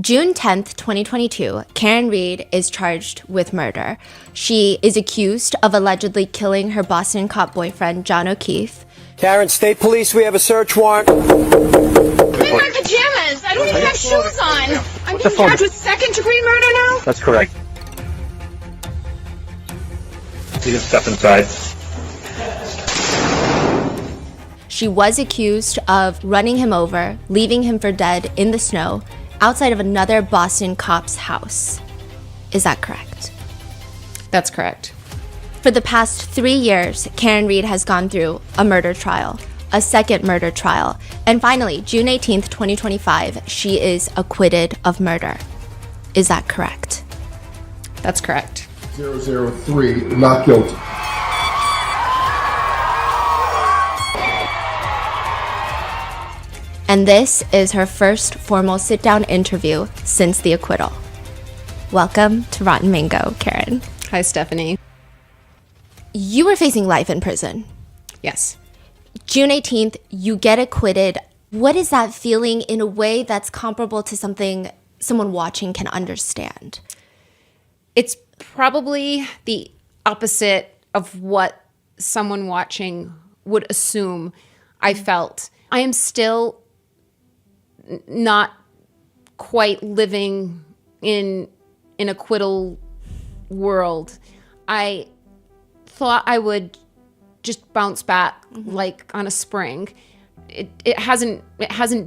June 10th, 2022, Karen Reed is charged with murder. She is accused of allegedly killing her Boston cop boyfriend, John O'Keefe. Karen, state police, we have a search warrant. I'm in my pajamas. I don't even have shoes on. I'm being charged with second-degree murder now? That's correct. You can step inside. She was accused of running him over, leaving him for dead in the snow outside of another Boston cop's house. Is that correct? That's correct. For the past 3 years, Karen Reed has gone through a murder trial, a second murder trial, and finally, June 18th, 2025, she is acquitted of murder. Is that correct? That's correct. 003, not guilty. And this is her first formal sit-down interview since the acquittal. Welcome to Rotten Mango, Karen. Hi, Stephanie. You were facing life in prison. Yes. June 18th, you get acquitted. What is that feeling in a way that's comparable to something someone watching can understand? It's probably the opposite of what someone watching would assume I felt. I am still not quite living in an acquittal world. I thought I would just bounce back like on a spring. It hasn't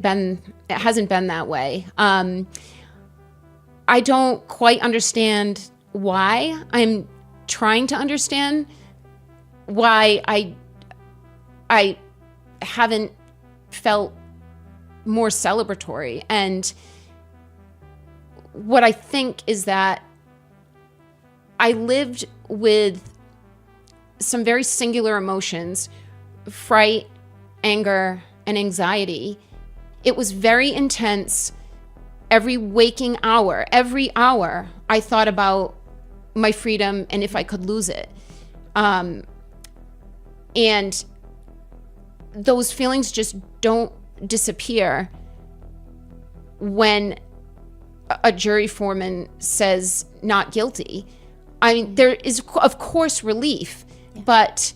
been that way. I don't quite understand why. I'm trying to understand why I haven't felt more celebratory. And what I think is that I lived with some very singular emotions: fright, anger, and anxiety. It was very intense. Every waking hour, every hour, I thought about my freedom and if I could lose it. And those feelings just don't disappear when a jury foreman says not guilty. I mean, there is, of course, relief, but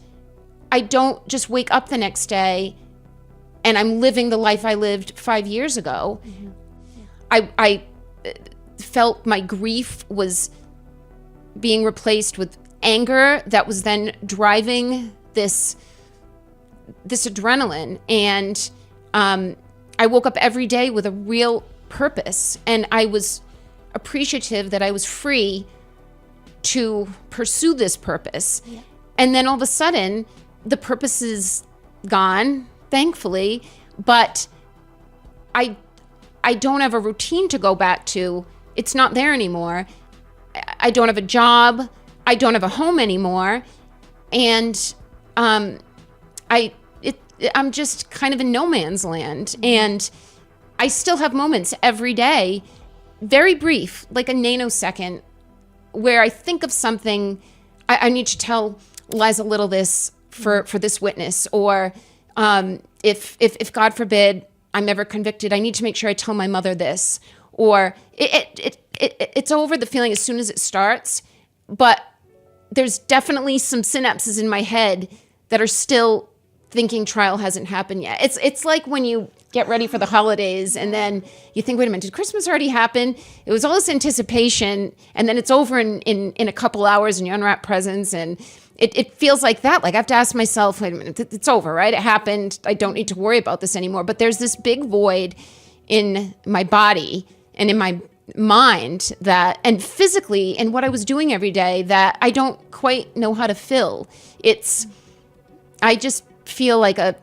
I don't just wake up the next day and I'm living the life I lived 5 years ago. I felt my grief was being replaced with anger that was then driving this adrenaline. And I woke up every day with a real purpose, and I was appreciative that I was free to pursue this purpose. Yeah. And then all of a sudden, the purpose is gone, thankfully, but I don't have a routine to go back to. It's not there anymore. I don't have a job. I don't have a home anymore. And I'm just kind of in no man's land. And I still have moments every day, very brief, like a nanosecond, where I think of something. I need to tell Liza Little this for this witness, or if God forbid I'm ever convicted, I need to make sure I tell my mother this. Or it's over, the feeling, as soon as it starts. But there's definitely some synapses in my head that are still thinking trial hasn't happened yet. It's like when you get ready for the holidays and then you think, wait a minute, did Christmas already happen? It was all this anticipation, and then it's over in a couple hours and you unwrap presents, and it feels like that. Like I have to ask myself, wait a minute, it's over, right? It happened. I don't need to worry about this anymore. But there's this big void in my body and in my mind that, and physically, and what I was doing every day, that I don't quite know how to fill. I just feel like a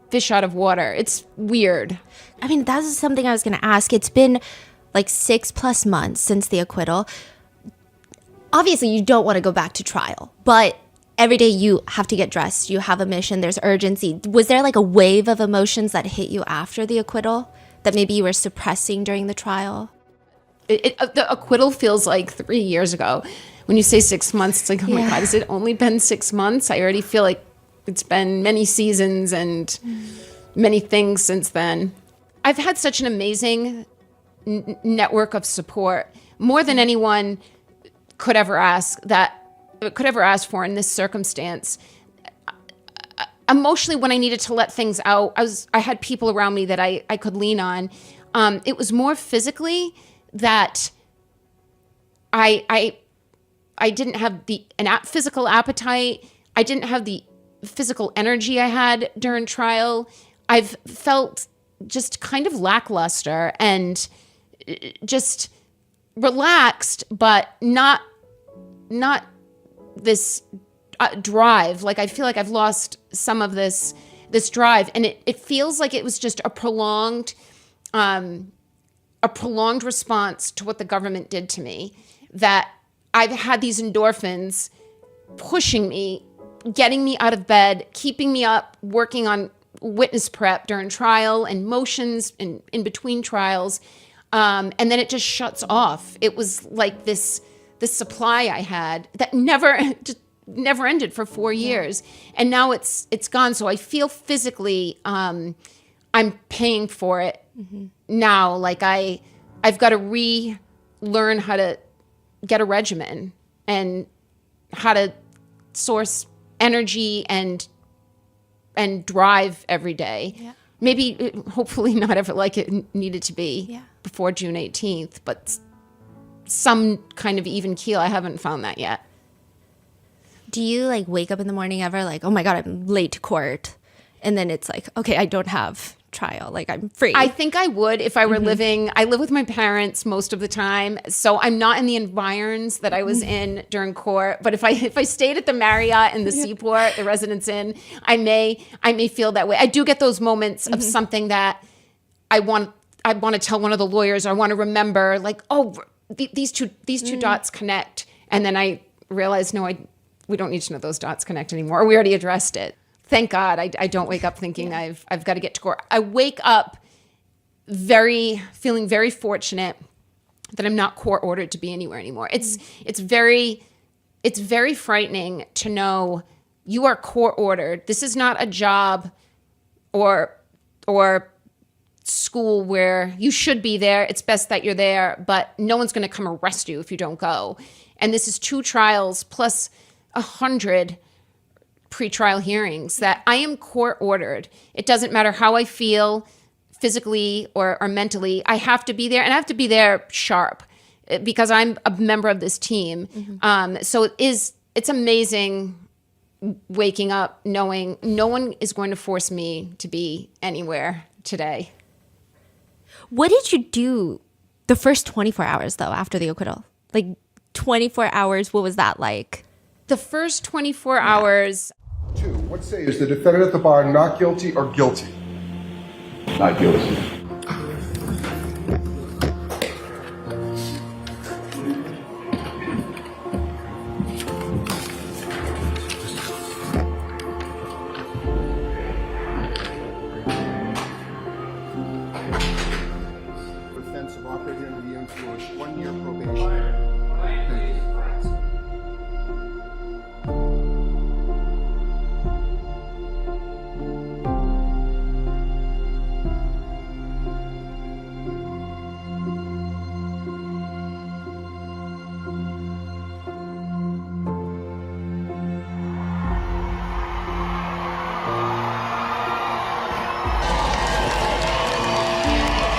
fish out of water. It's weird. I mean, that was something I was going to ask. It's been like 6+ months since the acquittal. Obviously, you don't want to go back to trial, but every day you have to get dressed. You have a mission. There's urgency. Was there like a wave of emotions that hit you after the acquittal that maybe you were suppressing during the trial? The acquittal feels like 3 years ago. When you say 6 months, it's like, oh my God, has it only been 6 months? I already feel like it's been many seasons and many things since then. I've had such an amazing network of support, more than anyone could ever ask for in this circumstance. Emotionally, when I needed to let things out, I had people around me that I could lean on. It was more physically that I didn't have physical appetite. I didn't have the physical energy I had during trial. I've felt just kind of lackluster and just relaxed, but not this drive. Like I feel like I've lost some of this drive, and it feels like it was just a prolonged response to what the government did to me. That I've had these endorphins pushing me, getting me out of bed, keeping me up, working on witness prep during trial and motions in between trials. And then it just shuts off. It was like this supply I had that never ended for 4 years. And now it's gone. So I feel physically, I'm paying for it now. Like I've got to relearn how to get a regimen and how to source energy and drive every day. Yeah. Maybe, hopefully not ever like it needed to be before June 18th, but some kind of even keel. I haven't found that yet. Do you like wake up in the morning ever like, oh my God, I'm late to court? And then it's like, okay, I don't have trial. Like I'm free. I think I would if I were I live with my parents most of the time. So I'm not in the environs that I was in during court. But if I stayed at the Marriott in the Seaport, the Residence Inn, I may feel that way. I do get those moments of something that I want to tell one of the lawyers, or I want to remember, like, oh, these two dots connect. And then I realize, no, we don't need to know those dots connect anymore. We already addressed it. Thank God I don't wake up thinking I've got to get to court. I wake up feeling very fortunate that I'm not court ordered to be anywhere anymore. It's very frightening to know you are court ordered. This is not a job or school where you should be there. It's best that you're there, but no one's going to come arrest you if you don't go. And this is 2 trials plus 100 pretrial hearings that I am court ordered. It doesn't matter how I feel physically or mentally. I have to be there, and I have to be there sharp because I'm a member of this team. So it's amazing waking up knowing no one is going to force me to be anywhere today. What did you do the first 24 hours though after the acquittal? Like 24 hours, what was that like? The first 24 hours. 2. What say is the defendant at the bar not guilty or guilty? Not guilty. Offense of operating under the influence, 1 year probation.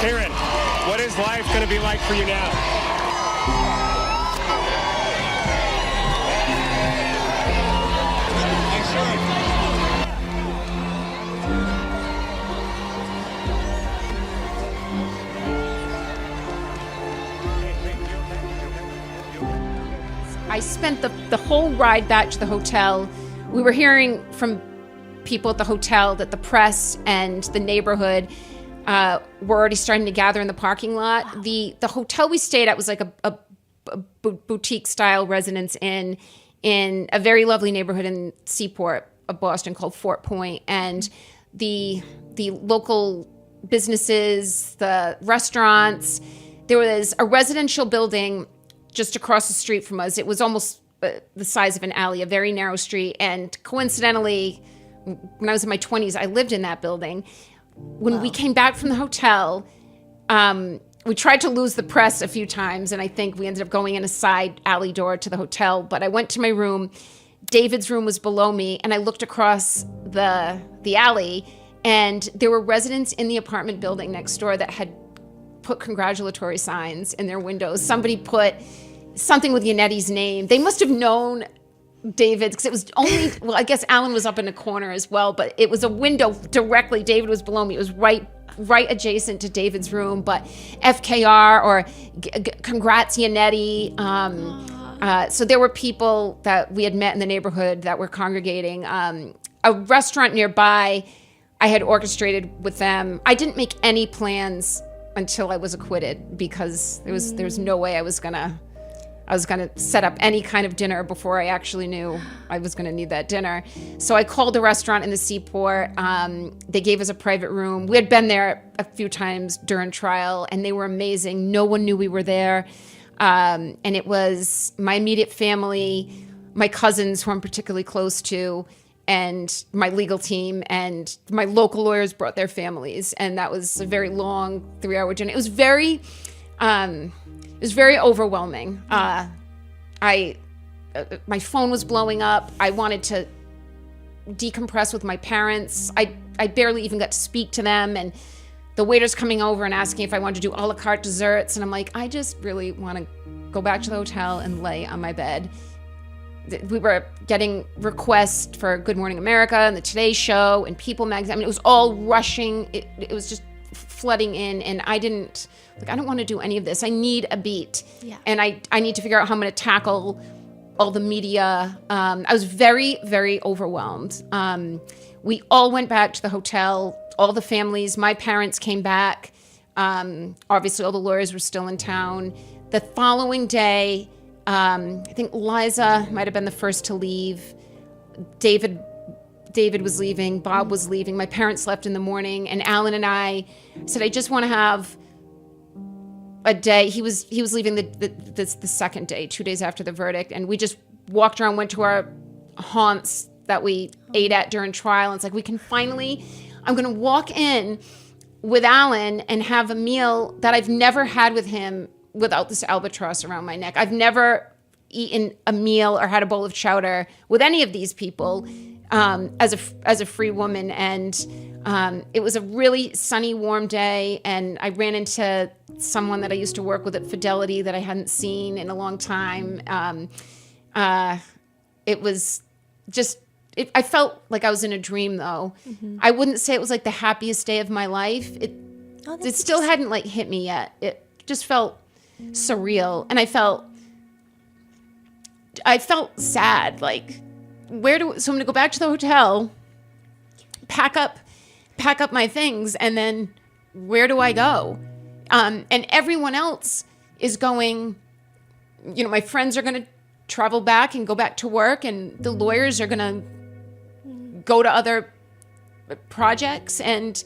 Karen, what is life going to be like for you now? I spent the whole ride back to the hotel. We were hearing from people at the hotel that the press and the neighborhood were already starting to gather in the parking lot. The hotel we stayed at was like a boutique style residence in a very lovely neighborhood in Seaport of Boston called Fort Point. And the local businesses, the restaurants, there was a residential building just across the street from us. It was almost the size of an alley, a very narrow street. And coincidentally, when I was in my 20s, I lived in that building. When we came back from the hotel, we tried to lose the press a few times, and I think we ended up going in a side alley door to the hotel. But I went to my room. David's room was below me, and I looked across the alley, and there were residents in the apartment building next door that had put congratulatory signs in their windows. Somebody put something with Yannetti's name. They must have known David, because it was only, well, I guess Alan was up in a corner as well, but it was a window directly. David was below me. It was right adjacent to David's room, but FKR or congrats Yannetti. So there were people that we had met in the neighborhood that were congregating. A restaurant nearby, I had orchestrated with them. I didn't make any plans until I was acquitted, because there was no way I was gonna set up any kind of dinner before I actually knew I was gonna need that dinner. So I called a restaurant in the Seaport. They gave us a private room. We had been there a few times during trial, and they were amazing. No one knew we were there. And it was my immediate family, my cousins who I'm particularly close to, and my legal team, and my local lawyers brought their families. And that was a very long 3-hour journey. It was very overwhelming. My phone was blowing up. I wanted to decompress with my parents. I barely even got to speak to them. And the waiter's coming over and asking if I wanted to do a la carte desserts. And I'm like, I just really want to go back to the hotel and lay on my bed. We were getting requests for Good Morning America and the Today Show and People magazine. I mean, it was all rushing. It was just flooding in, and I don't want to do any of this. I need a beat. Yeah. And I need to figure out how I'm going to tackle all the media. I was very, very overwhelmed. We all went back to the hotel, all the families. My parents came back. Obviously, all the lawyers were still in town. The following day, I think Liza might have been the first to leave. David was leaving. Bob was leaving. My parents left in the morning, and Alan and I said, I just want to have a day. He was leaving the second day, 2 days after the verdict, and we just walked around, went to our haunts that we ate at during trial, and it's like, we can finally, I'm going to walk in with Alan and have a meal that I've never had with him without this albatross around my neck. I've never eaten a meal or had a bowl of chowder with any of these people as a free woman. And it was a really sunny, warm day, and I ran into someone that I used to work with at Fidelity that I hadn't seen in a long time. It was just, I felt like I was in a dream, though. Mm-hmm. I wouldn't say it was like the happiest day of my life. It still hadn't like hit me yet. It just felt surreal, and I felt sad. Like, so I'm gonna go back to the hotel, pack up my things, and then where do I go? And everyone else is going, my friends are gonna travel back and go back to work, and the lawyers are gonna go to other projects, and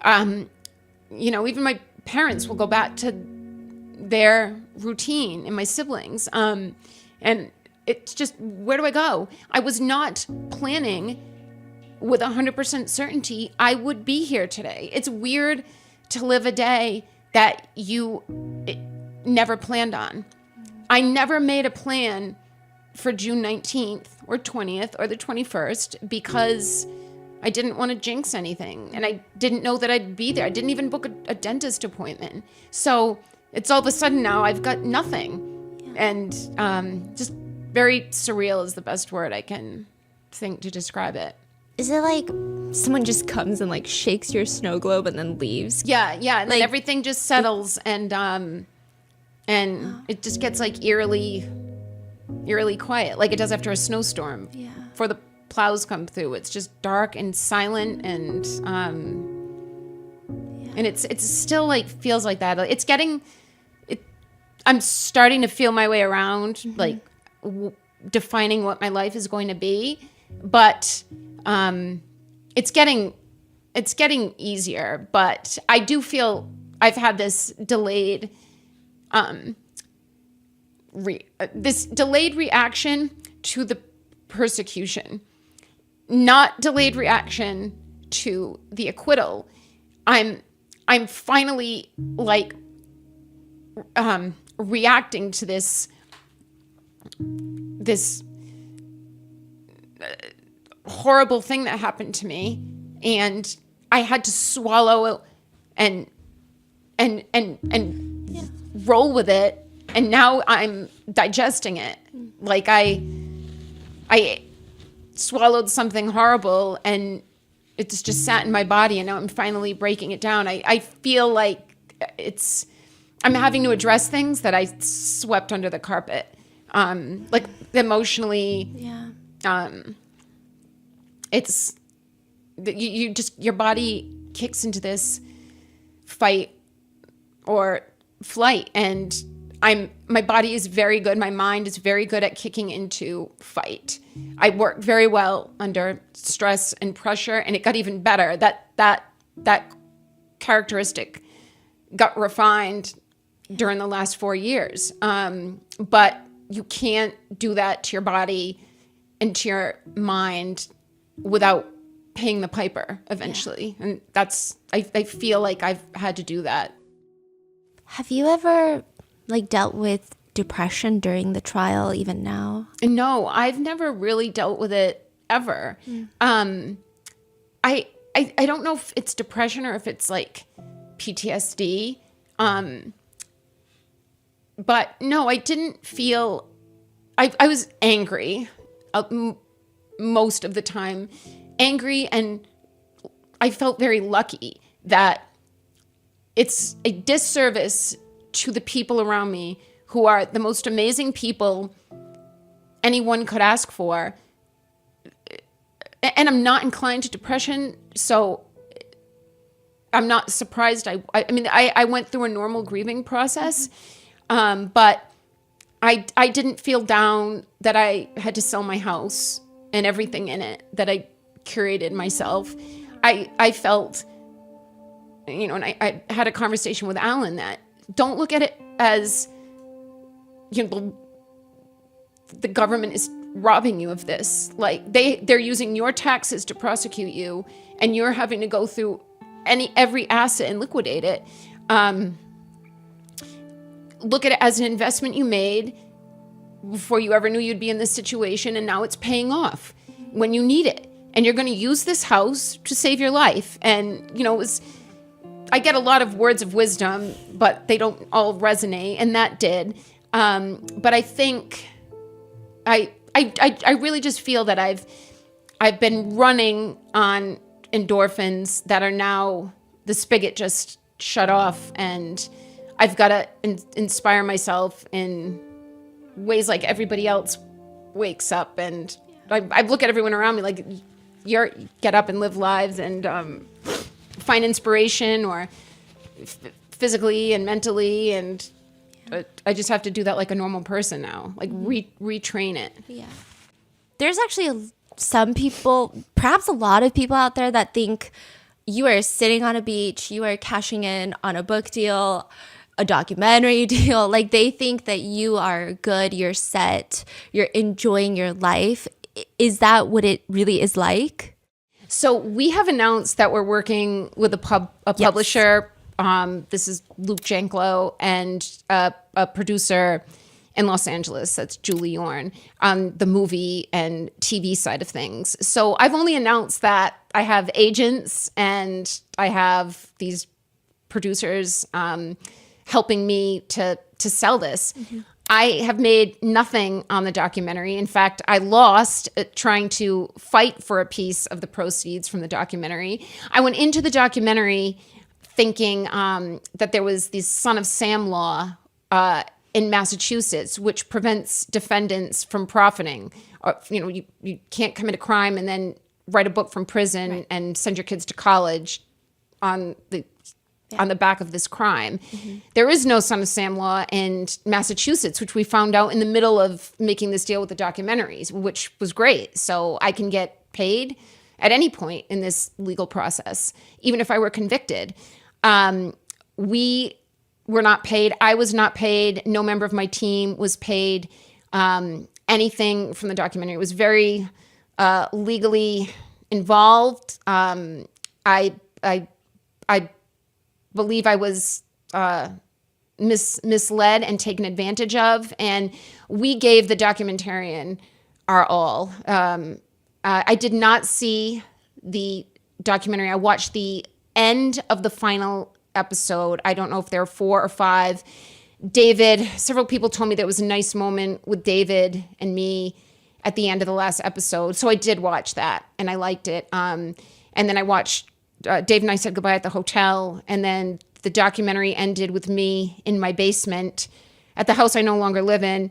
even my parents will go back to their routine, and my siblings. And it's just, where do I go? I was not planning with 100% certainty I would be here today. It's weird to live a day that you never planned on. I never made a plan for June 19th or 20th or the 21st because I didn't want to jinx anything, and I didn't know that I'd be there. I didn't even book a dentist appointment. So it's all of a sudden now I've got nothing. And just very surreal is the best word I can think to describe it. Is it like someone just comes and like shakes your snow globe and then leaves? Yeah. And then everything just settles, and it just gets like eerily quiet, like it does after a snowstorm. Yeah. Before the plows come through, it's just dark and silent, and and it's still like feels like that. It's getting. I'm starting to feel my way around, like defining what my life is going to be, but it's getting easier. But I do feel I've had this delayed reaction to the persecution, not delayed reaction to the acquittal. I'm finally like reacting to this horrible thing that happened to me, and I had to swallow and roll with it, and now I'm digesting it. Like I swallowed something horrible, and it's just sat in my body, and now I'm finally breaking it down. I feel like I'm having to address things that I swept under the carpet. Like emotionally, it's you just, your body kicks into this fight or flight, and my body is very good. My mind is very good at kicking into fight. I work very well under stress and pressure, and it got even better. That characteristic got refined during the last 4 years. But you can't do that to your body and to your mind without paying the piper eventually. Yeah. And I feel like I've had to do that. Have you ever dealt with depression during the trial, even now? No, I've never really dealt with it ever. I don't know if it's depression or if it's like PTSD. But no, I didn't feel, I was angry most of the time. Angry, and I felt very lucky that it's a disservice to the people around me, who are the most amazing people anyone could ask for. And I'm not inclined to depression, so I'm not surprised. I mean, I went through a normal grieving process, but I didn't feel down that I had to sell my house and everything in it that I curated myself. I felt, and I had a conversation with Alan that don't look at it as, the government is robbing you of this. Like they're using your taxes to prosecute you, and you're having to go through every asset and liquidate it. Look at it as an investment you made before you ever knew you'd be in this situation, and now it's paying off when you need it. And you're going to use this house to save your life. And, I get a lot of words of wisdom, but they don't all resonate, and that did. But I think I really just feel that I've been running on endorphins that are now, the spigot just shut off, and I've got to inspire myself in ways like everybody else wakes up. And I look at everyone around me like, get up and live lives and find inspiration, or physically and mentally, and I just have to do that like a normal person now, like retrain it. Yeah. There's actually some people, perhaps a lot of people out there, that think you are sitting on a beach, you are cashing in on a book deal, a documentary deal. Like, they think that you are good, you're set, you're enjoying your life. Is that what it really is like? So we have announced that we're working with a publisher. This is Luke Janklow, and a producer in Los Angeles. That's Julie Yorn, on the movie and TV side of things. So I've only announced that I have agents and I have these producers helping me to sell this. Mm-hmm. I have made nothing on the documentary. In fact, I lost trying to fight for a piece of the proceeds from the documentary. I went into the documentary thinking that there was this Son of Sam law in Massachusetts, which prevents defendants from profiting. Or, you can't commit a crime and then write a book from prison and send your kids to college on the back of this crime. Mm-hmm. There is no Son of Sam law in Massachusetts, which we found out in the middle of making this deal with the documentaries, which was great. So I can get paid at any point in this legal process, even if I were convicted. We were not paid. I was not paid. No member of my team was paid anything from the documentary. It was very legally involved. I believe I was misled and taken advantage of. And we gave the documentarian our all. I did not see the documentary. I watched the end of the final episode. I don't know if there are 4 or 5. David, several people told me there was a nice moment with David and me at the end of the last episode. So I did watch that and I liked it. And then I watched, Dave and I said goodbye at the hotel. And then the documentary ended with me in my basement at the house I no longer live in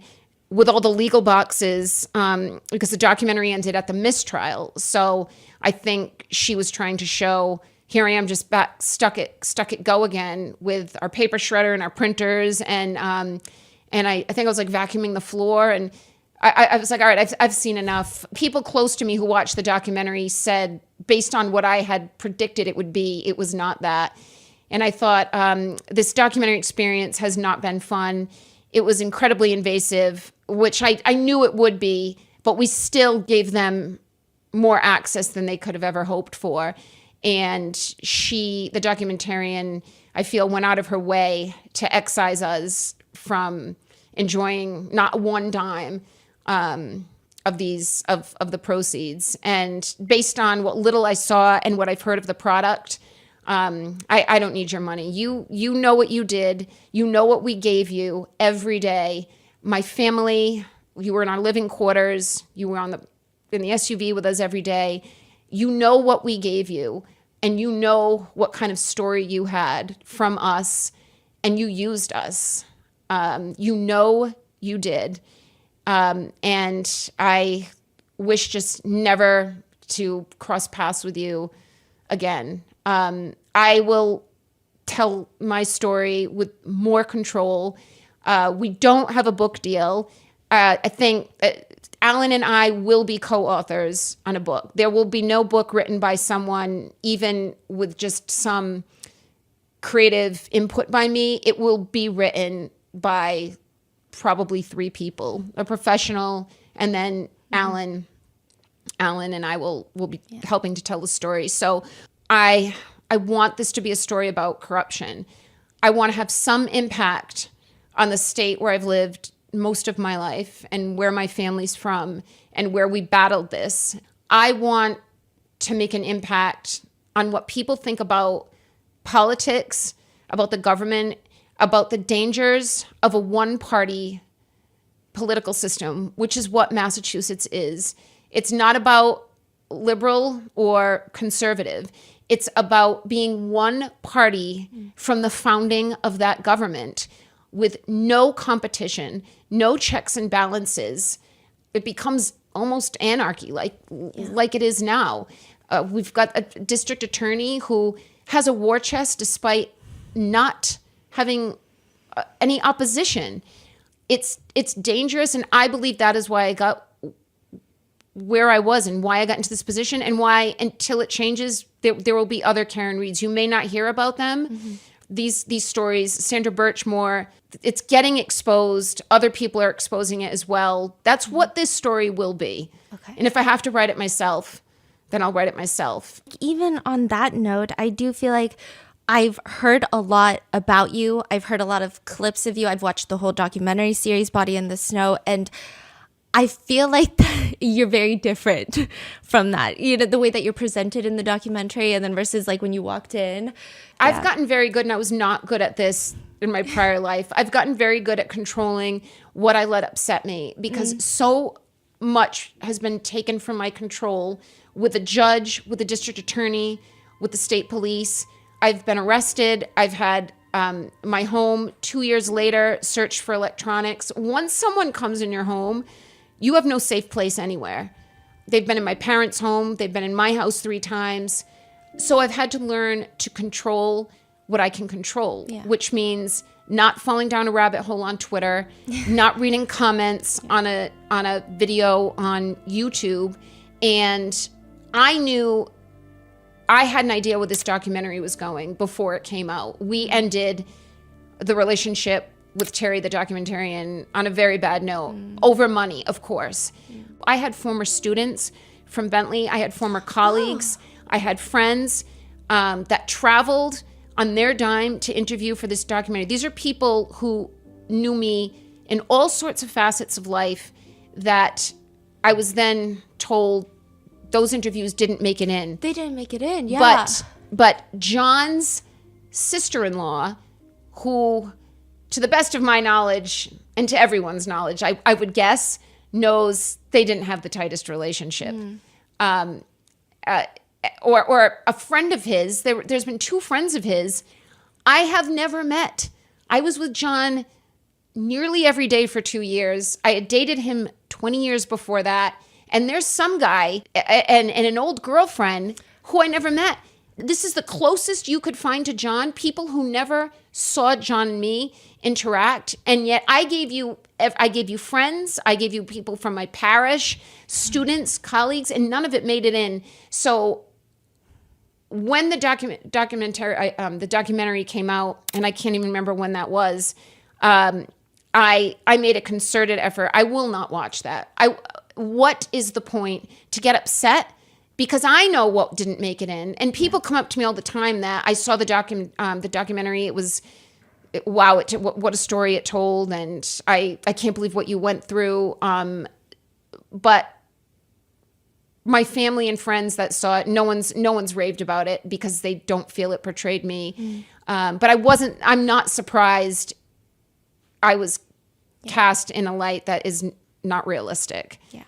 with all the legal boxes, because the documentary ended at the mistrial. So I think she was trying to show, here I am just back stuck at go again with our paper shredder and our printers. And I think I was like vacuuming the floor. And I was like, all right, I've seen enough. People close to me who watched the documentary said, based on what I had predicted it would be, it was not that. And I thought, this documentary experience has not been fun. It was incredibly invasive, which I knew it would be, but we still gave them more access than they could have ever hoped for. And she, the documentarian, I feel went out of her way to excise us from enjoying not one dime of the proceeds. And based on what little I saw and what I've heard of the product, I don't need your money. You know what you did. You know what we gave you every day. My family, you were in our living quarters. You were in the SUV with us every day. You know what we gave you, and you know what kind of story you had from us, and you used us. You know you did. And I wish just never to cross paths with you again. I will tell my story with more control. We don't have a book deal. I think Alan and I will be co-authors on a book. There will be no book written by someone, even with just some creative input by me. It will be written by probably 3 people, a professional, and then Alan and I will be helping to tell the story. So I want this to be a story about corruption. I want to have some impact on the state where I've lived most of my life and where my family's from and where we battled this. I want to make an impact on what people think about politics, about the government, about the dangers of a one-party political system, which is what Massachusetts is. It's not about liberal or conservative. It's about being one party from the founding of that government with no competition, no checks and balances. It becomes almost anarchy like it is now. We've got a district attorney who has a war chest despite not having any opposition. It's dangerous, and I believe that is why I got where I was and why I got into this position, and why until it changes, there will be other Karen Reeds. You may not hear about them. Mm-hmm. These stories, Sandra Birchmore, it's getting exposed. Other people are exposing it as well. That's what this story will be. Okay. And if I have to write it myself, then I'll write it myself. Even on that note, I do feel like I've heard a lot about you. I've heard a lot of clips of you. I've watched the whole documentary series, Body in the Snow, and I feel like you're very different from that. You know, the way that you're presented in the documentary and then versus like when you walked in. I've gotten very good, and I was not good at this in my prior life. I've gotten very good at controlling what I let upset me, because so much has been taken from my control with a judge, with a district attorney, with the state police. I've been arrested. I've had my home 2 years later searched for electronics. Once someone comes in your home, you have no safe place anywhere. They've been in my parents' home. They've been in my house 3 times. So I've had to learn to control what I can control, which means not falling down a rabbit hole on Twitter, not reading comments on a video on YouTube. And I knew I had an idea where this documentary was going before it came out. We ended the relationship with Terry, the documentarian, on a very bad note, over money, of course. I had former students from Bentley. I had former colleagues. I had friends that traveled on their dime to interview for this documentary. These are people who knew me in all sorts of facets of life that I was then told those interviews didn't make it in. They didn't make it in, yeah. But John's sister-in-law, who, to the best of my knowledge and to everyone's knowledge, I would guess, knows they didn't have the tightest relationship. Or a friend of his, there's been 2 friends of his I have never met. I was with John nearly every day for 2 years. I had dated him 20 years before that. And there's some guy and an old girlfriend who I never met. This is the closest you could find to John, people who never saw John and me interact. And yet I gave you friends, I gave you people from my parish, students, colleagues, and none of it made it in. So when the documentary came out, and I can't even remember when that was, I made a concerted effort. I will not watch that. What is the point to get upset? Because I know what didn't make it in. And people come up to me all the time that I saw the documentary. It was, wow, what a story it told. And I can't believe what you went through. But my family and friends that saw it, no one's raved about it because they don't feel it portrayed me. But I'm not surprised I was cast in a light that is not realistic. Yeah.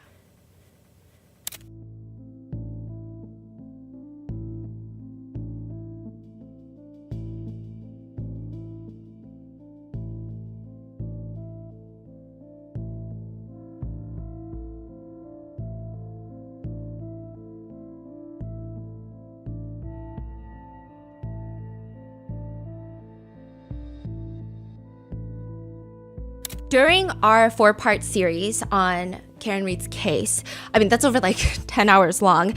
During our 4-part series on Karen Reed's case, I mean, that's over like 10 hours long.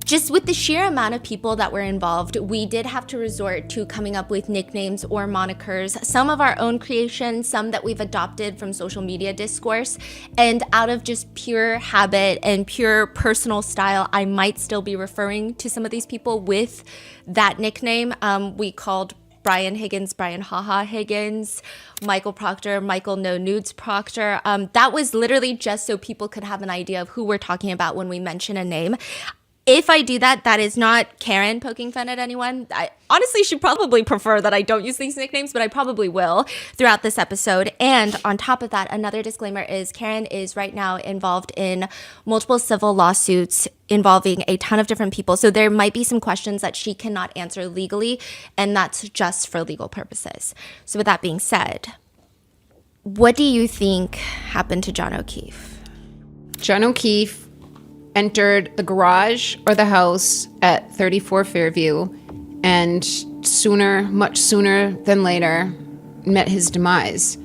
Just with the sheer amount of people that were involved, we did have to resort to coming up with nicknames or monikers, some of our own creations, some that we've adopted from social media discourse. And out of just pure habit and pure personal style, I might still be referring to some of these people with that nickname. We called Brian Higgins, Brian Haha Higgins, Michael Proctor, Michael No Nudes Proctor. That was literally just so people could have an idea of who we're talking about when we mention a name. If I do that, that is not Karen poking fun at anyone. I honestly should probably prefer that I don't use these nicknames, but I probably will throughout this episode. And on top of that, another disclaimer is Karen is right now involved in multiple civil lawsuits involving a ton of different people. So there might be some questions that she cannot answer legally, and that's just for legal purposes. So with that being said, what do you think happened to John O'Keefe? John O'Keefe entered the garage or the house at 34 Fairview and much sooner than later, met his demise.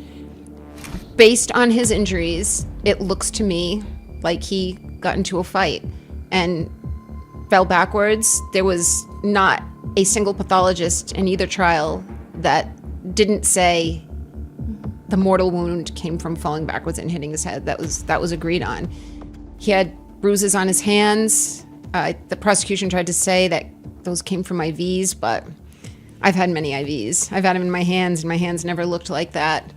Based on his injuries, it looks to me like he got into a fight and fell backwards. There was not a single pathologist in either trial that didn't say the mortal wound came from falling backwards and hitting his head. That was agreed on. He had bruises on his hands. The prosecution tried to say that those came from IVs, but I've had many IVs. I've had them in my hands, and my hands never looked like that.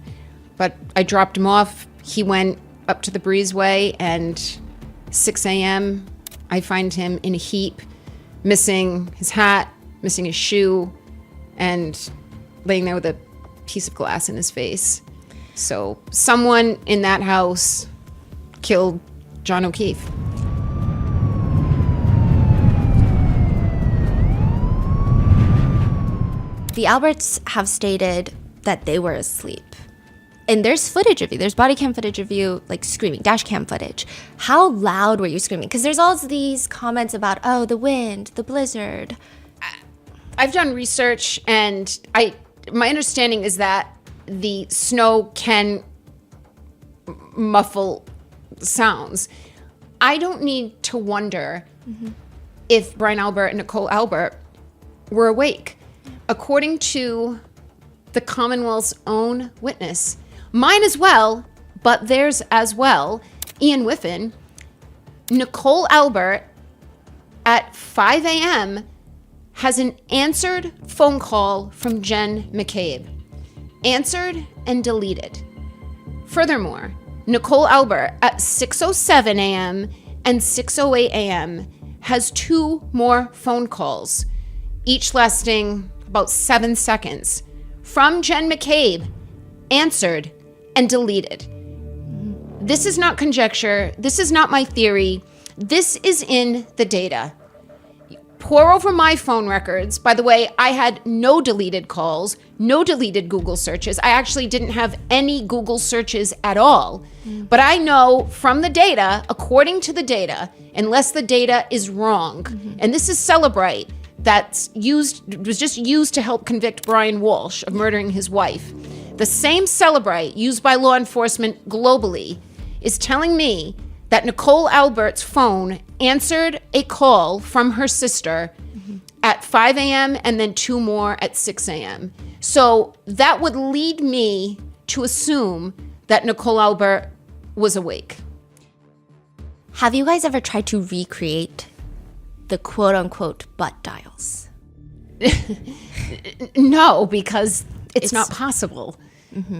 But I dropped him off. He went up to the breezeway, and 6 a.m., I find him in a heap, missing his hat, missing his shoe, and laying there with a piece of glass in his face. So someone in that house killed John O'Keefe. The Alberts have stated that they were asleep. And there's footage of you. There's body cam footage of you, like, screaming, dash cam footage. How loud were you screaming? Because there's all these comments about, oh, the wind, the blizzard. I've done research, and my understanding is that the snow can muffle sounds. I don't need to wonder if Brian Albert and Nicole Albert were awake. According to the Commonwealth's own witness, mine as well, but theirs as well, Ian Whiffen, Nicole Albert at 5 a.m. has an answered phone call from Jen McCabe. Answered and deleted. Furthermore, Nicole Albert at 6:07 a.m. and 6:08 a.m. has 2 more phone calls, each lasting about 7 seconds, from Jen McCabe, answered and deleted. This is not conjecture. This is not my theory. This is in the data. Pour over my phone records. By the way, I had no deleted calls, no deleted Google searches. I actually didn't have any Google searches at all. But I know from the data, according to the data, unless the data is wrong, and this is Celebrite, was just used to help convict Brian Walsh of murdering his wife. The same Celebrite used by law enforcement globally is telling me that Nicole Albert's phone answered a call from her sister at 5 a.m. and then 2 more at 6 a.m. So that would lead me to assume that Nicole Albert was awake. Have you guys ever tried to recreate the quote-unquote butt dials? No, because it's not possible.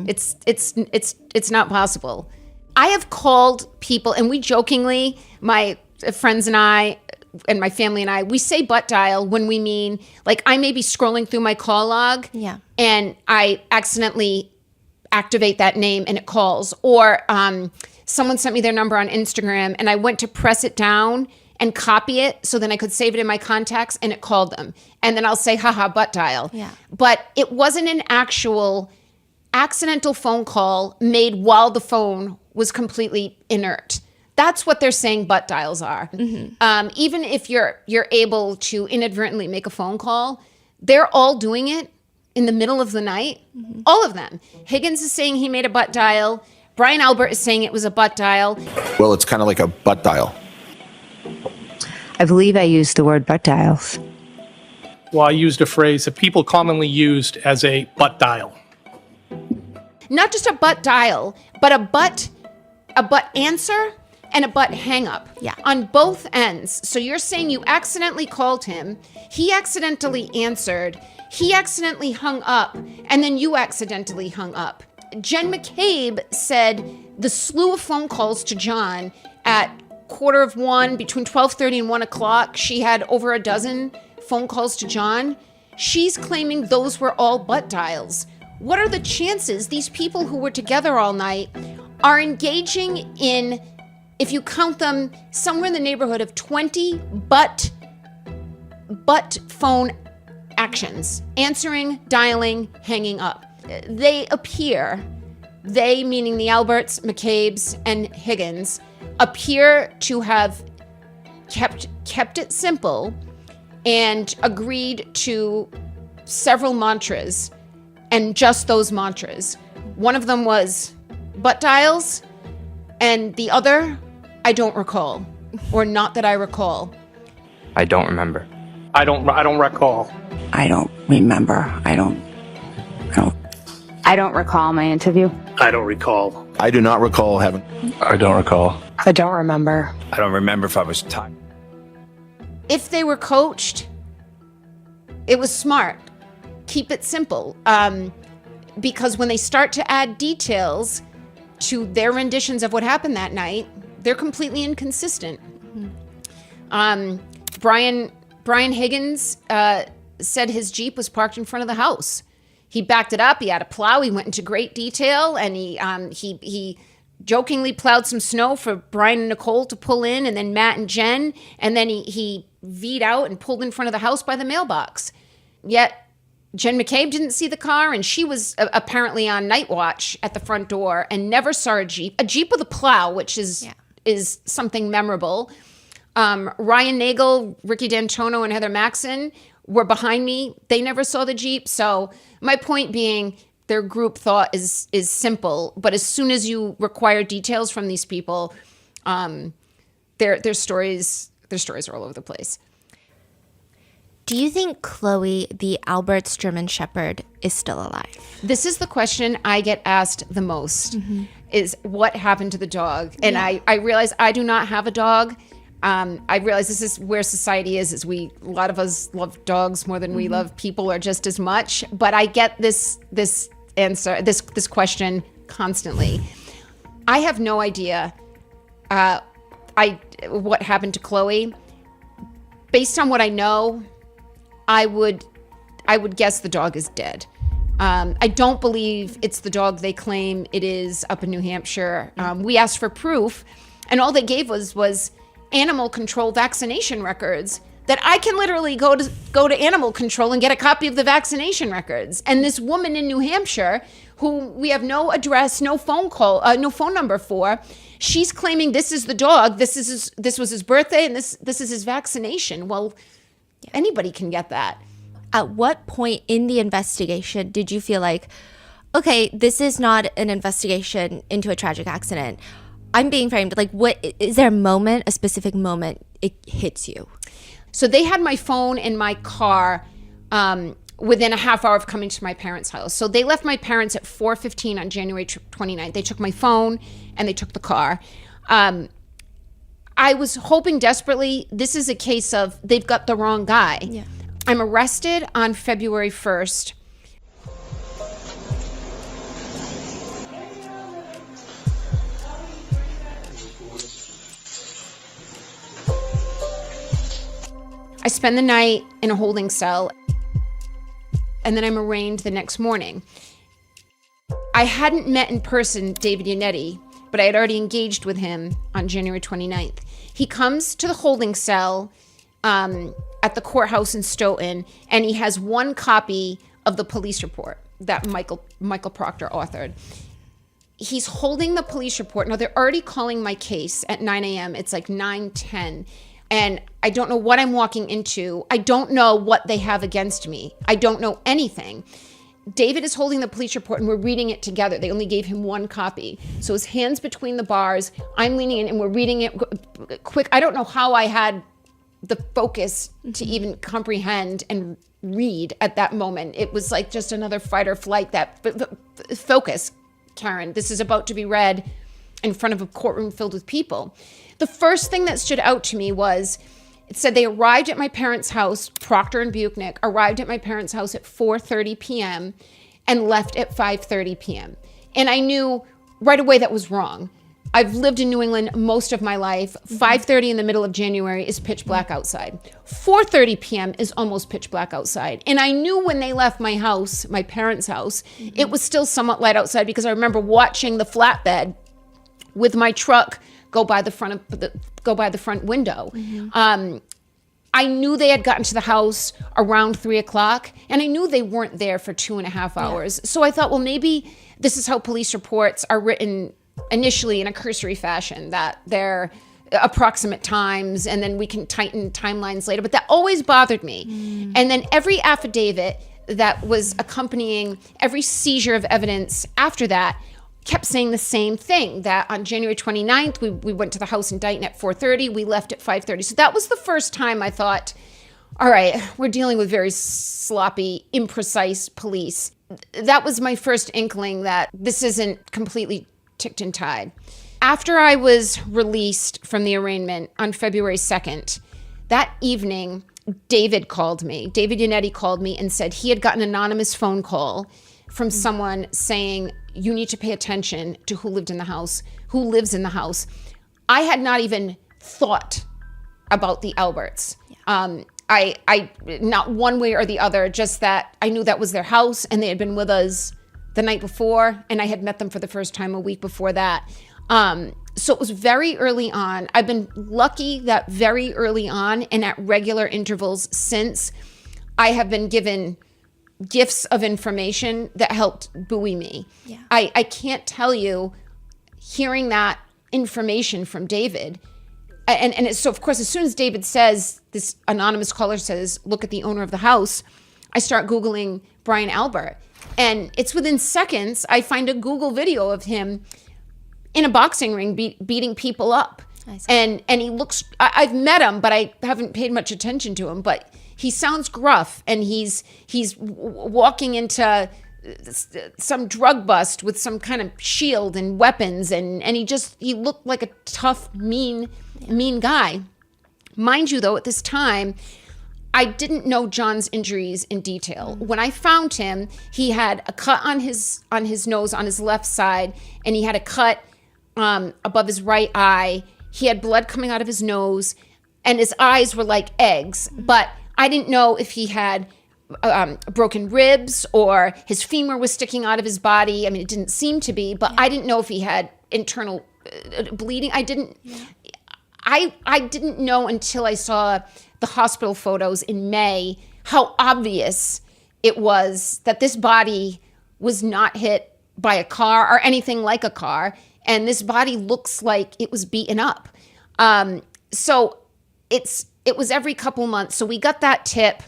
It's not possible. I have called people, and we jokingly, my friends and I, and my family and I, we say butt dial when we mean, like, I may be scrolling through my call log, and I accidentally activate that name and it calls. Or someone sent me their number on Instagram, and I went to press it down and copy it so then I could save it in my contacts, and it called them. And then I'll say, haha, butt dial. But it wasn't an actual accidental phone call made while the phone was completely inert. That's what they're saying butt dials are. Even if you're able to inadvertently make a phone call, they're all doing it in the middle of the night. All of them. Higgins is saying he made a butt dial. Brian Albert is saying it was a butt dial. Well, it's kind of like a butt dial. I believe I used the word butt dials. Well, I used a phrase that people commonly used as a butt dial. Not just a butt dial, but a butt answer and a butt hang up. On both ends. So you're saying you accidentally called him, he accidentally answered, he accidentally hung up, and then you accidentally hung up. Jen McCabe said the slew of phone calls to John at 1:15, between 12:30 and 1 o'clock, she had over a dozen phone calls to John. She's claiming those were all butt dials. What are the chances these people who were together all night are engaging in, if you count them, somewhere in the neighborhood of 20 butt phone actions? Answering, dialing, hanging up. They meaning the Alberts, McCabes, and Higgins, appear to have kept it simple and agreed to several mantras, and just those mantras. One of them was butt dials, and the other, I don't recall, or not that I recall. I don't remember. I don't recall. I don't remember. I don't recall my interview. I don't recall. I do not recall having. I don't recall. I don't remember. I don't remember if I was tired. If they were coached, it was smart. Keep it simple. Because when they start to add details to their renditions of what happened that night, they're completely inconsistent. Brian Higgins said his Jeep was parked in front of the house. He backed it up. He had a plow. He went into great detail, and he jokingly plowed some snow for Brian and Nicole to pull in, and then Matt and Jen, and then he V'd out and pulled in front of the house by the mailbox. Yet Jen McCabe didn't see the car, and she was apparently on night watch at the front door and never saw a Jeep with a plow, which is something memorable. Ryan Nagel, Ricky D'Antono, and Heather Maxon were behind me. They never saw the Jeep. So my point being, their group thought is simple, but as soon as you require details from these people, their stories are all over the place. Do you think Chloe, the Albert's German Shepherd, is still alive? This is the question I get asked the most, is what happened to the dog? And I realize I do not have a dog. I realize this is where society is a lot of us love dogs more than we love people, or just as much. But I get this answer, this question constantly. I have no idea what happened to Chloe. Based on what I know, I would guess the dog is dead. I don't believe it's the dog they claim it is up in New Hampshire. We asked for proof, and all they gave was animal control vaccination records that I can literally go to animal control and get a copy of the vaccination records. And this woman in New Hampshire, who we have no address, no phone number for, she's claiming this is the dog, this was his birthday, and this is his vaccination. Well, anybody can get that. At what point in the investigation did you feel like, okay, this is not an investigation into a tragic accident? I'm being framed. Like, what is there a specific moment it hits you? So they had my phone in my car within a half hour of coming to my parents' house. So they left my parents at 4:15 on January 29th. They took my phone and they took the car. I was hoping desperately, this is a case of they've got the wrong guy. Yeah. I'm arrested on February 1st. I spend the night in a holding cell, and then I'm arraigned the next morning. I hadn't met in person David Yannetti, but I had already engaged with him on January 29th. He comes to the holding cell at the courthouse in Stoughton, and he has one copy of the police report that Michael Proctor authored. He's holding the police report. Now, they're already calling my case at 9 a.m. It's like 9:10. And I don't know what I'm walking into. I don't know what they have against me. I don't know anything. David is holding the police report and we're reading it together. They only gave him one copy. So his hands between the bars, I'm leaning in and we're reading it quick. I don't know how I had the focus to even comprehend and read at that moment. It was like just another fight or flight. Focus, Karen. This is about to be read in front of a courtroom filled with people. The first thing that stood out to me was, it said they arrived at my parents' house, Proctor and Buchnick, arrived at my parents' house at 4:30 p.m. and left at 5:30 p.m. And I knew right away that was wrong. I've lived in New England most of my life. 5:30 in the middle of January is pitch black outside. 4:30 p.m. is almost pitch black outside. And I knew when they left my house, my parents' house, it was still somewhat light outside because I remember watching the flatbed with my truck go by the front window. I knew they had gotten to the house around 3:00, and I knew they weren't there for 2.5 hours. So I thought, well, maybe this is how police reports are written initially in a cursory fashion, that they're approximate times, and then we can tighten timelines later. But that always bothered me. And then every affidavit that was accompanying every seizure of evidence after that kept saying the same thing, that on January 29th, we went to the house in Dighton at 4:30, we left at 5:30. So that was the first time I thought, all right, we're dealing with very sloppy, imprecise police. That was my first inkling that this isn't completely ticked and tied. After I was released from the arraignment on February 2nd, that evening, David Yannetti called me and said he had gotten an anonymous phone call from someone saying, you need to pay attention to who lives in the house. I had not even thought about the Alberts. I not one way or the other, just that I knew that was their house and they had been with us the night before, and I had met them for the first time a week before that. So it was very early on. I've been lucky that very early on and at regular intervals since, I have been given gifts of information that helped buoy me. Yeah. I can't tell you, hearing that information from David, so of course, as soon as David says, this anonymous caller says, look at the owner of the house, I start Googling Brian Albert. And it's within seconds, I find a Google video of him in a boxing ring beating people up. And he looks, I've met him, but I haven't paid much attention to him, but he sounds gruff, and he's walking into some drug bust with some kind of shield and weapons, and he looked like a tough, mean guy. Mind you, though, at this time, I didn't know John's injuries in detail. When I found him, he had a cut on his nose on his left side, and he had a cut above his right eye. He had blood coming out of his nose, and his eyes were like eggs. But I didn't know if he had broken ribs or his femur was sticking out of his body. I mean, it didn't seem to be, but I didn't know if he had internal bleeding. I didn't know until I saw the hospital photos in May how obvious it was that this body was not hit by a car or anything like a car, and this body looks like it was beaten up. So it was every couple months. So we got that tip.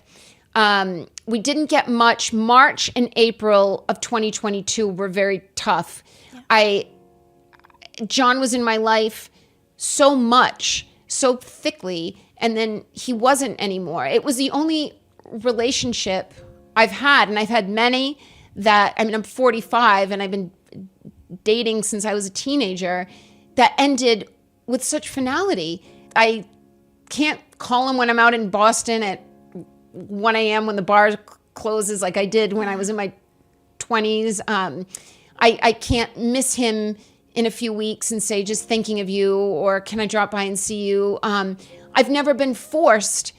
We didn't get much. March and April of 2022 were very tough. John was in my life so much, so thickly, and then he wasn't anymore. It was the only relationship I've had, and I've had many that, I mean, I'm 45 and I've been dating since I was a teenager, that ended with such finality. I can't call him when I'm out in Boston at 1 a.m. when the bar closes like I did when I was in my 20s. I can't miss him in a few weeks and say, just thinking of you, or can I drop by and see you? I've never been forced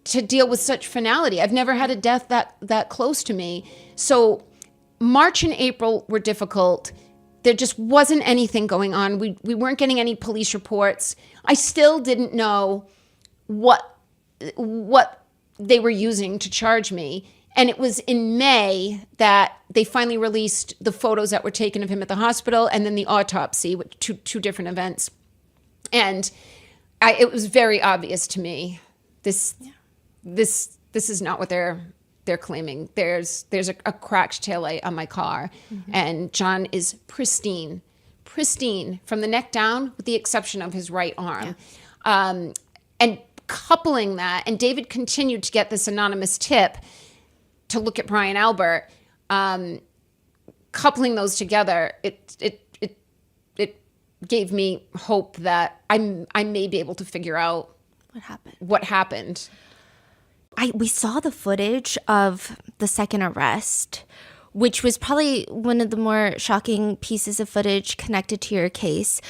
to deal with such finality. I've never had a death that close to me. So March and April were difficult. There just wasn't anything going on. We weren't getting any police reports. I still didn't know what they were using to charge me. And it was in May that they finally released the photos that were taken of him at the hospital, and then the autopsy, with two different events. And it was very obvious to me, this is not what they're claiming. There's a cracked taillight on my car, and John is pristine from the neck down, with the exception of his right arm. And coupling that, and David continued to get this anonymous tip to look at Brian Albert. Coupling those together, it gave me hope that I may be able to figure out what happened. We saw the footage of the second arrest, which was probably one of the more shocking pieces of footage connected to your case.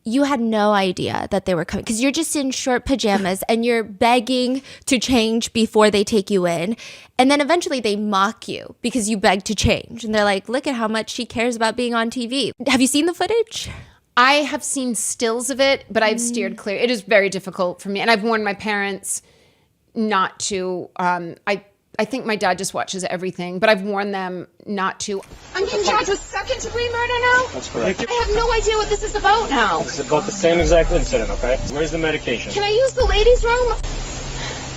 You had no idea that they were coming because you're just in short pajamas and you're begging to change before they take you in. And then eventually they mock you because you beg to change. And they're like, look at how much she cares about being on TV. Have you seen the footage? I have seen stills of it, but I've steered clear. It is very difficult for me. And I've warned my parents not to. I think my dad just watches everything, but I've warned them not to. I'm being charged with second-degree murder now? That's correct. I have no idea what this is about now. This is about the same exact incident, okay? Where's the medication? Can I use the ladies' room?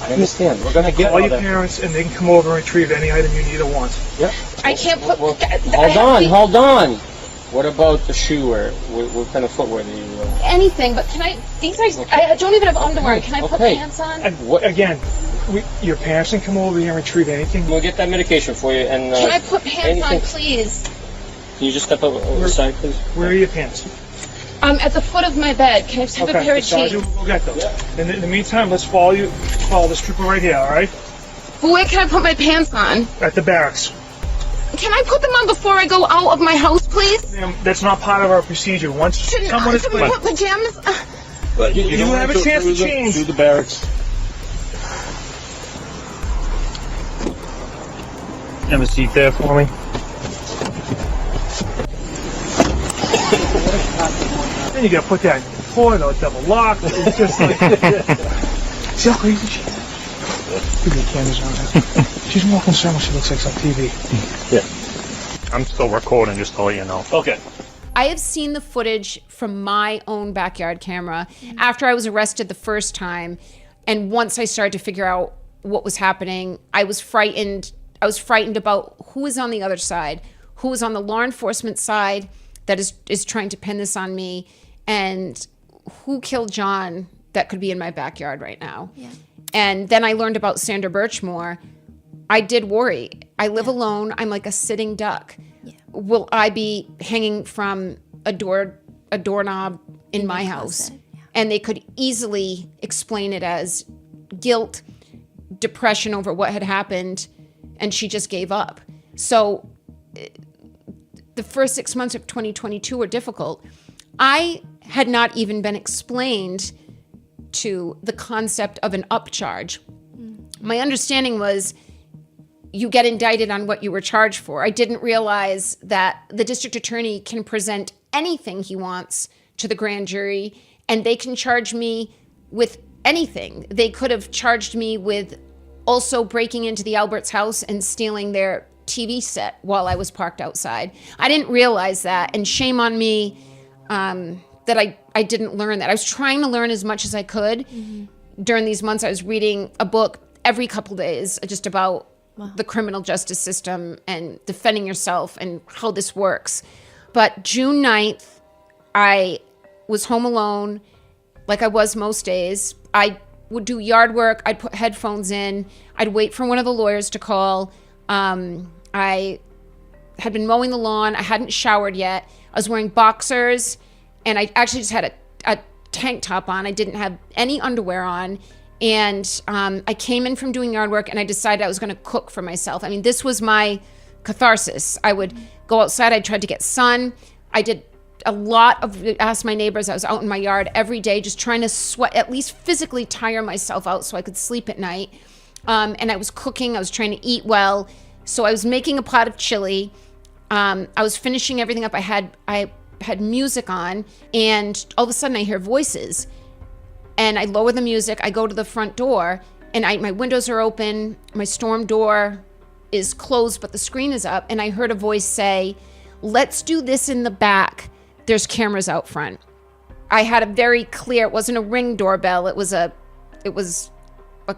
I understand. We're going to get Call all your that. parents and they can come over and retrieve any item you need or want. Yep. I can't put... Hold on. What about the shoe wear? What kind of footwear do you wear? Anything, but can I... These are... I don't even have underwear. Can I put pants on? Again, your parents can come over here and retrieve anything. We'll get that medication for you. And Can I put pants on, please? Can you just step over the side, please? Where are your pants? At the foot of my bed. Can I just have a pair of Sergeant, jeans? we'll get those. In the meantime, let's follow this trooper right here, all right? But where can I put my pants on? At the barracks. Can I put them on before I go out of my house, please? Ma'am, that's not part of our procedure. Once someone is Can we put pajamas? But you have a chance to change. Through the barracks. Have a seat there for me. Then you gotta put that in the floor, though, double lock. It's just like... See how crazy she is? Give me the cameras on her. She's more concerned when she looks like on TV. Yeah. I'm still recording, just to let you know. Okay. I have seen the footage from my own backyard camera after I was arrested the first time. And once I started to figure out what was happening, I was frightened. I was frightened about who was on the other side, who was on the law enforcement side that is trying to pin this on me, and who killed John that could be in my backyard right now. Yeah. And then I learned about Sandra Birchmore. I did worry. I live alone. I'm like a sitting duck. Yeah. Will I be hanging from a doorknob in my house? and they could easily explain it as guilt, depression over what had happened, and she just gave up. So the first 6 months of 2022 were difficult. I had not even been explained to the concept of an upcharge. My understanding was you get indicted on what you were charged for. I didn't realize that the district attorney can present anything he wants to the grand jury, and they can charge me with anything. They could have charged me with also breaking into the Alberts' house and stealing their TV set while I was parked outside. I didn't realize that, and shame on me that I didn't learn that. I was trying to learn as much as I could. During these months, I was reading a book every couple days just about the criminal justice system and defending yourself and how this works. But June 9th, I was home alone like I was most days. I would do yard work. I'd put headphones in. I'd wait for one of the lawyers to call. I had been mowing the lawn. I hadn't showered yet. I was wearing boxers, and I actually just had a tank top on. I didn't have any underwear on. And I came in from doing yard work, and I decided I was going to cook for myself. I mean, this was my catharsis. I would go outside. I tried to get sun. I did a lot of, ask my neighbors. I was out in my yard every day just trying to sweat, at least physically tire myself out so I could sleep at night. And I was cooking. I was trying to eat well. So I was making a pot of chili. I was finishing everything up. I had music on, and all of a sudden I hear voices. And I lower the music, I go to the front door, and my windows are open, my storm door is closed, but the screen is up, and I heard a voice say, "Let's do this in the back. There's cameras out front." I had a very clear, it wasn't a Ring doorbell, it was a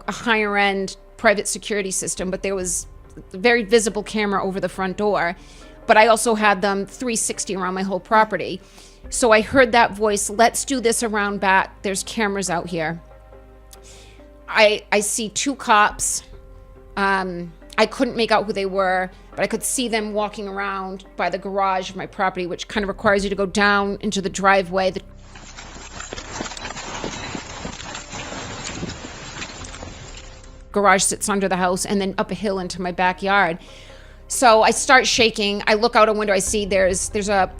higher end private security system, but there was a very visible camera over the front door. But I also had them 360 around my whole property. So I heard that voice, "Let's do this around back. There's cameras out here." I see two cops. I couldn't make out who they were, but I could see them walking around by the garage of my property, which kind of requires you to go down into the driveway. The garage sits under the house, and then up a hill into my backyard. So I start shaking. I look out a window. I see there's a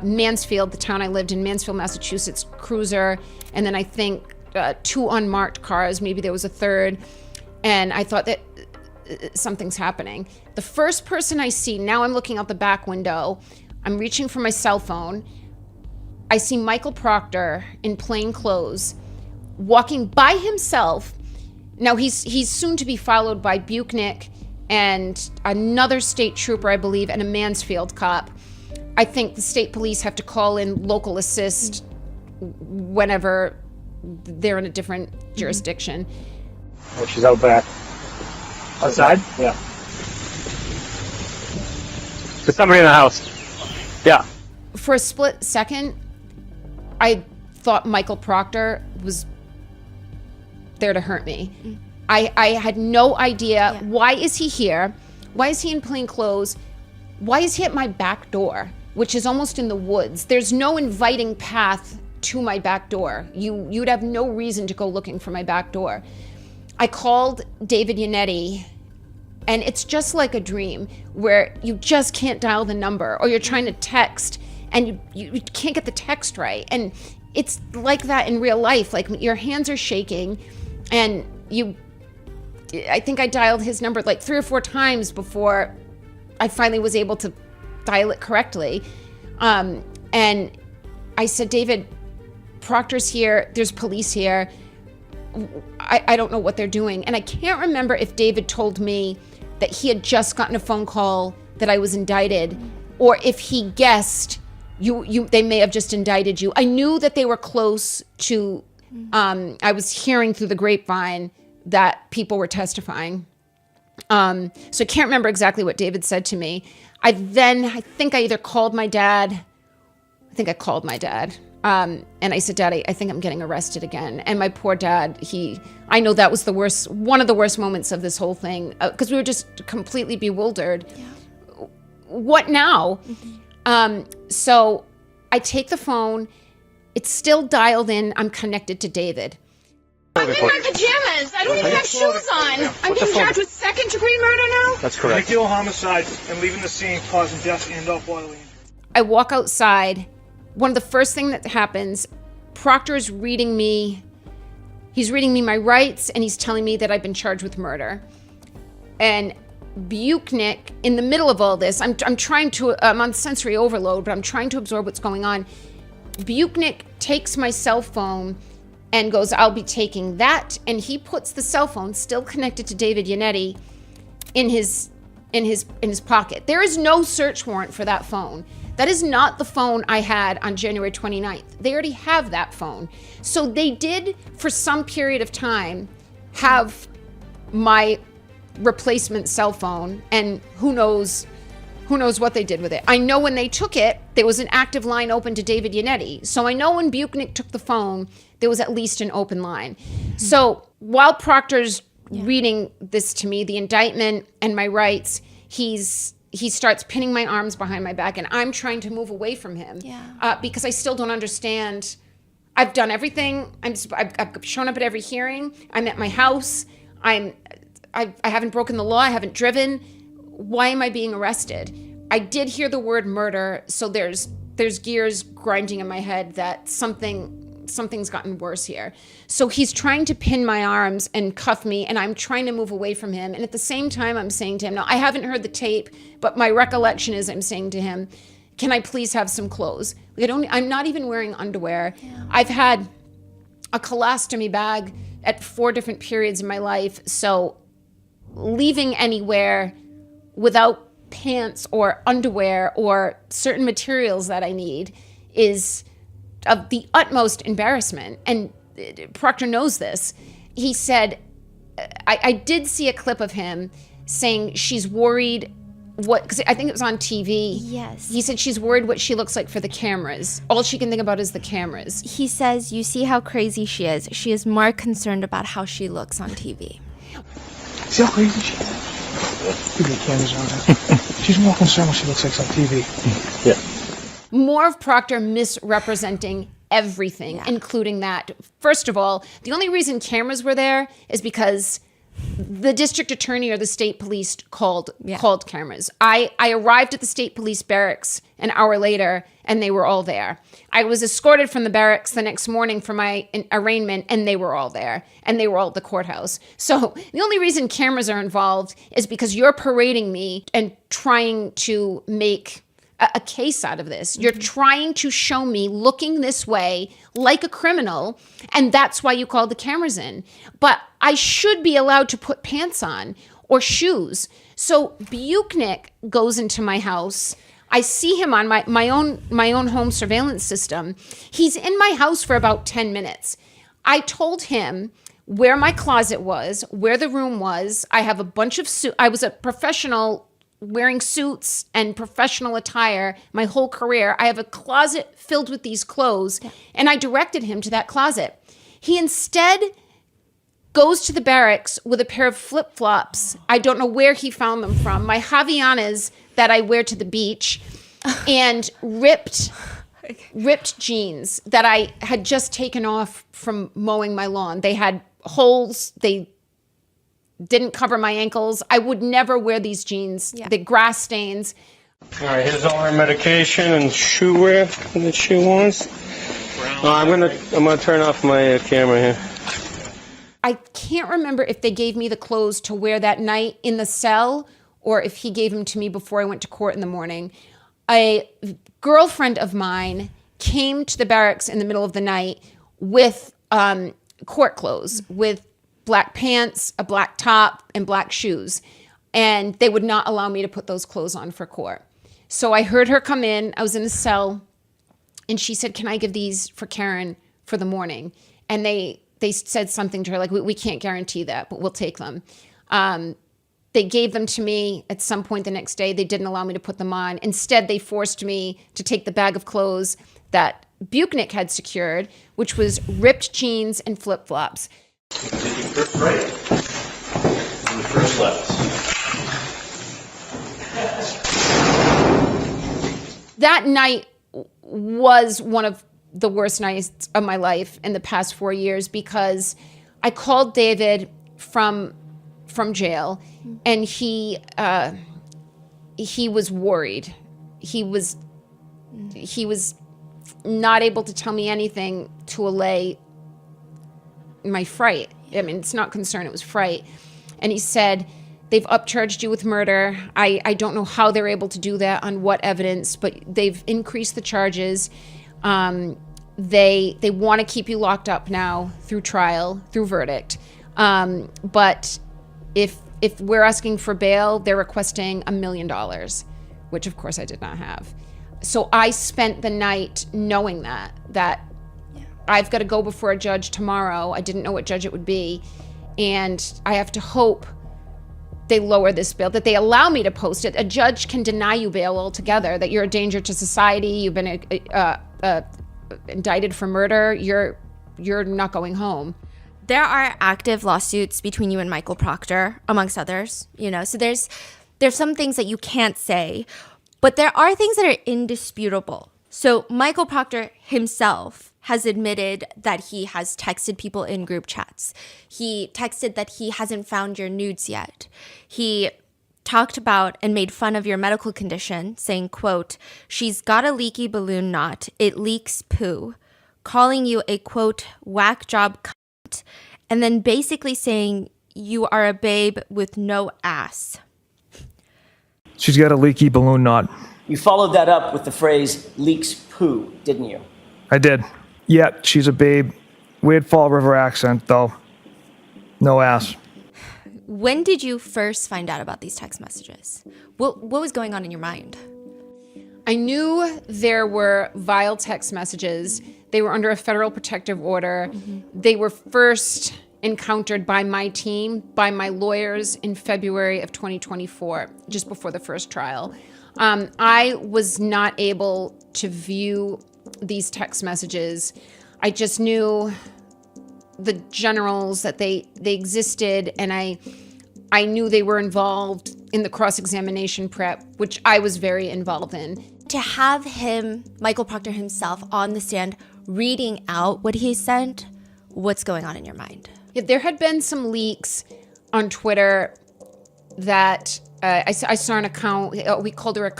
Mansfield, the town I lived in, Mansfield, Massachusetts, cruiser, and then I think two unmarked cars. Maybe there was a third. And I thought that something's happening. The first person I see, now I'm looking out the back window. I'm reaching for my cell phone. I see Michael Proctor in plain clothes walking by himself. Now he's soon to be followed by Buchnick and another state trooper, I believe, and a Mansfield cop. I think the state police have to call in local assist whenever they're in a different jurisdiction. Oh, she's out back. Outside? Yeah. There's somebody in the house. Yeah. For a split second, I thought Michael Proctor was there to hurt me. I had no idea. Why is he here? Why is he in plain clothes? Why is he at my back door, which is almost in the woods? There's no inviting path to my back door. You'd have no reason to go looking for my back door. I called David Yannetti, and it's just like a dream where you just can't dial the number, or you're trying to text and you can't get the text right. And it's like that in real life. Like, your hands are shaking, and I think I dialed his number like 3 or 4 times before I finally was able to dial it correctly. And I said, "David, Proctor's here. There's police here. I don't know what they're doing." And I can't remember if David told me that he had just gotten a phone call that I was indicted, or if he guessed they may have just indicted you. I knew that they were close to, I was hearing through the grapevine that people were testifying. So I can't remember exactly what David said to me. I think I either called my dad. I think I called my dad. And I said, "Dad, I think I'm getting arrested again." And my poor dad, I know that was one of the worst moments of this whole thing, because we were just completely bewildered. Yeah. What now? So I take the phone, It's still dialed in. I'm connected to David. I'm in my pajamas. I don't even have shoes on. I'm being charged with second-degree murder now? That's correct. Big deal homicide and leaving the scene causing death and bodily injury. I walk outside. One of the first things that happens, Proctor is reading me. He's reading me my rights, and he's telling me that I've been charged with murder. And Buchnick, in the middle of all this, I'm on sensory overload, but I'm trying to absorb what's going on. Buchnick takes my cell phone and goes, I'll be taking that. And he puts the cell phone, still connected to David Yannetti, in his pocket. There is no search warrant for that phone. That is not the phone I had on January 29th. They already have that phone. So they did, for some period of time, have my replacement cell phone, and who knows what they did with it. I know when they took it, there was an active line open to David Yannetti. So I know when Buchnick took the phone, there was at least an open line. So while Proctor's reading this to me, the indictment and my rights, he starts pinning my arms behind my back, and I'm trying to move away from him because I still don't understand. I've done everything. I've shown up at every hearing. I'm at my house. I haven't broken the law. I haven't driven. Why am I being arrested? I did hear the word murder, so there's gears grinding in my head that something's gotten worse here. So he's trying to pin my arms and cuff me, and I'm trying to move away from him. And at the same time, I'm saying to him, now I haven't heard the tape, but my recollection is I'm saying to him, can I please have some clothes? I'm not even wearing underwear. Yeah. I've had a colostomy bag at 4 different periods in my life. So leaving anywhere without pants or underwear or certain materials that I need is of the utmost embarrassment. And Proctor knows this. He said, I did see a clip of him saying she's worried because I think it was on TV. Yes. He said she's worried what she looks like for the cameras. All she can think about is the cameras. He says, you see how crazy she is. She is more concerned about how she looks on TV. See how crazy she is? Give me the cameras on her. She's more concerned what she looks like on TV. Yeah. More of Proctor misrepresenting everything, including that. First of all, the only reason cameras were there is because the district attorney or the state police called cameras. I arrived at the state police barracks an hour later, and they were all there. I was escorted from the barracks the next morning for my arraignment, and they were all there, and they were all at the courthouse. So the only reason cameras are involved is because you're parading me and trying to make a case out of this. You're trying to show me looking this way like a criminal, and that's why you called the cameras in. But I should be allowed to put pants on or shoes. So Buchnick goes into my house. I see him on my own home surveillance system. He's in my house for about 10 minutes. I told him where my closet was, where the room was. I have a bunch of suits. I was a professional wearing suits and professional attire my whole career. I have a closet filled with these clothes, and I directed him to that closet. He instead goes to the barracks with a pair of flip-flops. I don't know where he found them from. My Havaianas that I wear to the beach, and ripped jeans that I had just taken off from mowing my lawn. They had holes. They didn't cover my ankles. I would never wear these jeans. The grass stains. All right, here's all our medication and shoe wear that she wants. I'm gonna turn off my camera here. I can't remember if they gave me the clothes to wear that night in the cell or if he gave them to me before I went to court in the morning. A girlfriend of mine came to the barracks in the middle of the night with court clothes, with black pants, a black top, and black shoes. And they would not allow me to put those clothes on for court. So I heard her come in. I was in a cell, and she said, can I give these for Karen for the morning? And they said something to her like, we can't guarantee that, but we'll take them. They gave them to me at some point the next day. They didn't allow me to put them on. Instead, they forced me to take the bag of clothes that Buchnick had secured, which was ripped jeans and flip-flops. Did you grip right? And the first left. That night was one of the worst nights of my life in the past 4 years, because I called David from jail, and he was worried. He was not able to tell me anything to allay my fright. I mean, it's not concern, it was fright. And he said, they've upcharged you with murder. I don't know how they're able to do that, on what evidence, but they've increased the charges. They want to keep you locked up now through trial, through verdict. But if we're asking for bail, they're requesting $1 million, which of course I did not have. So I spent the night knowing that I've got to go before a judge tomorrow. I didn't know what judge it would be. And I have to hope they lower this bail, that they allow me to post it. A judge can deny you bail altogether, that you're a danger to society, you've been indicted for murder, you're not going home. There are active lawsuits between you and Michael Proctor, amongst others, so there's some things that you can't say, but there are things that are indisputable. So Michael Proctor himself has admitted that he has texted people in group chats. He texted that he hasn't found your nudes yet. He talked about and made fun of your medical condition, saying, quote, "She's got a leaky balloon knot. It leaks poo," calling you a, quote, "whack job cunt," and then basically saying you are a babe with no ass. She's got a leaky balloon knot. You followed that up with the phrase leaks poo, didn't you? I did. Yeah, she's a babe. Weird Fall River accent, though. No ass. When did you first find out about these text messages? What was going on in your mind? I knew there were vile text messages. They were under a federal protective order. They were first encountered by my team, by my lawyers, in February of 2024, just before the first trial. I was not able to view these text messages. I just knew the generals, that they existed, and I knew they were involved in the cross-examination prep, which I was very involved in. To have him, Michael Proctor himself, on the stand reading out what he sent, what's going on in your mind? Yeah, there had been some leaks on Twitter that I saw an account, we called her a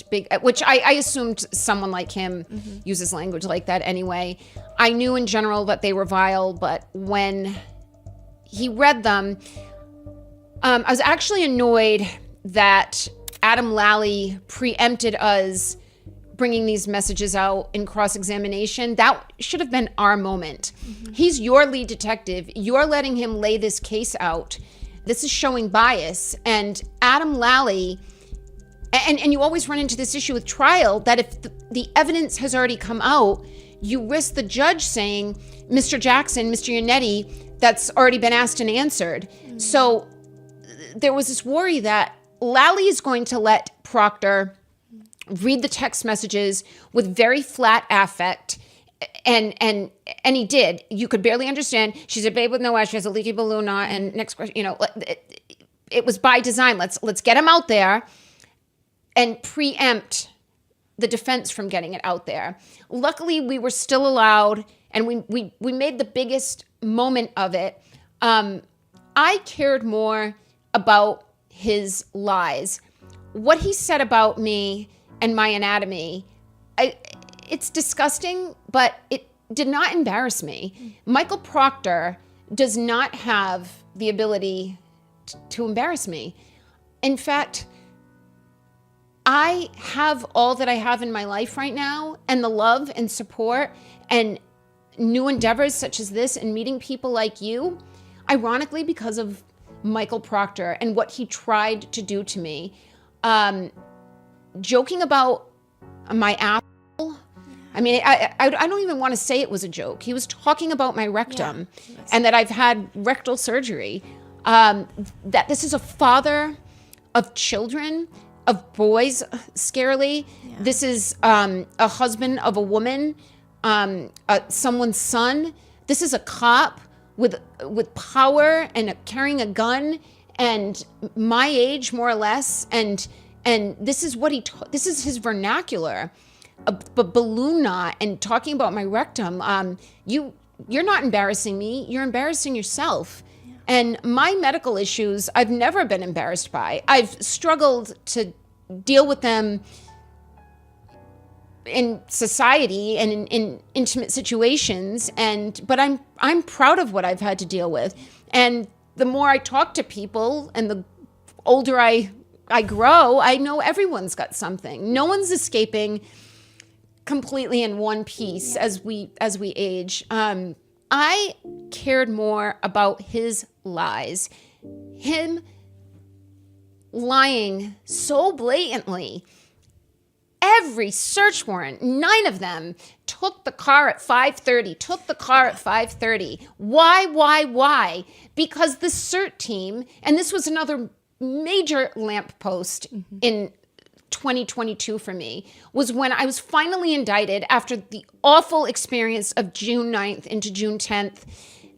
big, which I assumed someone like him uses language like that anyway. I knew in general that they were vile, but when he read them, I was actually annoyed that Adam Lally preempted us bringing these messages out in cross-examination. That should have been our moment. He's your lead detective. You're letting him lay this case out. This is showing bias. And Adam Lally, and you always run into this issue with trial, that if the evidence has already come out, you risk the judge saying, Mr. Jackson, Mr. Yannetti, that's already been asked and answered. So there was this worry that Lally is going to let Proctor read the text messages with very flat affect, and he did. You could barely understand. She's a babe with no ass. She has a leaky balloon knot. And next question, it was by design. Let's get him out there and preempt the defense from getting it out there. Luckily, we were still allowed, and we made the biggest moment of it. I cared more about his lies. What he said about me and my anatomy, it's disgusting, but it did not embarrass me. Michael Proctor does not have the ability to embarrass me. In fact, I have all that I have in my life right now, and the love and support and new endeavors such as this, and meeting people like you, ironically because of Michael Proctor and what he tried to do to me. Joking about my apple, I mean, I don't even want to say it was a joke. He was talking about my rectum, and that I've had rectal surgery. That this is a father of children, of boys, scarily. Yeah. This is a husband of a woman, someone's son. This is a cop with power and carrying a gun, and my age, more or less. And this is what this is his vernacular. a balloon knot and talking about my rectum. You're not embarrassing me. You're embarrassing yourself. And my medical issues, I've never been embarrassed by. I've struggled to deal with them in society and in intimate situations, but I'm proud of what I've had to deal with. And the more I talk to people and the older I grow, I know everyone's got something. No one's escaping completely in one piece as we age. I cared more about his lies, him lying so blatantly. Every search warrant, 9 of them, took the car at 5:30, Why? Because the CERT team, and this was another major lamppost in 2022 for me, was when I was finally indicted after the awful experience of June 9th into June 10th.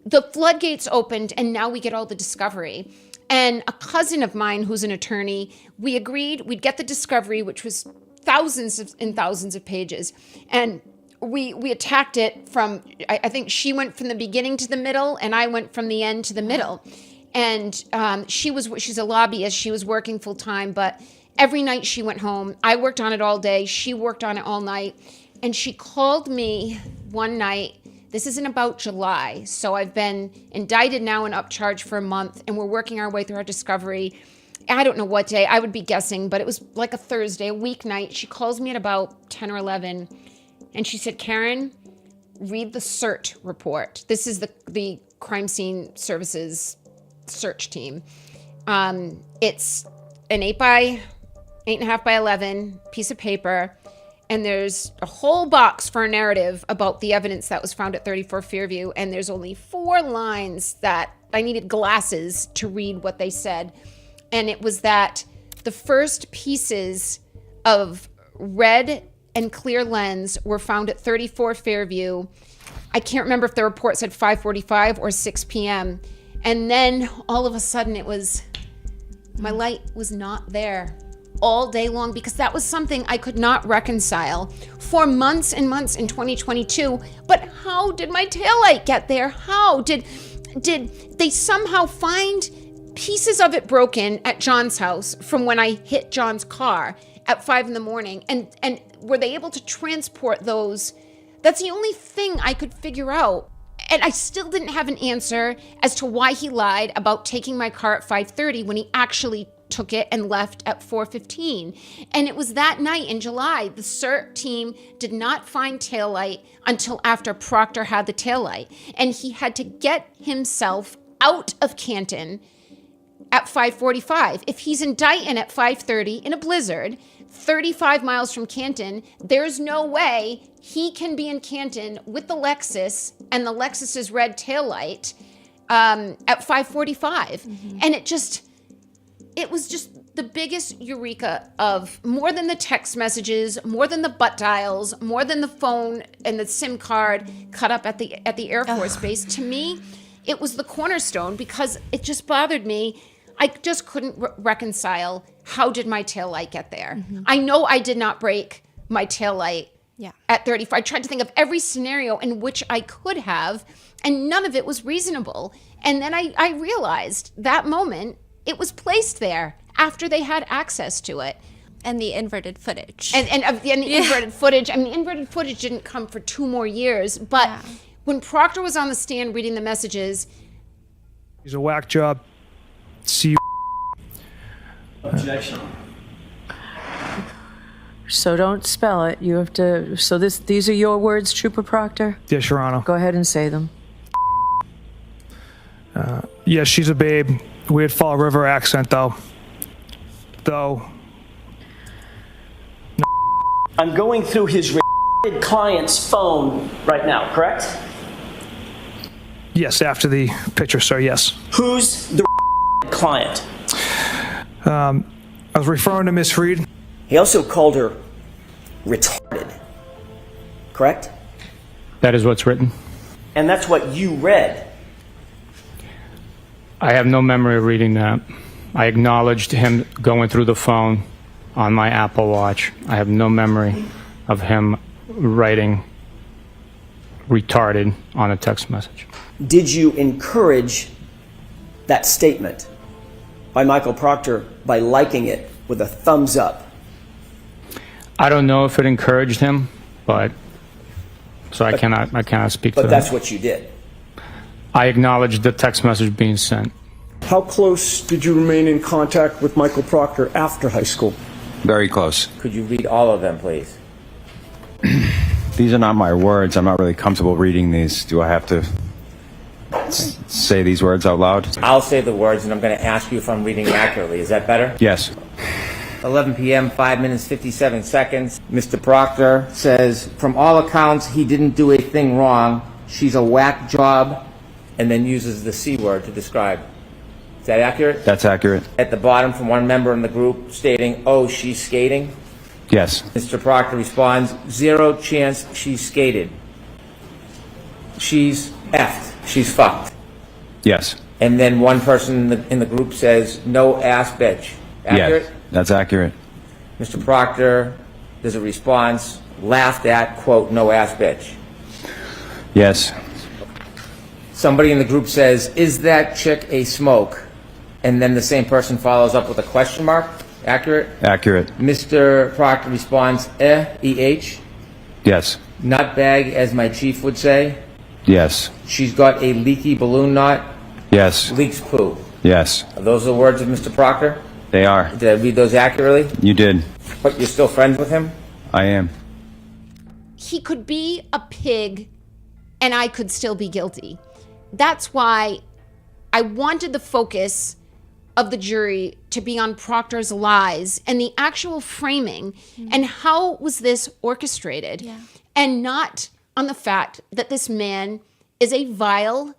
The floodgates opened, and now we get all the discovery. And a cousin of mine who's an attorney, we agreed we'd get the discovery, which was thousands of pages. And we attacked it from, I think she went from the beginning to the middle, and I went from the end to the middle. And she's a lobbyist. She was working full time, but every night she went home. I worked on it all day. She worked on it all night. And she called me one night. This isn't about July. So I've been indicted now and upcharged for a month, and we're working our way through our discovery. I don't know what day. I would be guessing, but it was like a Thursday, a weeknight. She calls me at about 10 or 11, and she said, Karen, read the CERT report. This is the Crime Scene Services search team. It's an 8.5 by 11 piece of paper, and there's a whole box for a narrative about the evidence that was found at 34 Fairview, and there's only 4 lines that I needed glasses to read what they said. And it was that the first pieces of red and clear lens were found at 34 Fairview. I can't remember if the report said 5:45 or 6 p.m. And then all of a sudden my light was not there all day long, because that was something I could not reconcile for months and months in 2022. But how did my taillight get there? How did they somehow find pieces of it broken at John's house from when I hit John's car at 5 a.m. And were they able to transport those? That's the only thing I could figure out. And I still didn't have an answer as to why he lied about taking my car at 5:30 when he actually took it and left at 4:15. And it was that night in July. The CERT team did not find taillight until after Proctor had the taillight. And he had to get himself out of Canton at 5:45. If he's in Dighton at 5:30 in a blizzard, 35 miles from Canton, there's no way he can be in Canton with the Lexus and the Lexus's red taillight at 5:45. And it was just the biggest eureka of, more than the text messages, more than the butt dials, more than the phone and the SIM card cut up at the Air Force Base. To me, it was the cornerstone, because it just bothered me. I just couldn't reconcile, how did my taillight get there? I know I did not break my taillight at 35. I tried to think of every scenario in which I could have, and none of it was reasonable. And then I realized that moment it was placed there after they had access to it. And the inverted footage. And the inverted footage. I mean, the inverted footage didn't come for 2 more years, but when Proctor was on the stand reading the messages. He's a whack job. See you. Objection. So don't spell it. You have to. So these are your words, Trooper Proctor? Yes, Your Honor. Go ahead and say them. Yes, she's a babe. Weird Fall River accent, though. I'm going through his client's phone right now, correct? Yes, after the picture, sir, yes. Who's the client? I was referring to Miss Reed. He also called her retarded, correct? That is what's written. And that's what you read. I have no memory of reading that. I acknowledged him going through the phone on my Apple Watch. I have no memory of him writing retarded on a text message. Did you encourage that statement by Michael Proctor by liking it with a thumbs up? I don't know if it encouraged him, but so I cannot speak to that. But that's what you did. I acknowledged the text message being sent. How close did you remain in contact with Michael Proctor after high school? Very close. Could you read all of them, please? These are not my words. I'm not really comfortable reading these. Do I have to say these words out loud? I'll say the words, and I'm going to ask you if I'm reading accurately. Is that better? Yes. 11 p.m., 5 minutes, 57 seconds. Mr. Proctor says, from all accounts, he didn't do a thing wrong. She's a whack job, and then uses the C word to describe. Is that accurate? That's accurate. At the bottom, from one member in the group stating, oh, she's skating. Yes. Mr. Proctor responds, 0 chance she's skated. She's effed. She's fucked. Yes. And then one person in the group says, no ass bitch. Accurate? Yes. That's accurate. Mr. Proctor, there's a response, laughed at, quote, no ass bitch. Yes. Somebody in the group says, is that chick a smoke? And then the same person follows up with a question mark. Accurate? Accurate. Mr. Proctor responds, E-H. Yes. Nut bag, as my chief would say. Yes. She's got a leaky balloon knot. Yes. Leaks poo. Yes. Are those the words of Mr. Proctor? They are. Did I read those accurately? You did. But you're still friends with him? I am. He could be a pig and I could still be guilty. That's why I wanted the focus of the jury to be on Proctor's lies and the actual framing and how was this orchestrated, and not on the fact that this man is a vile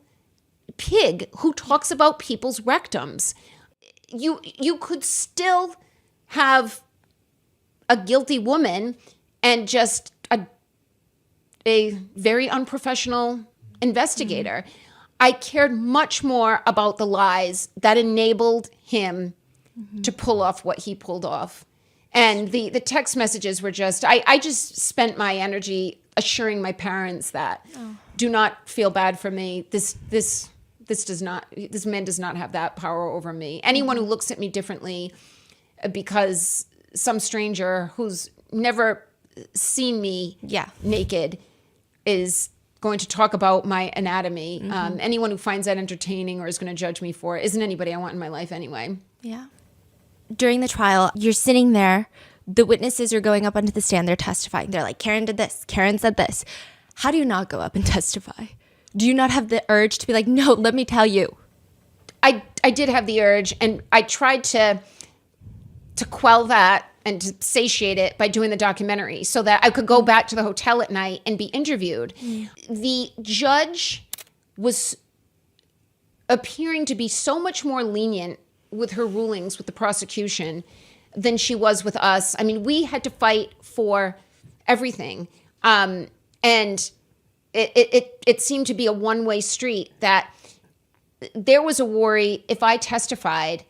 pig who talks about people's rectums. You could still have a guilty woman and just a very unprofessional investigator. I cared much more about the lies that enabled him to pull off what he pulled off. And the text messages were just, I just spent my energy assuring my parents that do not feel bad for me. This man does not have that power over me. Anyone who looks at me differently because some stranger who's never seen me naked is going to talk about my anatomy. Anyone who finds that entertaining or is going to judge me for it isn't anybody I want in my life anyway. Yeah. During the trial, you're sitting there, the witnesses are going up onto the stand, they're testifying. They're like, Karen did this, Karen said this. How do you not go up and testify? Do you not have the urge to be like, no, let me tell you? I did have the urge, and I tried to quell that and to satiate it by doing the documentary so that I could go back to the hotel at night and be interviewed. The judge was appearing to be so much more lenient with her rulings with the prosecution than she was with us. I mean, we had to fight for everything. And it seemed to be a one-way street, that there was a worry if I testified,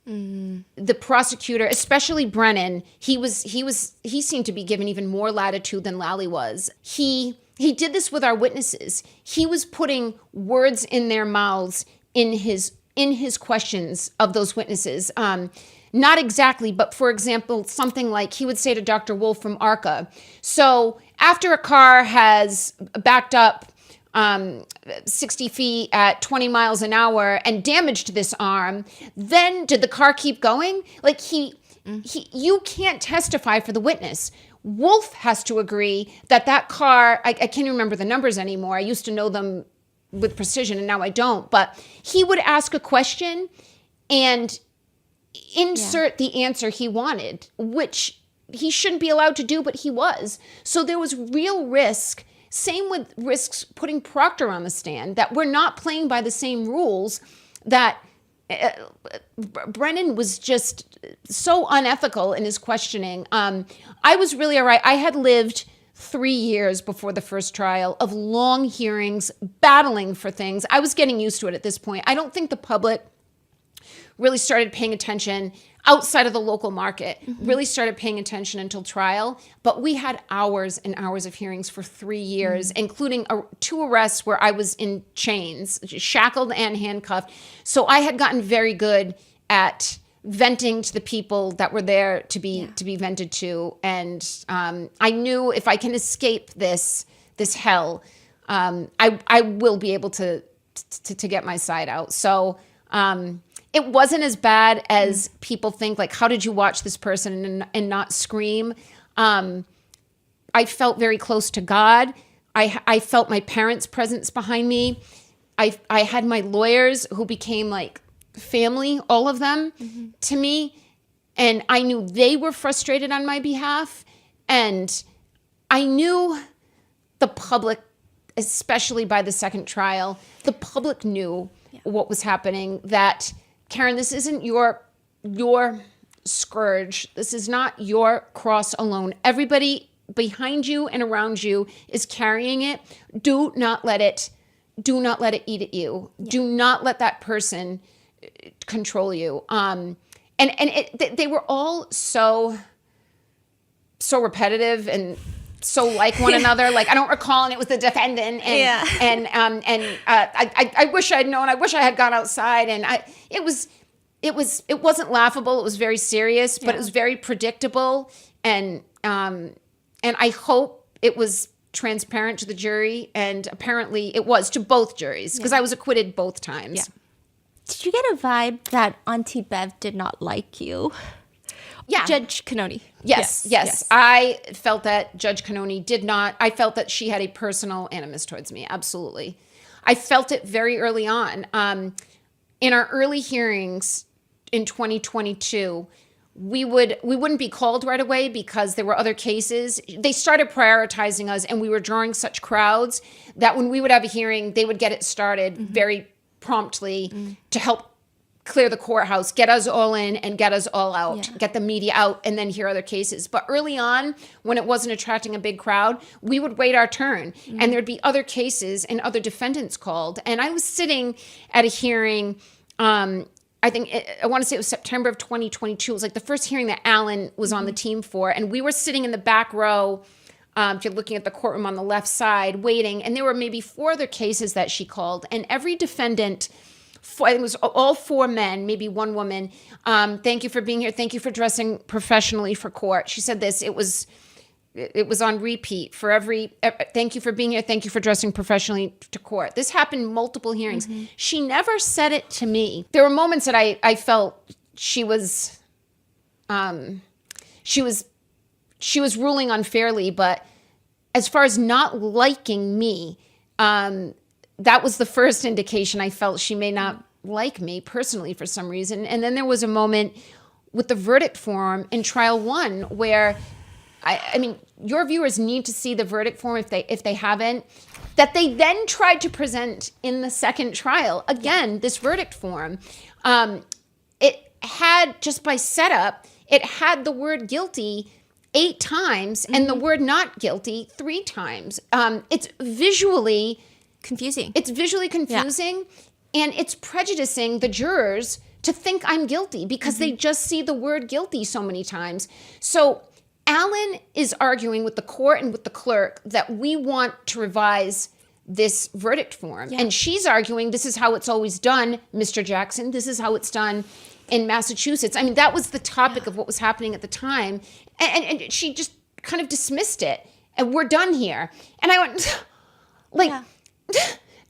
the prosecutor, especially Brennan, he seemed to be given even more latitude than Lally was. He did this with our witnesses. He was putting words in their mouths in his questions of those witnesses. Not exactly, but for example, something like he would say to Dr. Wolf from ARCA, so after a car has backed up 60 feet at 20 miles an hour and damaged this arm, then did the car keep going? Like you can't testify for the witness. Wolf has to agree that car, I can't remember the numbers anymore. I used to know them with precision and now I don't, but he would ask a question and insert the answer he wanted, which he shouldn't be allowed to do, but he was. So there was real risk. Same with risks putting Proctor on the stand, that we're not playing by the same rules, that Brennan was just so unethical in his questioning. I was really all right. I had lived 3 years before the first trial of long hearings, battling for things. I was getting used to it at this point. I don't think the public really started paying attention outside of the local market. Really started paying attention until trial. But we had hours and hours of hearings for 3 years, including 2 arrests where I was in chains, shackled and handcuffed. So I had gotten very good at venting to the people that were there to be vented to. And I knew if I can escape this hell, I will be able to get my side out. So it wasn't as bad as people think. Like, how did you watch this person and not scream? I felt very close to God. I felt my parents' presence behind me. I had my lawyers who became like family, all of them to me. And I knew they were frustrated on my behalf. And I knew the public, especially by the second trial, the public knew what was happening, that Karen, this isn't your scourge. This is not your cross alone. Everybody behind you and around you is carrying it. Do not let it eat at you. Yeah. Do not let that person control you. They were all so repetitive and so like one another. Like, I don't recall, and it was the defendant. And I wish I'd known. I wish I had gone outside. And it wasn't laughable. It was very serious, but it was very predictable. And I hope it was transparent to the jury. And apparently it was to both juries, because I was acquitted both times. Yeah. Did you get a vibe that Auntie Bev did not like you? Yeah. Judge Cannoni. Yes. I felt that Judge Cannoni did not. I felt that she had a personal animus towards me. Absolutely. I felt it very early on. In our early hearings in 2022, we wouldn't be called right away because there were other cases. They started prioritizing us, and we were drawing such crowds that when we would have a hearing, they would get it started very promptly to help clear the courthouse, get us all in and get us all out, get the media out, and then hear other cases. But early on, when it wasn't attracting a big crowd, we would wait our turn, and there'd be other cases and other defendants called. And I was sitting at a hearing, I want to say it was September of 2022. It was like the first hearing that Alan was on the team for, and we were sitting in the back row, if you're looking at the courtroom on the left side, waiting, and there were maybe 4 other cases that she called, and every defendant, it was all 4 men, maybe 1 woman. Thank you for being here. Thank you for dressing professionally for court. She said this. It was on repeat for every. Thank you for being here. Thank you for dressing professionally to court. This happened multiple hearings. She never said it to me. There were moments that I felt she was ruling unfairly, but as far as not liking me, that was the first indication I felt she may not like me personally for some reason. And then there was a moment with the verdict form in trial 1 where, I mean, your viewers need to see the verdict form if they haven't, that they then tried to present in the second trial. Again, this verdict form, it had, just by setup, it had the word guilty 8 times and the word not guilty 3 times. It's visually confusing. It's visually confusing, and it's prejudicing the jurors to think I'm guilty because they just see the word guilty so many times. So Alan is arguing with the court and with the clerk that we want to revise this verdict form. And she's arguing this is how it's always done, Mr. Jackson. This is how it's done in Massachusetts. I mean, that was the topic of what was happening at the time. And she just kind of dismissed it. And we're done here. And I went,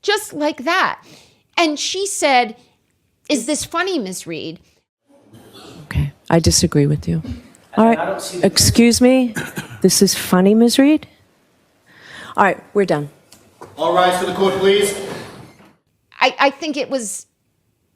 just like that. And she said, is this funny, Ms. Reed? Okay, I disagree with you. All right, excuse me. This is funny, Ms. Reed? All right, we're done. All rise for the court, please. I think it was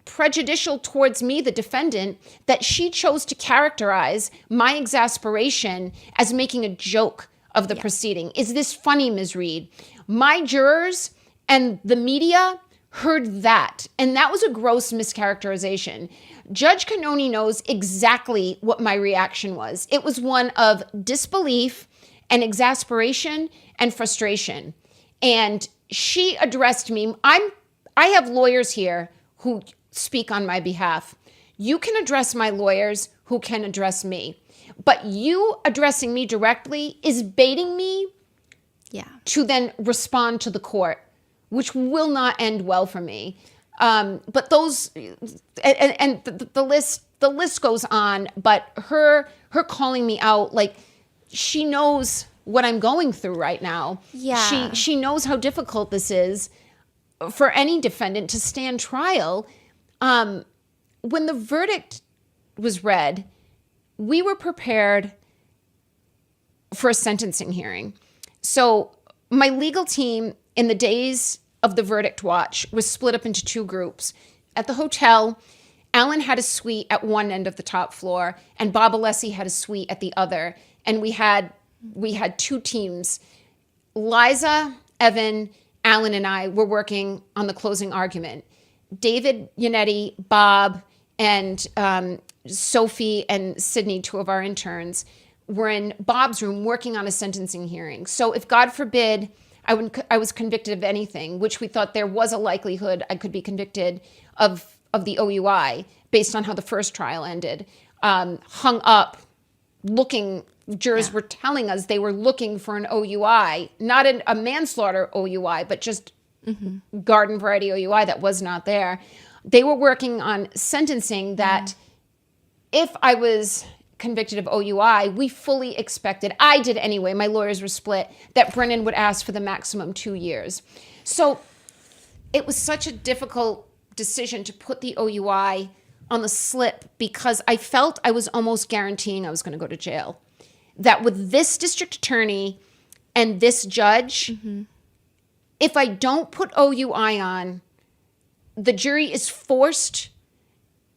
prejudicial towards me, the defendant, that she chose to characterize my exasperation as making a joke of the proceeding. Is this funny, Ms. Reed? My jurors and the media heard that, and that was a gross mischaracterization. Judge Cannoni knows exactly what my reaction was. It was one of disbelief and exasperation and frustration. And she addressed me. I have lawyers here who speak on my behalf. You can address my lawyers who can address me. But you addressing me directly is baiting me to then respond to the court, which will not end well for me. But those, and the list goes on, but her calling me out, like, she knows what I'm going through right now. Yeah. She knows how difficult this is for any defendant to stand trial. When the verdict was read, we were prepared for a sentencing hearing. So my legal team in the days of the verdict watch was split up into two groups. At the hotel, Alan had a suite at one end of the top floor, and Bob Alessi had a suite at the other. And we had two teams. Liza, Evan, Alan, and I were working on the closing argument. David, Yannetti, Bob, and Sophie and Sydney, two of our interns, were in Bob's room working on a sentencing hearing. So if, God forbid, I was convicted of anything, which we thought there was a likelihood I could be convicted of the OUI based on how the first trial ended, hung up, looking, jurors were telling us they were looking for an OUI, not a manslaughter OUI, but just garden variety OUI that was not there. They were working on sentencing that if I was convicted of OUI, we fully expected, I did anyway, my lawyers were split, that Brennan would ask for the maximum 2 years. So it was such a difficult decision to put the OUI on the slip because I felt I was almost guaranteeing I was going to go to jail. That with this district attorney and this judge, if I don't put OUI on, the jury is forced,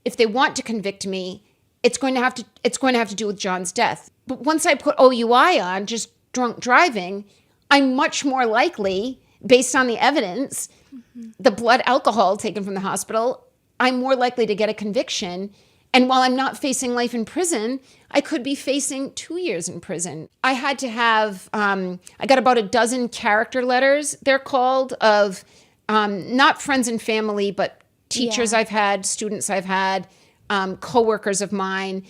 if they want to convict me, it's going to have to do with John's death. But once I put OUI on, just drunk driving, I'm much more likely, based on the evidence, the blood alcohol taken from the hospital, I'm more likely to get a conviction. And while I'm not facing life in prison, I could be facing 2 years in prison. I had to have, I got about a dozen character letters, they're called, of not friends and family, but teachers I've had, students I've had, coworkers of mine.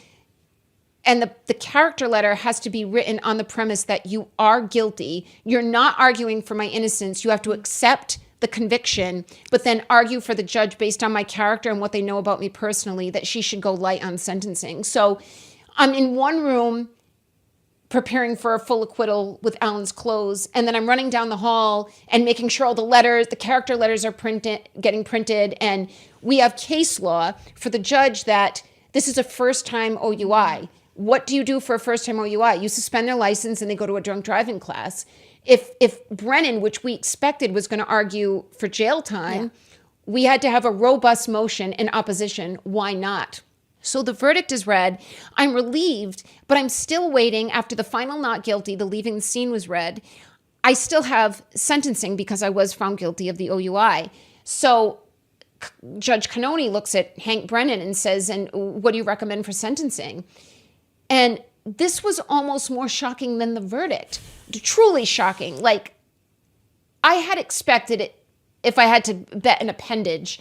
And the character letter has to be written on the premise that you are guilty. You're not arguing for my innocence. You have to accept the conviction, but then argue for the judge based on my character and what they know about me personally, that she should go light on sentencing. So I'm in one room preparing for a full acquittal with Alan's clothes, and then I'm running down the hall and making sure all the letters, the character letters are getting printed, and we have case law for the judge that this is a first-time OUI. What do you do for a first-time OUI? You suspend their license and they go to a drunk driving class. If Brennan, which we expected was going to argue for jail time, we had to have a robust motion in opposition. Why not? So the verdict is read. I'm relieved, but I'm still waiting. After the final not guilty, the leaving the scene was read, I still have sentencing because I was found guilty of the OUI. So Judge Cannoni looks at Hank Brennan and says, and what do you recommend for sentencing? And this was almost more shocking than the verdict. Truly shocking. Like, I had expected it, if I had to bet an appendage,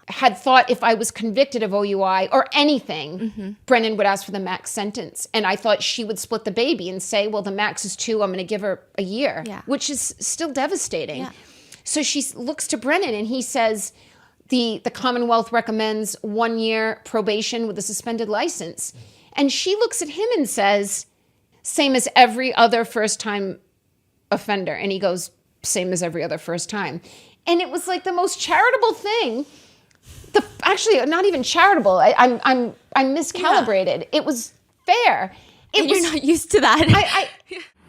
had thought if I was convicted of OUI or anything, Brennan would ask for the max sentence. And I thought she would split the baby and say, well, the max is 2, I'm going to give her a year, which is still devastating. So she looks to Brennan and he says, the Commonwealth recommends 1 year probation with a suspended license. And she looks at him and says, same as every other first-time offender. And he goes, same as every other first time. And it was like the most charitable thing. Actually, not even charitable. I'm miscalibrated. It was fair. You're not used to that.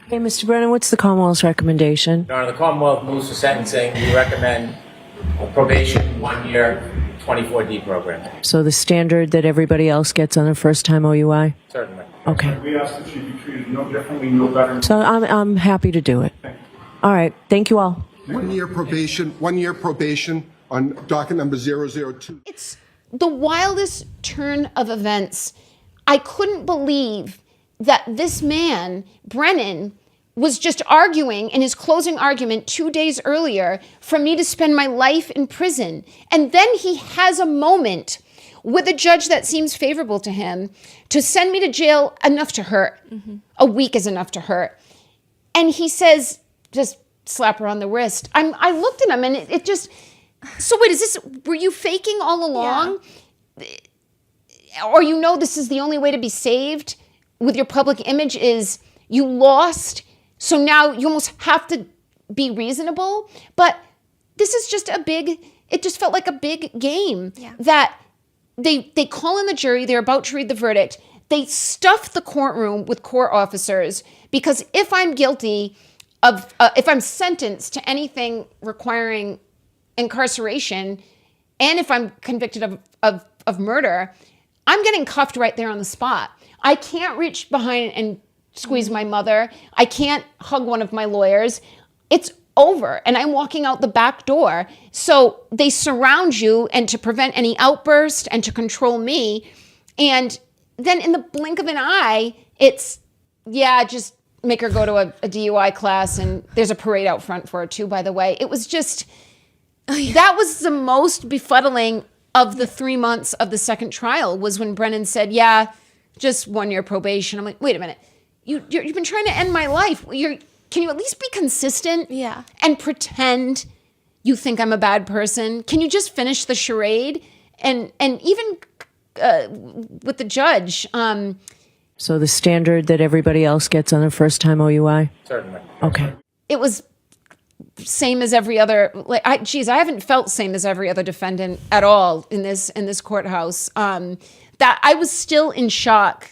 Hey, Mr. Brennan, what's the Commonwealth's recommendation? Your Honor, the Commonwealth moves for sentencing. We recommend probation, 1 year, 24D program. So the standard that everybody else gets on their first-time OUI? Certainly. Okay. We ask that she be treated no differently, no better. So I'm happy to do it. All right. Thank you all. 1 year probation on docket number 002. It's the wildest turn of events. I couldn't believe that this man, Brennan, was just arguing in his closing argument 2 days earlier for me to spend my life in prison. And then he has a moment with a judge that seems favorable to him, to send me to jail enough to hurt. A week is enough to hurt. And he says, just slap her on the wrist. I looked at him and it just, so wait, were you faking all along? Or this is the only way to be saved with your public image is you lost, so now you almost have to be reasonable. But this is just it just felt like a big game that they call in the jury, they're about to read the verdict. They stuff the courtroom with court officers because if I'm guilty of, if I'm sentenced to anything requiring incarceration, and if I'm convicted of murder, I'm getting cuffed right there on the spot. I can't reach behind and squeeze my mother. I can't hug one of my lawyers. It's over, and I'm walking out the back door. So they surround you, and to prevent any outburst and to control me. And then in the blink of an eye, it's, just make her go to a DUI class, and there's a parade out front for her too, by the way. It was just, that was the most befuddling of the 3 months of the second trial was when Brennan said, just 1 year probation. I'm like, wait a minute. You've been trying to end my life. Can you at least be consistent? And pretend you think I'm a bad person? Can you just finish the charade? And even with the judge. So the standard that everybody else gets on their first time OUI? Certainly. Okay. It was same as every other, I haven't felt same as every other defendant at all in this courthouse. That I was still in shock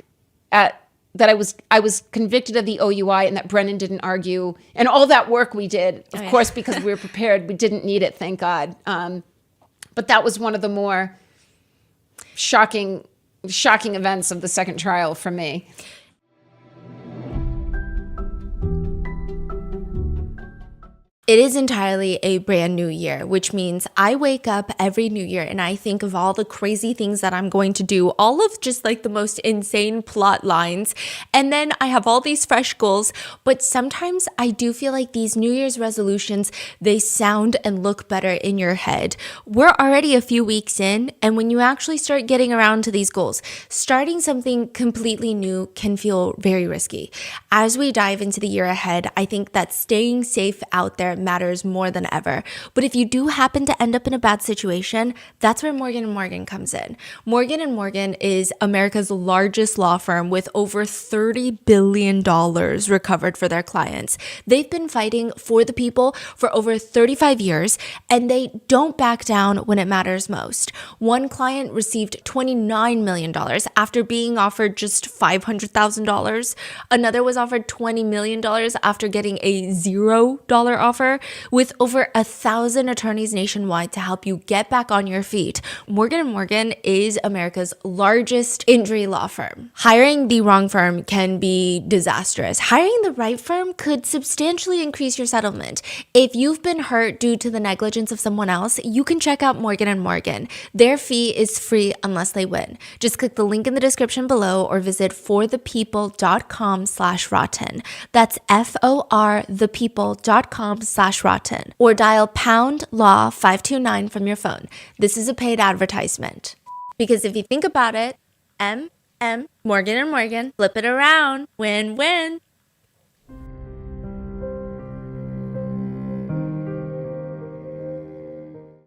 at that I was convicted of the OUI and that Brennan didn't argue, and all that work we did, of course, because we were prepared. We didn't need it, thank God. But that was one of the more shocking events of the second trial for me. It is entirely a brand new year, which means I wake up every new year and I think of all the crazy things that I'm going to do, all of just like the most insane plot lines. And then I have all these fresh goals, but sometimes I do feel like these New Year's resolutions, they sound and look better in your head. We're already a few weeks in, and when you actually start getting around to these goals, starting something completely new can feel very risky. As we dive into the year ahead, I think that staying safe out there matters more than ever. But if you do happen to end up in a bad situation, that's where Morgan & Morgan comes in. Morgan & Morgan is America's largest law firm with over $30 billion recovered for their clients. They've been fighting for the people for over 35 years, and they don't back down when it matters most. One client received $29 million after being offered just $500,000. Another was offered $20 million after getting a $0 offer. With over 1,000 attorneys nationwide to help you get back on your feet, Morgan & Morgan is America's largest injury law firm. Hiring the wrong firm can be disastrous. Hiring the right firm could substantially increase your settlement. If you've been hurt due to the negligence of someone else, you can check out Morgan & Morgan. Their fee is free unless they win. Just click the link in the description below or visit forthepeople.com/rotten. That's forthepeople.com/rotten, or dial pound law 529 from your phone. This is a paid advertisement. Because if you think about it, Morgan & Morgan, flip it around, win-win.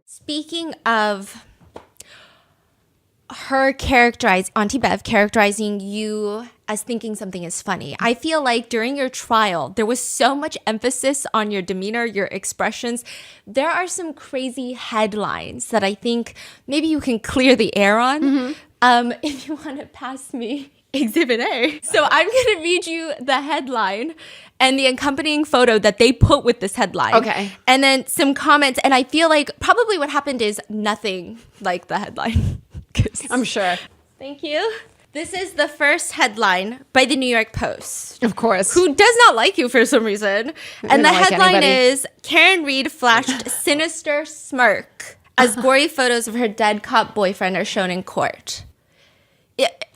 Speaking of her Auntie Bev characterizing you as thinking something is funny, I feel like during your trial, there was so much emphasis on your demeanor, your expressions. There are some crazy headlines that I think maybe you can clear the air on. If you want to pass me Exhibit A. So I'm going to read you the headline and the accompanying photo that they put with this headline. Okay. And then some comments. And I feel like probably what happened is nothing like the headline. I'm sure. Thank you. This is the first headline by the New York Post. Of course. Who does not like you for some reason. And the headline is, Karen Reed flashed sinister smirk as gory photos of her dead cop boyfriend are shown in court.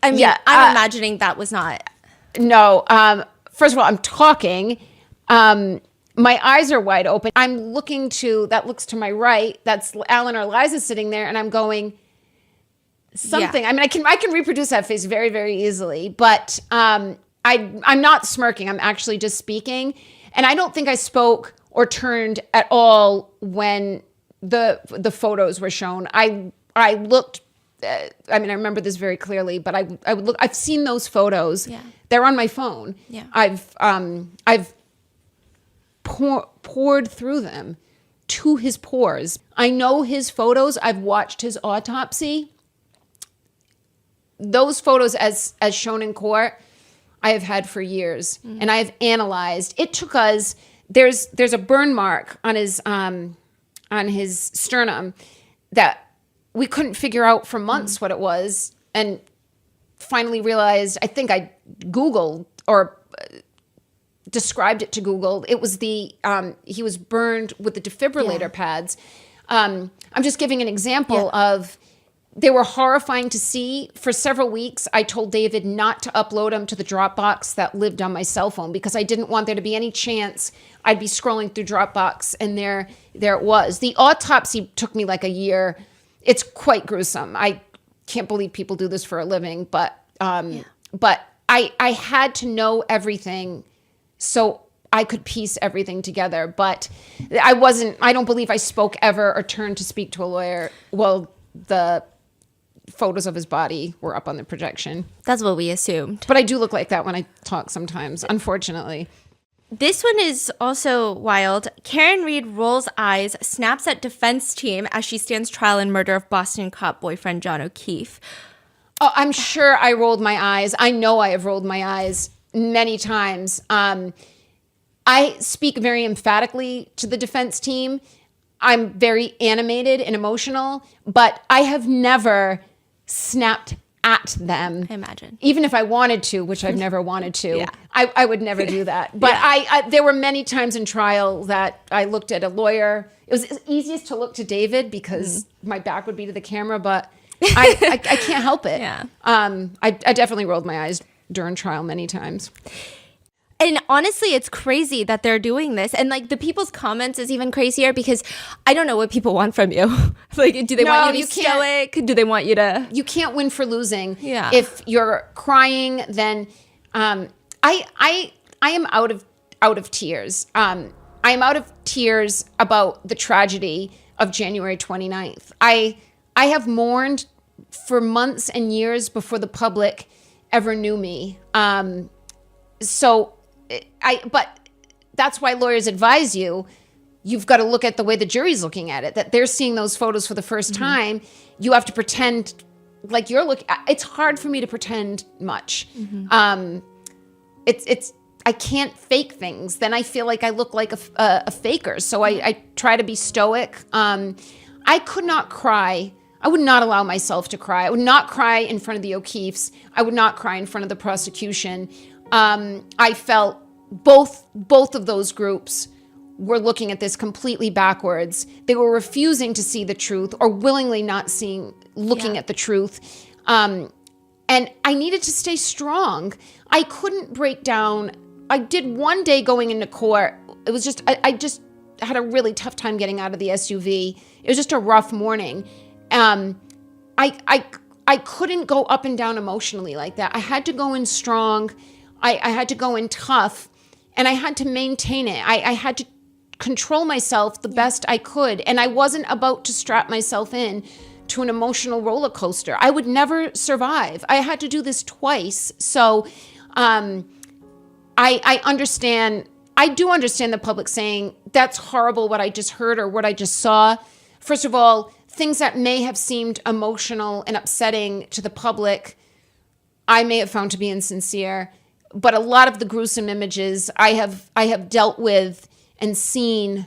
I'm imagining that was not. No. First of all, I'm talking. My eyes are wide open. I'm looking that looks to my right. That's Alan or Liza sitting there. And I'm going, something. Yeah. I mean, I can reproduce that face very, very easily, but I'm not smirking. I'm actually just speaking. And I don't think I spoke or turned at all when the photos were shown. I looked, I mean, I remember this very clearly, but I would look, I've seen those photos. Yeah. They're on my phone. Yeah. I've poured through them to his pores. I know his photos. I've watched his autopsy. Those photos as shown in court, I have had for years, and I have analyzed. It took us, there's a burn mark on his sternum that we couldn't figure out for months what it was, and finally realized, I think I Googled or described it to Google. It was he was burned with the defibrillator pads. I'm just giving an example of, they were horrifying to see. For several weeks, I told David not to upload them to the Dropbox that lived on my cell phone because I didn't want there to be any chance I'd be scrolling through Dropbox and there it was. The autopsy took me like a year. It's quite gruesome. I can't believe people do this for a living, but I had to know everything so I could piece everything together. But I don't believe I spoke ever or turned to speak to a lawyer. Well, the photos of his body were up on the projection. That's what we assumed. But I do look like that when I talk sometimes, unfortunately. This one is also wild. Karen Reed rolls eyes, snaps at defense team as she stands trial in murder of Boston cop boyfriend John O'Keefe. Oh, I'm sure I rolled my eyes. I know I have rolled my eyes many times. I speak very emphatically to the defense team. I'm very animated and emotional, but I have never snapped at them. I imagine. Even if I wanted to, which I've never wanted to, I would never do that. But there were many times in trial that I looked at a lawyer. It was easiest to look to David because my back would be to the camera, but I can't help it. Yeah. I definitely rolled my eyes during trial many times. And honestly, it's crazy that they're doing this. And like the people's comments is even crazier because I don't know what people want from you. Like, do they want you to be stoic? Do they want you to... You can't win for losing. Yeah. If you're crying, then I am out of tears. I am out of tears about the tragedy of January 29th. I have mourned for months and years before the public ever knew me. But that's why lawyers advise you've got to look at the way the jury's looking at it, that they're seeing those photos for the first time. You have to pretend like you're looking. It's hard for me to pretend much. I can't fake things. Then I feel like I look like a faker. So I try to be stoic. I could not cry. I would not allow myself to cry. I would not cry in front of the O'Keefes. I would not cry in front of the prosecution. I felt both of those groups were looking at this completely backwards. They were refusing to see the truth or willingly not looking at the truth. And I needed to stay strong. I couldn't break down. I did one day going into court. It was just, I just had a really tough time getting out of the SUV. It was just a rough morning. I couldn't go up and down emotionally like that. I had to go in strong. I had to go in tough, and I had to maintain it. I had to control myself the best I could, and I wasn't about to strap myself in to an emotional roller coaster. I would never survive. I had to do this twice. So I understand. I do understand the public saying, that's horrible what I just heard or what I just saw. First of all, things that may have seemed emotional and upsetting to the public, I may have found to be insincere. But a lot of the gruesome images I have dealt with and seen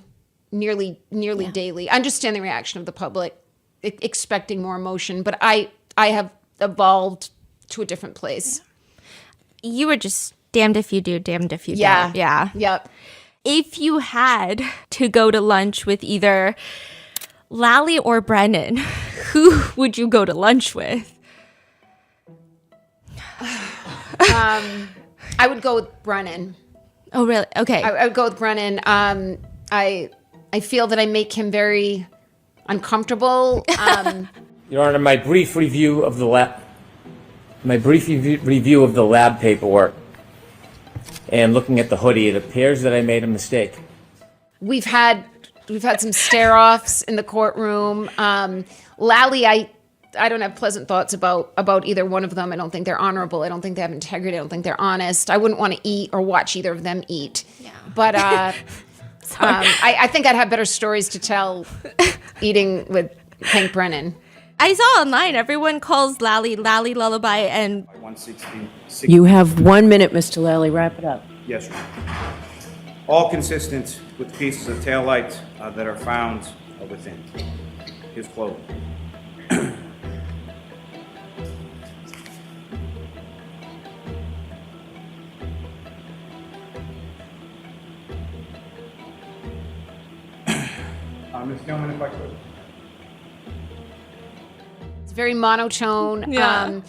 nearly daily. I understand the reaction of the public, expecting more emotion, but I have evolved to a different place. You were just damned if you do, damned if you don't. Yeah. Yep. If you had to go to lunch with either Lally or Brennan, who would you go to lunch with? I would go with Brennan. Oh, really? Okay. I would go with Brennan. I feel that I make him very uncomfortable. Your Honor, my brief review of the lab paperwork and looking at the hoodie, it appears that I made a mistake. We've had some stare-offs in the courtroom. Lally, I don't have pleasant thoughts about either one of them. I don't think they're honorable. I don't think they have integrity. I don't think they're honest. I wouldn't want to eat or watch either of them eat. Yeah. But I think I'd have better stories to tell eating with Hank Brennan. I saw online everyone calls Lally Lullaby, and 116. You have 1 minute, Mr. Lally. Wrap it up. Yes, Your Honor. All consistent with the pieces of taillight that are found within his clothing. Ms. Gilman, if I could. It's very monotone. Yeah.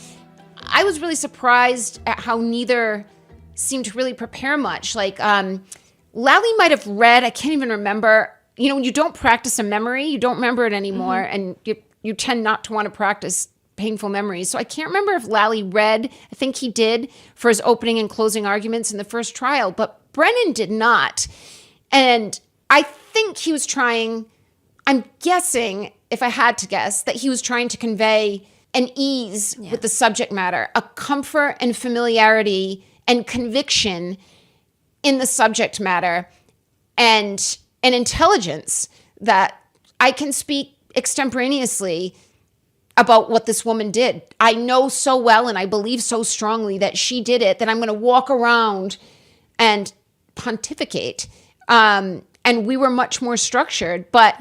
I was really surprised at how neither seemed to really prepare much. Like, Lally might have read, I can't even remember. You know, when you don't practice a memory, you don't remember it anymore, and you tend not to want to practice painful memories. So I can't remember if Lally read. I think he did for his opening and closing arguments in the first trial, but Brennan did not. And I think he was trying, I'm guessing, if I had to guess, that he was trying to convey an ease with the subject matter, a comfort and familiarity and conviction in the subject matter, and an intelligence that I can speak extemporaneously about what this woman did. I know so well and I believe so strongly that she did it that I'm going to walk around and pontificate. And we were much more structured, but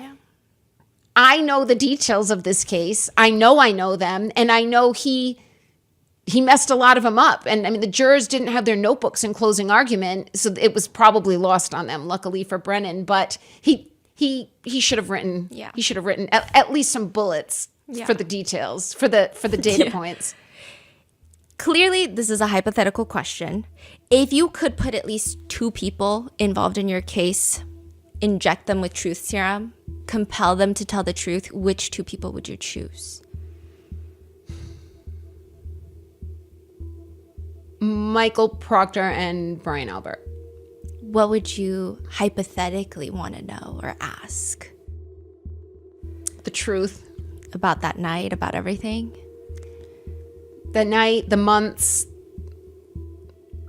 I know the details of this case. I know them, and I know he messed a lot of them up. And I mean, the jurors didn't have their notebooks in closing argument, so it was probably lost on them, luckily for Brennan. But he should have written. Yeah. He should have written at least some bullets for the details, for the data points. Clearly, this is a hypothetical question. If you could put at least 2 people involved in your case, inject them with truth serum, compel them to tell the truth, which 2 people would you choose? Michael Proctor and Brian Albert. What would you hypothetically want to know or ask? The truth. About that night, about everything? The night, the months.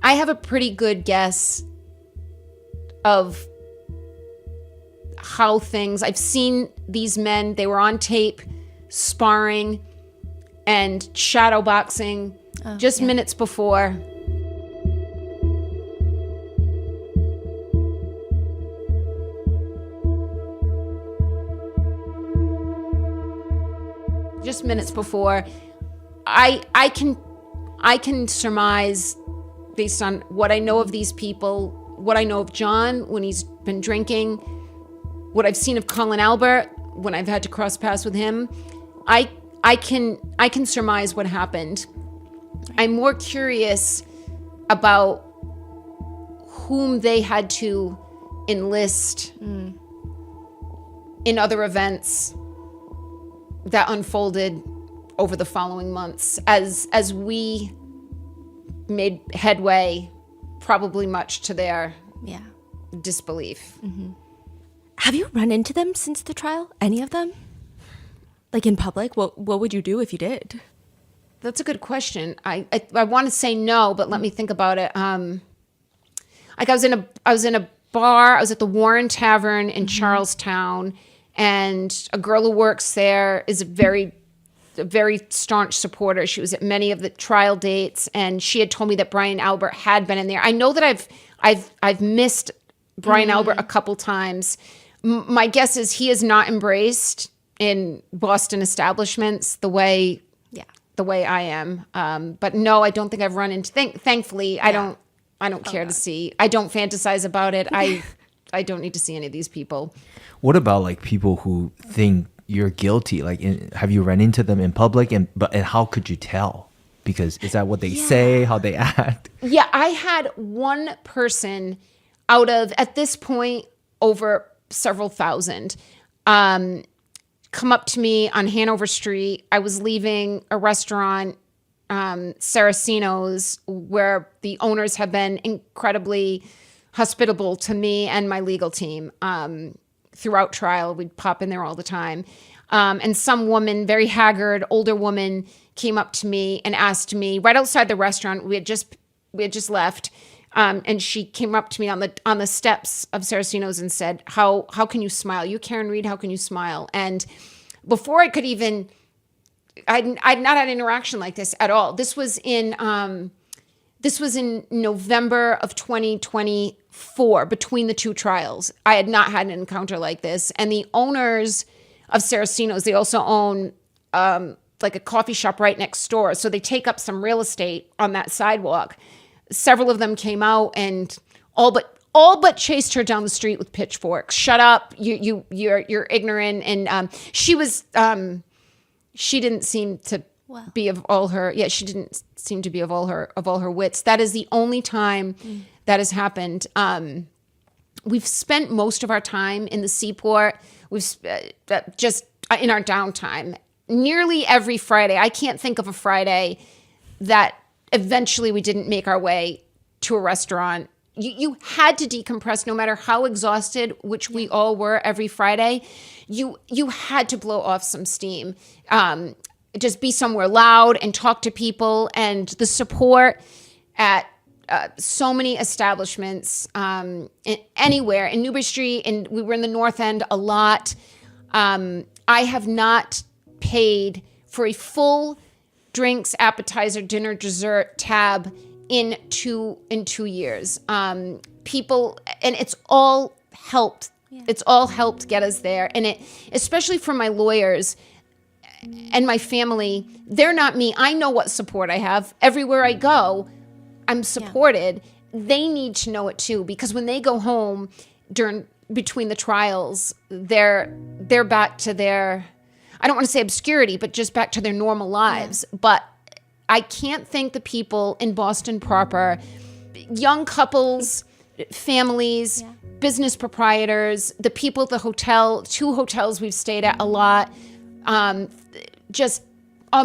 I have a pretty good guess of how things, I've seen these men, they were on tape sparring and shadow boxing minutes before. Just minutes before. I can surmise, based on what I know of these people, what I know of John when he's been drinking, what I've seen of Colin Albert when I've had to cross paths with him, I can surmise what happened. I'm more curious about whom they had to enlist in other events that unfolded over the following months as we made headway, probably much to their disbelief. Mm-hmm. Have you run into them since the trial? Any of them? Like in public? What would you do if you did? That's a good question. I want to say no, but let me think about it. Like I was in a bar. I was at the Warren Tavern in Charlestown, and a girl who works there is a very staunch supporter. She was at many of the trial dates, and she had told me that Brian Albert had been in there. I know that I've missed Brian Albert a couple times. My guess is he is not embraced in Boston establishments the way I am. But no, I don't think I've run into. Thankfully, I don't care to see. I don't fantasize about it. I don't need to see any of these people. What about like people who think you're guilty? Like, have you run into them in public? And how could you tell? Because is that what they say? How they act? Yeah, I had one person out of, at this point, over several thousand. come up to me on Hanover Street. I was leaving a restaurant, Saraceno's, where the owners have been incredibly hospitable to me and my legal team throughout trial. We'd pop in there all the time. And some woman, very haggard, older woman, came up to me and asked me right outside the restaurant. We had just left, and she came up to me on the steps of Saraceno's and said, "How can you smile? You, Karen Reed, how can you smile?" And before I could even, I'd not had an interaction like this at all. This was in November of 2024, between the two trials. I had not had an encounter like this. And the owners of Saraceno's, they also own like a coffee shop right next door. So they take up some real estate on that sidewalk. Several of them came out and all but chased her down the street with pitchforks. Shut up! You're ignorant. And she didn't seem to be of all her. Yeah, she didn't seem to be of all her wits. That is the only time that has happened. We've spent most of our time in the seaport. We've just in our downtime. Nearly every Friday, I can't think of a Friday that eventually we didn't make our way to a restaurant. You had to decompress no matter how exhausted, which we all were every Friday. You had to blow off some steam. Just be somewhere loud and talk to people. And the support at so many establishments anywhere in Newbury Street, and we were in the North End a lot. I have not paid for a full drinks, appetizer, dinner, dessert tab in 2 years. People, and it's all helped. Yeah. It's all helped get us there. And it, especially for my lawyers and my family, they're not me. I know what support I have. Everywhere I go, I'm supported. Yeah. They need to know it too, because when they go home between the trials, they're back to their, I don't want to say obscurity, but just back to their normal lives. Yeah. But I can't thank the people in Boston proper, young couples, families, business proprietors, the people at the hotel, 2 hotels we've stayed at a lot, just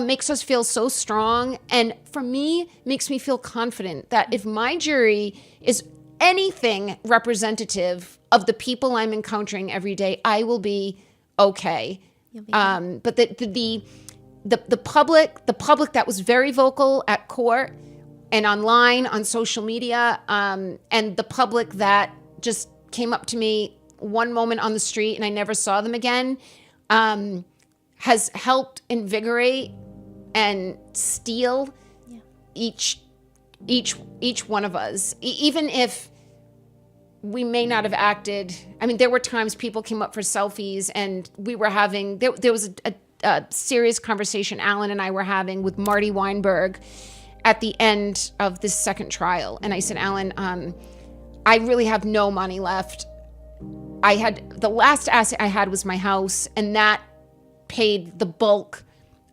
makes us feel so strong. And for me, makes me feel confident that if my jury is anything representative of the people I'm encountering every day, I will be okay. But the public that was very vocal at court and online on social media, and the public that just came up to me one moment on the street and I never saw them again, has helped invigorate and steel each one of us, even if we may not have acted. I mean, there were times people came up for selfies and we were having, there was a serious conversation Alan and I were having with Marty Weinberg at the end of this second trial. And I said, Alan, I really have no money left. The last asset I had was my house, and that paid the bulk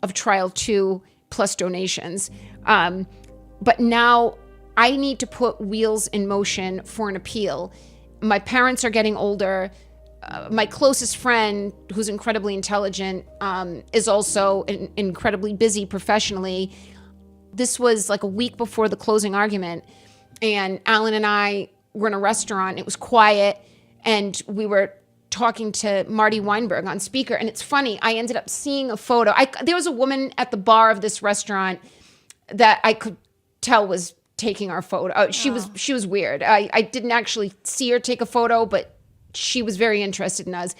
of trial 2 plus donations. But now I need to put wheels in motion for an appeal. My parents are getting older. My closest friend, who's incredibly intelligent, is also incredibly busy professionally. This was like a week before the closing argument, and Alan and I were in a restaurant. It was quiet, and we were talking to Marty Weinberg on speaker. And it's funny, I ended up seeing a photo. There was a woman at the bar of this restaurant that I could tell was taking our photo. She was weird. I didn't actually see her take a photo, but she was very interested in us.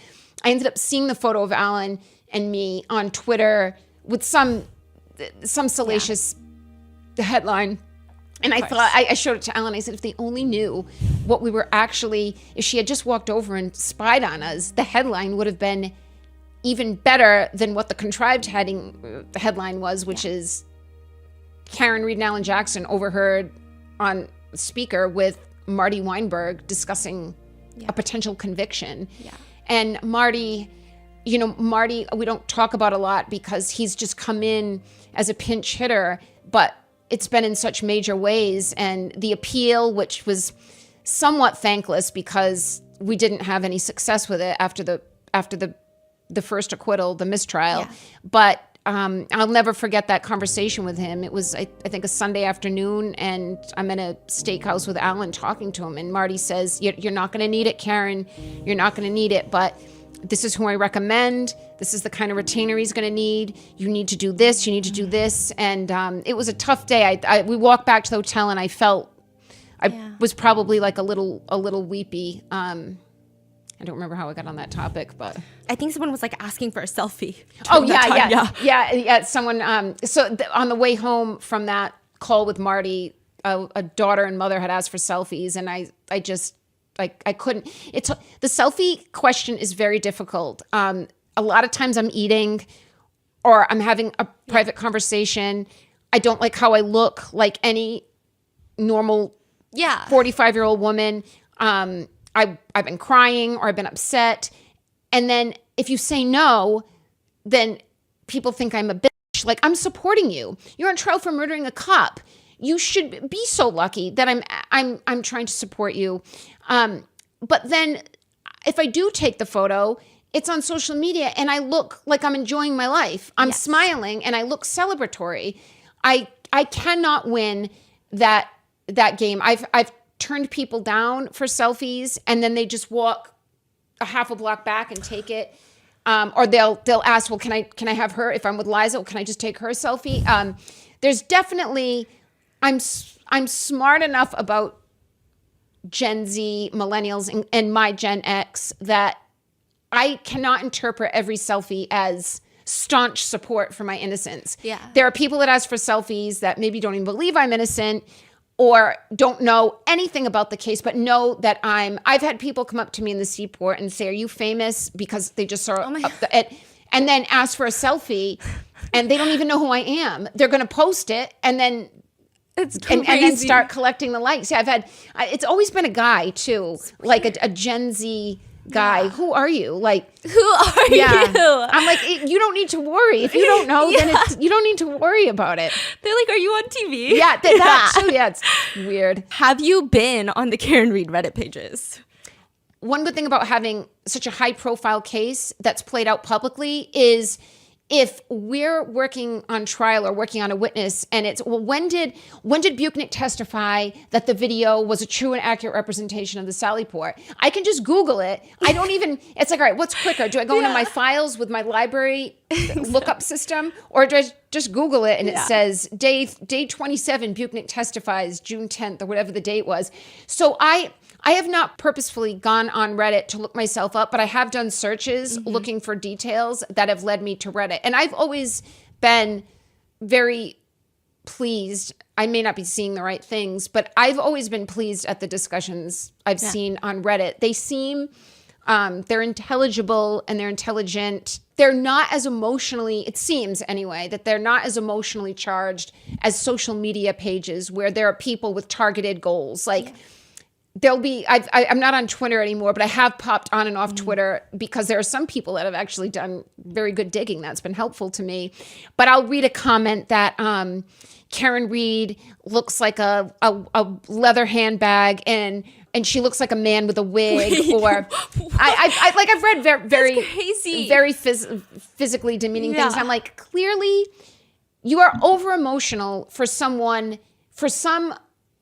I ended up seeing the photo of Alan and me on Twitter with some salacious headline. And I thought, I showed it to Alan. I said, if they only knew what we were actually, if she had just walked over and spied on us, the headline would have been even better than what the contrived headline was, which is Karen Reed and Alan Jackson overheard on speaker with Marty Weinberg discussing a potential conviction. Yeah. And Marty, we don't talk about a lot because he's just come in as a pinch hitter, but it's been in such major ways. And the appeal, which was somewhat thankless because we didn't have any success with it after the the first acquittal, the mistrial. But I'll never forget that conversation with him. It was, I think, a Sunday afternoon, and I'm in a steakhouse with Alan talking to him, and Marty says, you're not going to need it, Karen. You're not going to need it, but this is who I recommend. This is the kind of retainer he's going to need. You need to do this. You need to do this. And it was a tough day. We walked back to the hotel, and I felt I was probably like a little weepy. I don't remember how I got on that topic, but I think someone was like asking for a selfie. Oh yeah. Someone. So on the way home from that call with Marty, a daughter and mother had asked for selfies, and I just like I couldn't. The selfie question is very difficult. A lot of times I'm eating, or I'm having a private conversation. I don't like how I look like any normal 45-year-old woman. I've been crying or I've been upset. And then if you say no, then people think I'm a bitch. Like, I'm supporting you. You're on trial for murdering a cop. You should be so lucky that I'm trying to support you. But then if I do take the photo, it's on social media and I look like I'm enjoying my life. I'm smiling and I look celebratory. I cannot win that game. I've turned people down for selfies, and then they just walk a half a block back and take it. Or they'll ask, well, can I have her, if I'm with Liza, well, can I just take her selfie? There's definitely, I'm smart enough about Gen Z, millennials, and my Gen X that I cannot interpret every selfie as staunch support for my innocence. There are people that ask for selfies that maybe don't even believe I'm innocent, or don't know anything about the case, but know that I've had people come up to me in the seaport and say, are you famous? Because they just saw it, and then ask for a selfie, and they don't even know who I am. They're going to post it, and then and then start collecting the likes. It's always been a guy too, like a Gen Z guy. Who are you? Like, who are you? I'm like, you don't need to worry. If you don't know, then you don't need to worry about it. They're like, are you on TV? Yeah, that too. Yeah, it's weird. Have you been on the Karen Reed Reddit pages? One good thing about having such a high profile case that's played out publicly is if we're working on trial or working on a witness and it's, well, when did Buchnick testify that the video was a true and accurate representation of the Sally Port? I can just Google it. I don't even, it's like, all right, what's quicker? Do I go into my files with my library lookup system, or do I just Google it and it says day 27, Buchnick testifies June 10th or whatever the date was. So I have not purposefully gone on Reddit to look myself up, but I have done searches looking for details that have led me to Reddit. And I've always been very pleased. I may not be seeing the right things, but I've always been pleased at the discussions I've seen on Reddit. They seem, they're intelligible and they're intelligent. They're not as emotionally, it seems anyway, that they're not as emotionally charged as social media pages where there are people with targeted goals. Like, there'll be, I'm not on Twitter anymore, but I have popped on and off Twitter because there are some people that have actually done very good digging. That's been helpful to me. But I'll read a comment that Karen Reed looks like a leather handbag and she looks like a man with a wig. Or I've read very crazy, very physically demeaning things. I'm like, clearly you are over emotional for some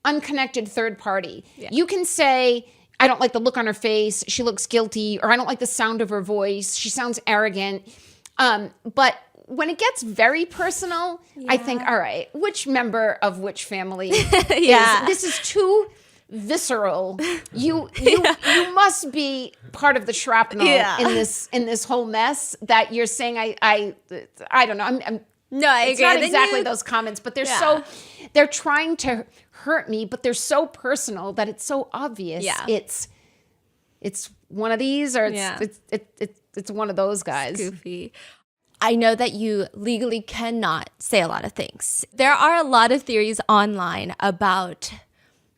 unconnected third party. You can say, I don't like the look on her face, she looks guilty, or I don't like the sound of her voice, she sounds arrogant. But when it gets very personal, I think, all right, which member of which family this is too visceral. You must be part of the shrapnel in this whole mess that you're saying. I don't know. No, I agree. It's not exactly those comments, but they're trying to hurt me, but they're so personal that it's so obvious. It's one of these, or it's one of those guys. Goofy. I know that you legally cannot say a lot of things. There are a lot of theories online about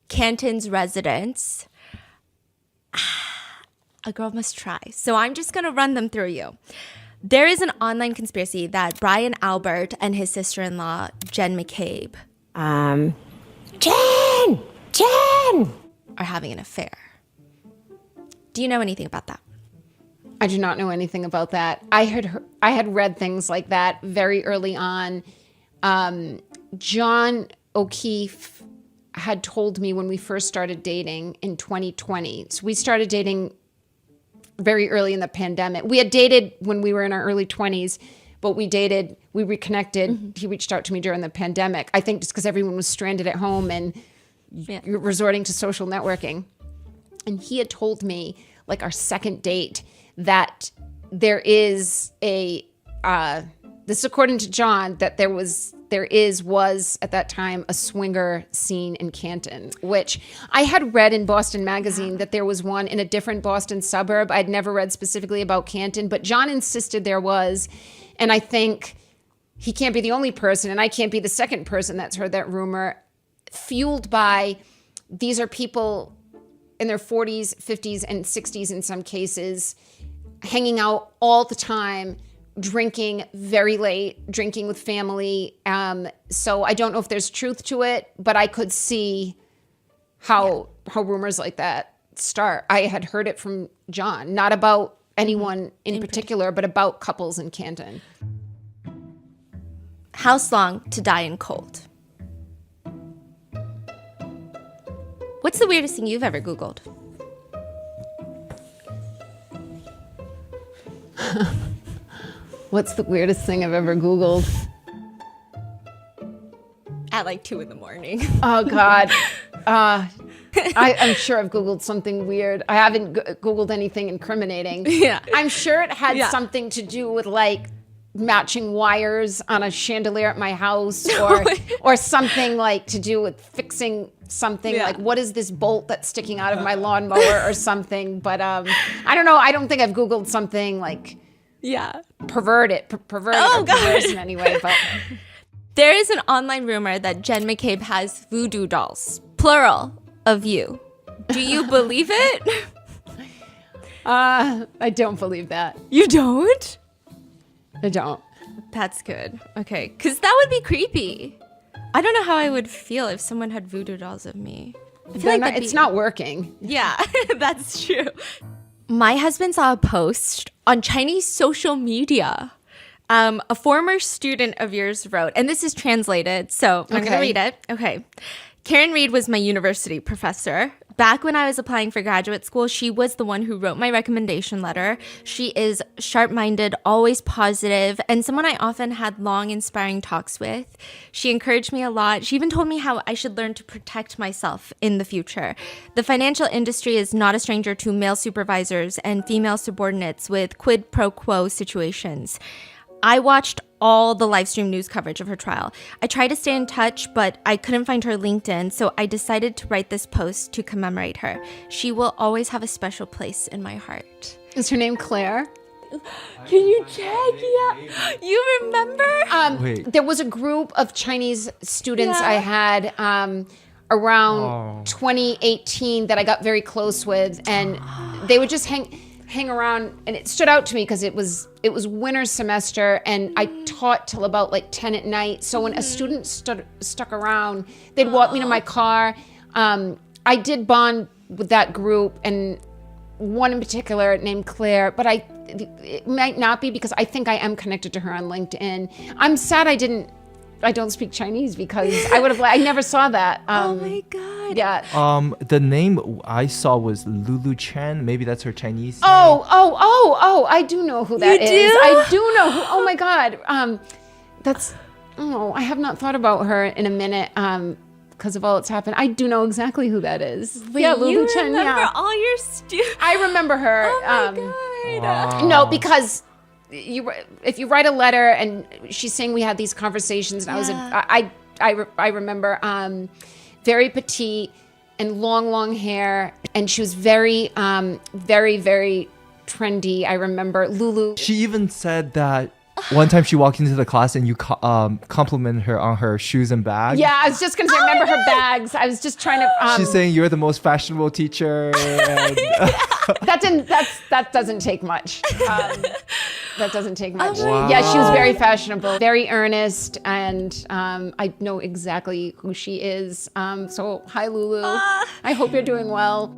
Canton's residence. A girl must try. So I'm just going to run them through you. There is an online conspiracy that Brian Albert and his sister-in-law, Jen McCabe, Jen, are having an affair. Do you know anything about that? I do not know anything about that. I had read things like that very early on. John O'Keefe had told me when we first started dating in 2020. So we started dating very early in the pandemic. We had dated when we were in our early 20s, but we reconnected. He reached out to me during the pandemic. I think just because everyone was stranded at home and resorting to social networking. And he had told me, like our second date, that there is this is according to John, that there was at that time a swinger scene in Canton, which I had read in Boston Magazine that there was one in a different Boston suburb. I'd never read specifically about Canton, but John insisted there was. And I think he can't be the only person, and I can't be the second person that's heard that rumor, fueled by these are people in their 40s, 50s, and 60s in some cases, hanging out all the time, drinking very late, drinking with family. So I don't know if there's truth to it, but I could see how rumors like that start. I had heard it from John, not about anyone in particular, but about couples in Canton. House long to die in cold. What's the weirdest thing you've ever Googled? What's the weirdest thing I've ever Googled? At like 2 a.m. Oh, God. I'm sure I've Googled something weird. I haven't Googled anything incriminating. Yeah. I'm sure it had something to do with like matching wires on a chandelier at my house, or something like to do with fixing something, like what is this bolt that's sticking out of my lawnmower or something. But I don't know. I don't think I've Googled something like perverted or perverse in any way. But there is an online rumor that Jen McCabe has voodoo dolls, plural, of you. Do you believe it? I don't believe that. You don't? I don't. That's good. Okay, because that would be creepy. I don't know how I would feel if someone had voodoo dolls of me. I feel like it's not working. Yeah, that's true. My husband saw a post on Chinese social media. A former student of yours wrote, and this is translated, so I'm going to read it. Okay. Karen Reed was my university professor. Back when I was applying for graduate school, she was the one who wrote my recommendation letter. She is sharp-minded, always positive, and someone I often had long, inspiring talks with. She encouraged me a lot. She even told me how I should learn to protect myself in the future. The financial industry is not a stranger to male supervisors and female subordinates with quid pro quo situations. I watched all the live stream news coverage of her trial. I tried to stay in touch, but I couldn't find her LinkedIn, so I decided to write this post to commemorate her. She will always have a special place in my heart. Is her name Claire? Can you check? Yeah. You remember? There was a group of Chinese students I had around 2018 that I got very close with, and they would just hang around, and it stood out to me because it was winter semester, and I taught till about like 10 at night. So when a student stuck around, they'd walk me to my car. I did bond with that group, and one in particular named Claire, but it might not be because I think I am connected to her on LinkedIn. I'm sad I don't speak Chinese because I never saw that. Oh my God. Yeah. The name I saw was Lulu Chen. Maybe that's her Chinese name. Oh, I do know who that is. I do know who, oh my God. I have not thought about her in a minute because of all that's happened. I do know exactly who that is. Wait, Lulu Chen, remember all your students? I remember her. Oh my God. No, because if you write a letter and she's saying we had these conversations, and I remember very petite and long hair, and she was very very, very trendy. I remember Lulu. She even said that one time she walked into the class and you complimented her on her shoes and bags. Yeah, I was just gonna say, remember her bags. I was just trying to. She's saying you're the most fashionable teacher. And that doesn't take much. That doesn't take much. Wow. Yeah, she was very fashionable, very earnest, and I know exactly who she is. So hi, Lulu. I hope you're doing well.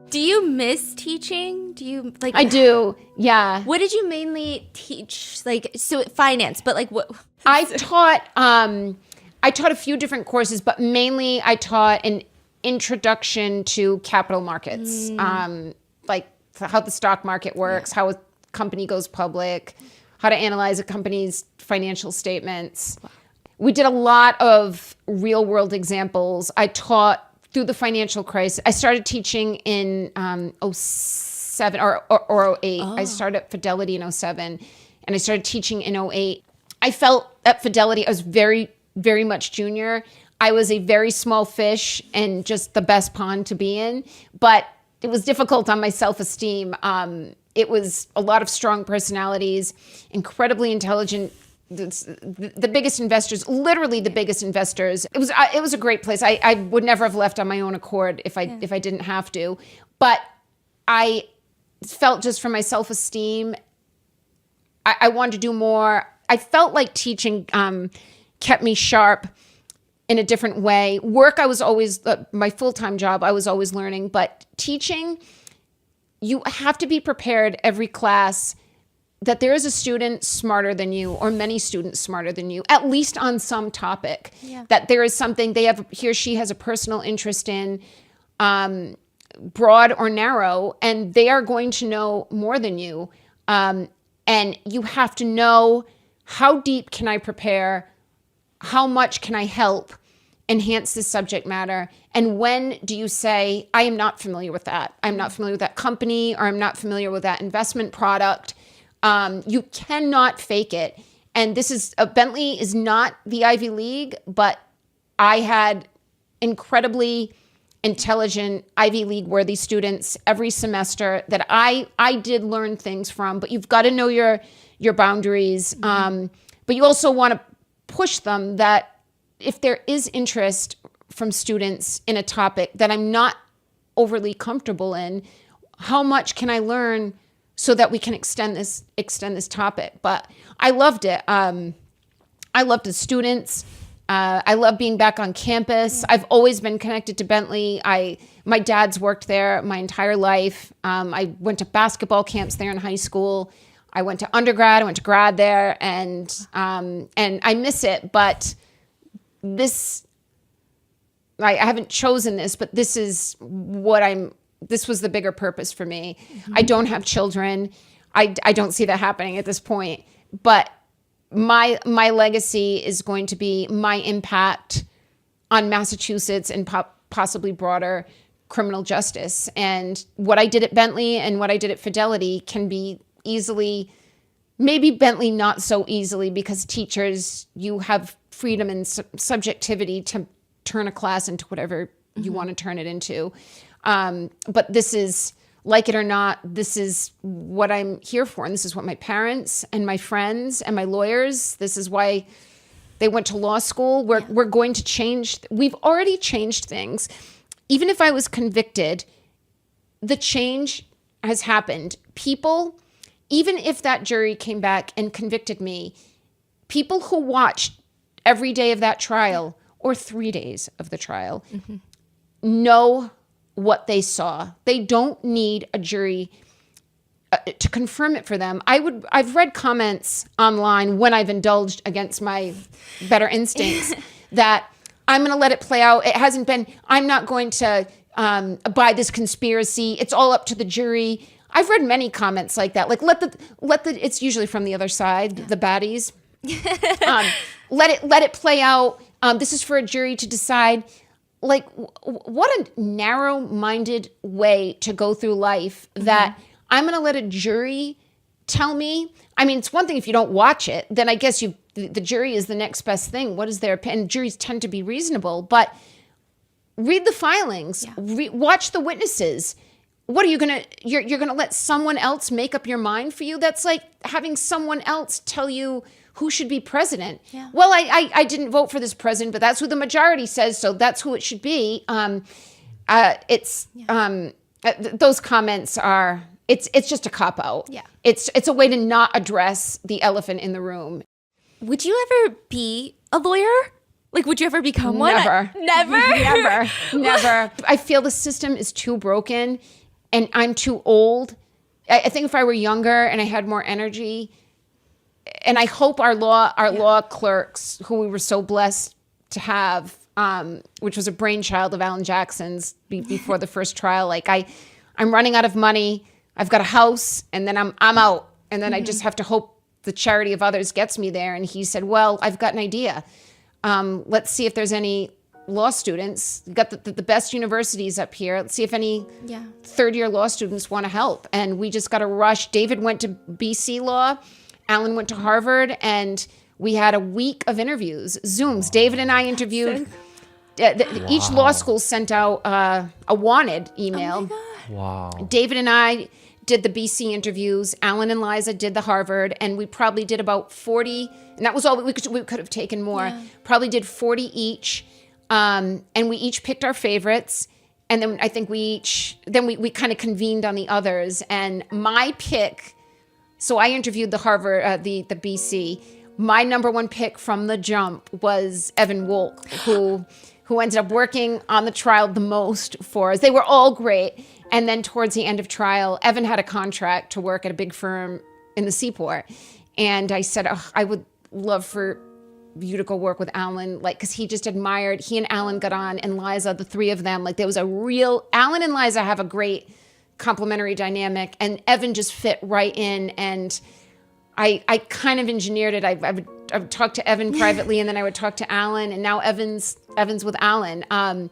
Do you miss teaching? Do you like? I do. Yeah. What did you mainly teach? Like, so finance, but like what? I taught a few different courses, but mainly I taught an introduction to capital markets, like how the stock market works, how a company goes public, how to analyze a company's financial statements. Wow. We did a lot of real world examples. I taught through the financial crisis. I started teaching in 07 or 08. I started at Fidelity in 07, and I started teaching in 08. I felt at Fidelity I was very, very much junior. I was a very small fish and just the best pond to be in, but it was difficult on my self-esteem. It was a lot of strong personalities, incredibly intelligent, the biggest investors, literally the biggest investors. It was a great place. I would never have left on my own accord if I didn't have to. But I felt just for my self-esteem, I wanted to do more. I felt like teaching kept me sharp in a different way. Work, I was always, my full-time job, I was always learning. But teaching, you have to be prepared every class that there is a student smarter than you or many students smarter than you, at least on some topic. Yeah. That there is something he or she has a personal interest in, broad or narrow, and they are going to know more than you. And you have to know, how deep can I prepare? How much can I help enhance this subject matter? And when do you say, I am not familiar with that. I'm not familiar with that company, or I'm not familiar with that investment product. You cannot fake it. And this is, Bentley is not the Ivy League, but I had incredibly intelligent Ivy League worthy students every semester that I did learn things from, but you've got to know your boundaries. But you also want to push them that if there is interest from students in a topic that I'm not overly comfortable in, how much can I learn so that we can extend this topic? But I loved it. I loved the students. I love being back on campus. I've always been connected to Bentley. My dad's worked there my entire life. I went to basketball camps there in high school. I went to undergrad. I went to grad there, and I miss it. But this, I haven't chosen this, but this is what this was the bigger purpose for me. Mm-hmm. I don't have children. I don't see that happening at this point. But my legacy is going to be my impact on Massachusetts and possibly broader criminal justice. And what I did at Bentley and what I did at Fidelity can be easily, maybe Bentley not so easily, because teachers, you have freedom and subjectivity to turn a class into whatever you want to turn it into. But this is, like it or not, this is what I'm here for. And this is what my parents and my friends and my lawyers, this is why they went to law school. We're going to change. We've already changed things. Even if I was convicted, the change has happened. People, even if that jury came back and convicted me, people who watched every day of that trial or 3 days of the trial know what they saw. They don't need a jury to confirm it for them. I've read comments online when I've indulged against my better instincts that I'm going to let it play out. It hasn't been, I'm not going to buy this conspiracy. It's all up to the jury. I've read many comments like that. Like let the it's usually from the other side, the baddies. Let it play out. This is for a jury to decide. Like, what a narrow-minded way to go through life, that I'm going to let a jury tell me. I mean, it's one thing if you don't watch it, then I guess the jury is the next best thing. What is their opinion? And juries tend to be reasonable, but read the filings, watch the witnesses. What are you going to, you're going to let someone else make up your mind for you? That's like having someone else tell you who should be president. Yeah. Well, I didn't vote for this president, but that's who the majority says, so that's who it should be. Those comments are, it's just a cop-out. Yeah. It's a way to not address the elephant in the room. Would you ever be a lawyer? Like, would you ever become one? Never. Never? Never. I feel the system is too broken. and I'm too old. I think if I were younger and I had more energy, and I hope our law clerks, who we were so blessed to have, which was a brainchild of Alan Jackson's before the first trial. Like I'm running out of money. I've got a house, and then I'm out, and then I just have to hope the charity of others gets me there. And he said, "Well, I've got an idea. Let's see if there's any law students. We've got the best universities up here. Let's see if any third-year law students want to help." And we just got a rush. David went to BC Law. Alan went to Harvard, and we had a week of interviews, Zooms. David and I interviewed. Each law school sent out a wanted email. Wow. David and I did the BC interviews. Alan and Liza did the Harvard, and we probably did about 40, and that was all we could have taken more. Yeah. Probably did 40 each, and we each picked our favorites. And then I think we kind of convened on the others. And my pick, so I interviewed the Harvard, the BC. My number one pick from the jump was Evan Wolk, who ended up working on the trial the most for us. They were all great. And then towards the end of trial, Evan had a contract to work at a big firm in the Seaport. And I said, I would love for you to go work with Alan, because he just admired, he and Alan got on, and Liza, the three of them, there was a real, Alan and Liza have a great complementary dynamic, and Evan just fit right in. And I kind of engineered it. I would talk to Evan privately, and then I would talk to Alan, and now Evan's with Alan. Alan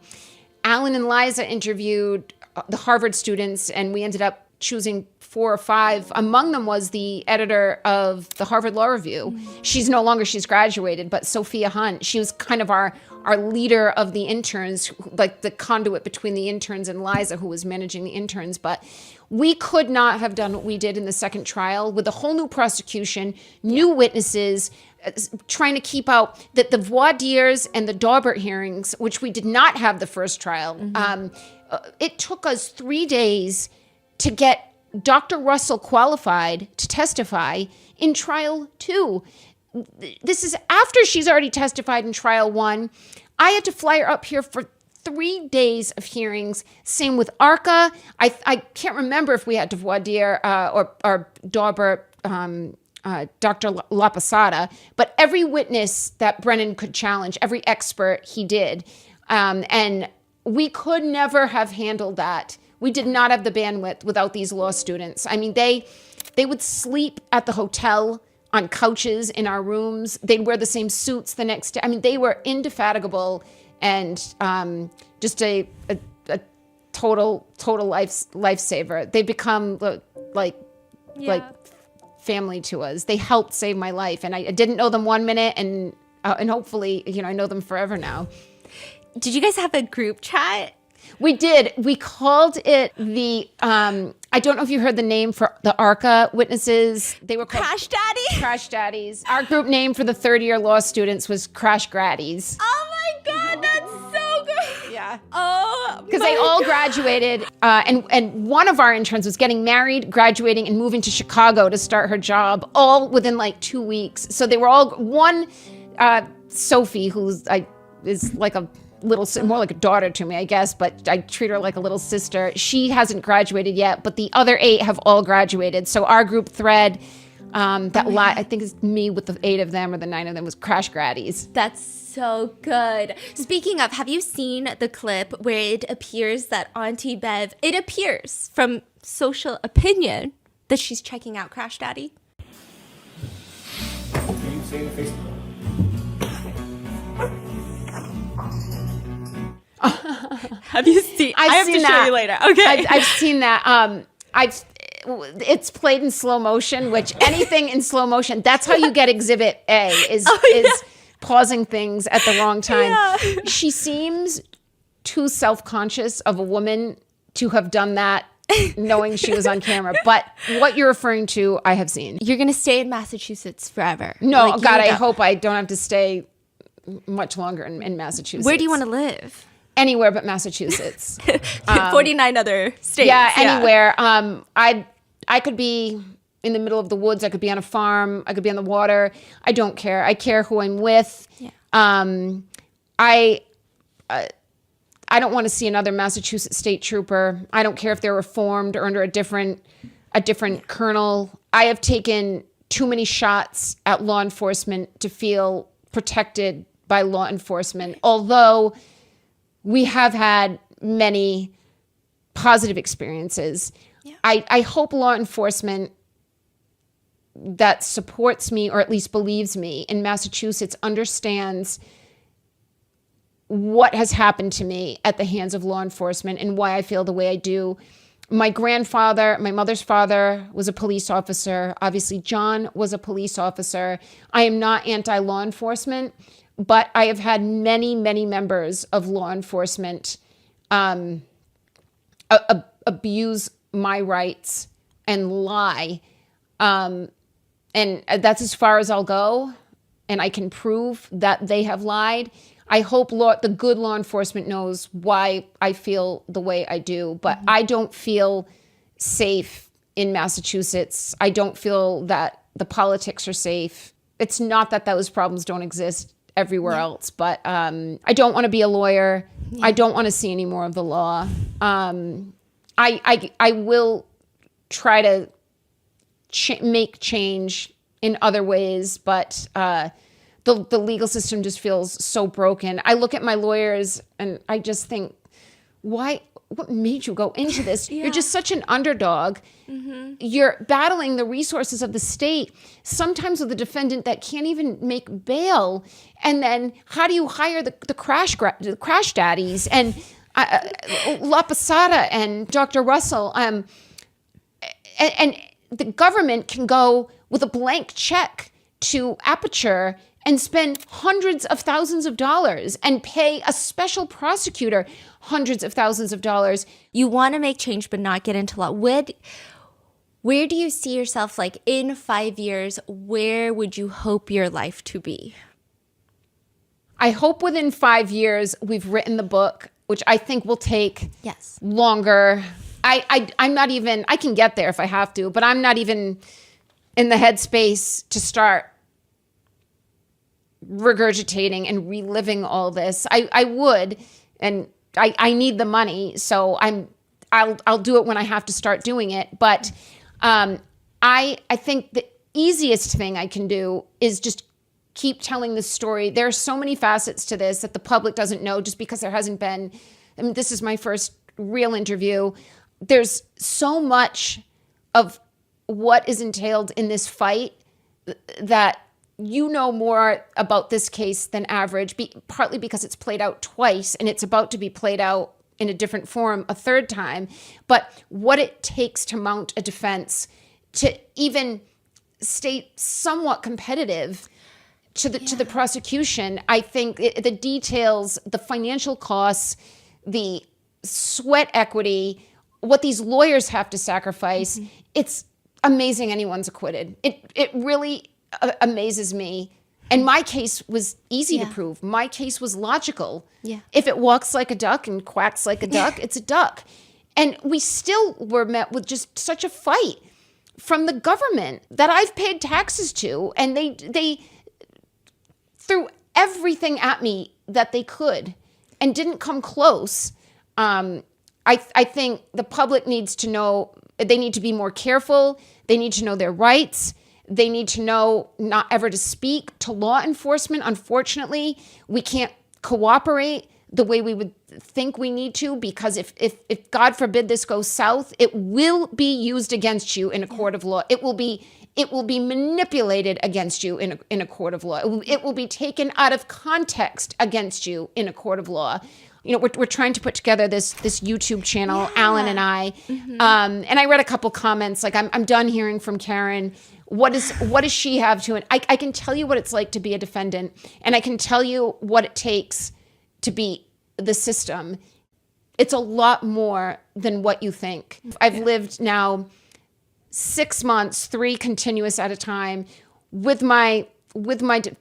and Liza interviewed the Harvard students, and we ended up choosing 4 or 5. Among them was the editor of the Harvard Law Review. She's graduated, but Sophia Hunt, she was kind of our leader of the interns, like the conduit between the interns and Liza, who was managing the interns. But we could not have done what we did in the second trial with a whole new prosecution, new witnesses, trying to keep out the voir dires and the Daubert hearings, which we did not have the first trial. It took us 3 days to get Dr. Russell qualified to testify in trial 2. This is after she's already testified in trial 1. I had to fly her up here for 3 days of hearings. Same with ARCA. I can't remember if we had to voir dire or Daubert, Dr. La Posada, but every witness that Brennan could challenge, every expert, he did. And we could never have handled that. We did not have the bandwidth without these law students. I mean, they would sleep at the hotel on couches in our rooms. They'd wear the same suits the next day. I mean, they were indefatigable and just a total lifesaver. They become like family to us. They helped save my life, and I didn't know them 1 minute, and hopefully, I know them forever now. Did you guys have a group chat? We did. We called it the, I don't know if you heard the name for the ARCA witnesses. They were called Crash Daddy? Crash Daddies. Our group name for the third-year law students was Crash Graddies. Oh my God, that's so good. Yeah. Oh, because they all graduated, and one of our interns was getting married, graduating, and moving to Chicago to start her job, all within 2 weeks. So they were all, one, Sophie, who's is like a more like a daughter to me, I guess, but I treat her like a little sister. She hasn't graduated yet, but the other 8 have all graduated. So our group thread, I think it's me with the 8 of them or the 9 of them, was Crash Graddies. That's so good. Speaking of, have you seen the clip where it appears that Auntie Bev, it appears from social opinion that she's checking out Crash Daddy? Have you seen? I have to show you later. Okay, I've seen that. It's played in slow motion, which anything in slow motion, that's how you get Exhibit A, is pausing things at the wrong time. Yeah. She seems too self-conscious of a woman to have done that, knowing she was on camera. But what you're referring to, I have seen. You're going to stay in Massachusetts forever. No, God, I hope I don't have to stay much longer in Massachusetts. Where do you want to live? Anywhere but Massachusetts. 49 other states. Yeah, anywhere. I could be in the middle of the woods. I could be on a farm. I could be on the water. I don't care. I care who I'm with. Yeah. I don't want to see another Massachusetts state trooper. I don't care if they're reformed or under a different colonel. I have taken too many shots at law enforcement to feel protected by law enforcement, although we have had many positive experiences. Yeah. I hope law enforcement that supports me, or at least believes me, in Massachusetts understands what has happened to me at the hands of law enforcement and why I feel the way I do. My grandfather, my mother's father, was a police officer. Obviously, John was a police officer. I am not anti-law enforcement, but I have had many, many members of law enforcement abuse my rights and lie. And that's as far as I'll go. And I can prove that they have lied. I hope the good law enforcement knows why I feel the way I do, but I don't feel safe in Massachusetts. I don't feel that the politics are safe. It's not that those problems don't exist everywhere else, but I don't want to be a lawyer. I don't want to see any more of the law. I will try to make change in other ways, but the legal system just feels so broken. I look at my lawyers and I just think, what made you go into this? You're just such an underdog. You're battling the resources of the state, sometimes with a defendant that can't even make bail. And then how do you hire the crash daddies and La Posada and Dr. Russell? And the government can go with a blank check to Aperture and spend hundreds of thousands of dollars and pay a special prosecutor hundreds of thousands of dollars. You want to make change but not get into law. Where do you see yourself, like, in 5 years? Where would you hope your life to be? I hope within 5 years we've written the book, which I think will take longer. I'm not even, I can get there if I have to, but I'm not even in the headspace to start regurgitating and reliving all this. I would, and I need the money, so I'll do it when I have to start doing it. But I think the easiest thing I can do is just keep telling this story. There are so many facets to this that the public doesn't know, just because there hasn't been. I mean, this is my first real interview. There's so much of what is entailed in this fight that you know more about this case than average, partly because it's played out twice and it's about to be played out in a different form a third time. But what it takes to mount a defense, to even stay somewhat competitive to the prosecution, I think the details, the financial costs, the sweat equity, what these lawyers have to sacrifice, it's amazing anyone's acquitted. It really amazes me. And my case was easy to prove. My case was logical. If it walks like a duck and quacks like a duck, it's a duck. And we still were met with just such a fight from the government that I've paid taxes to, and they threw everything at me that they could and didn't come close. I think the public needs to know, they need to be more careful. They need to know their rights. They need to know not ever to speak to law enforcement. Unfortunately, we can't cooperate the way we would think we need to, because if God forbid this goes south, it will be used against you in a court of law. It will be manipulated against you in a court of law. It will be taken out of context against you in a court of law. You know, we're trying to put together this YouTube channel, Alan and I, and I read a couple comments like, I'm done hearing from Karen. What does she have to it? I can tell you what it's like to be a defendant, and I can tell you what it takes to be the system. It's a lot more than what you think. I've lived now 6 months, 3 continuous at a time, with my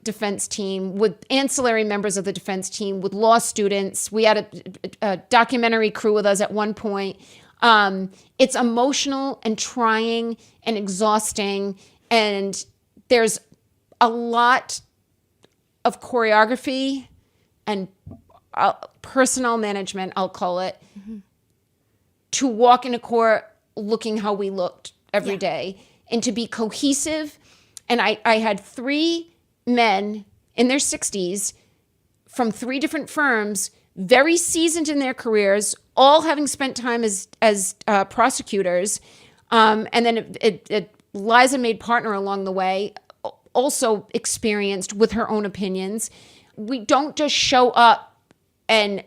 defense team, with ancillary members of the defense team, with law students. We had a documentary crew with us at one point. It's emotional and trying and exhausting, and there's a lot of choreography and personnel management, I'll call it, to walk into court looking how we looked every day, and to be cohesive. And I had 3 men in their 60s from 3 different firms, very seasoned in their careers, all having spent time as prosecutors. And then Liza made partner along the way, also experienced with her own opinions. We don't just show up and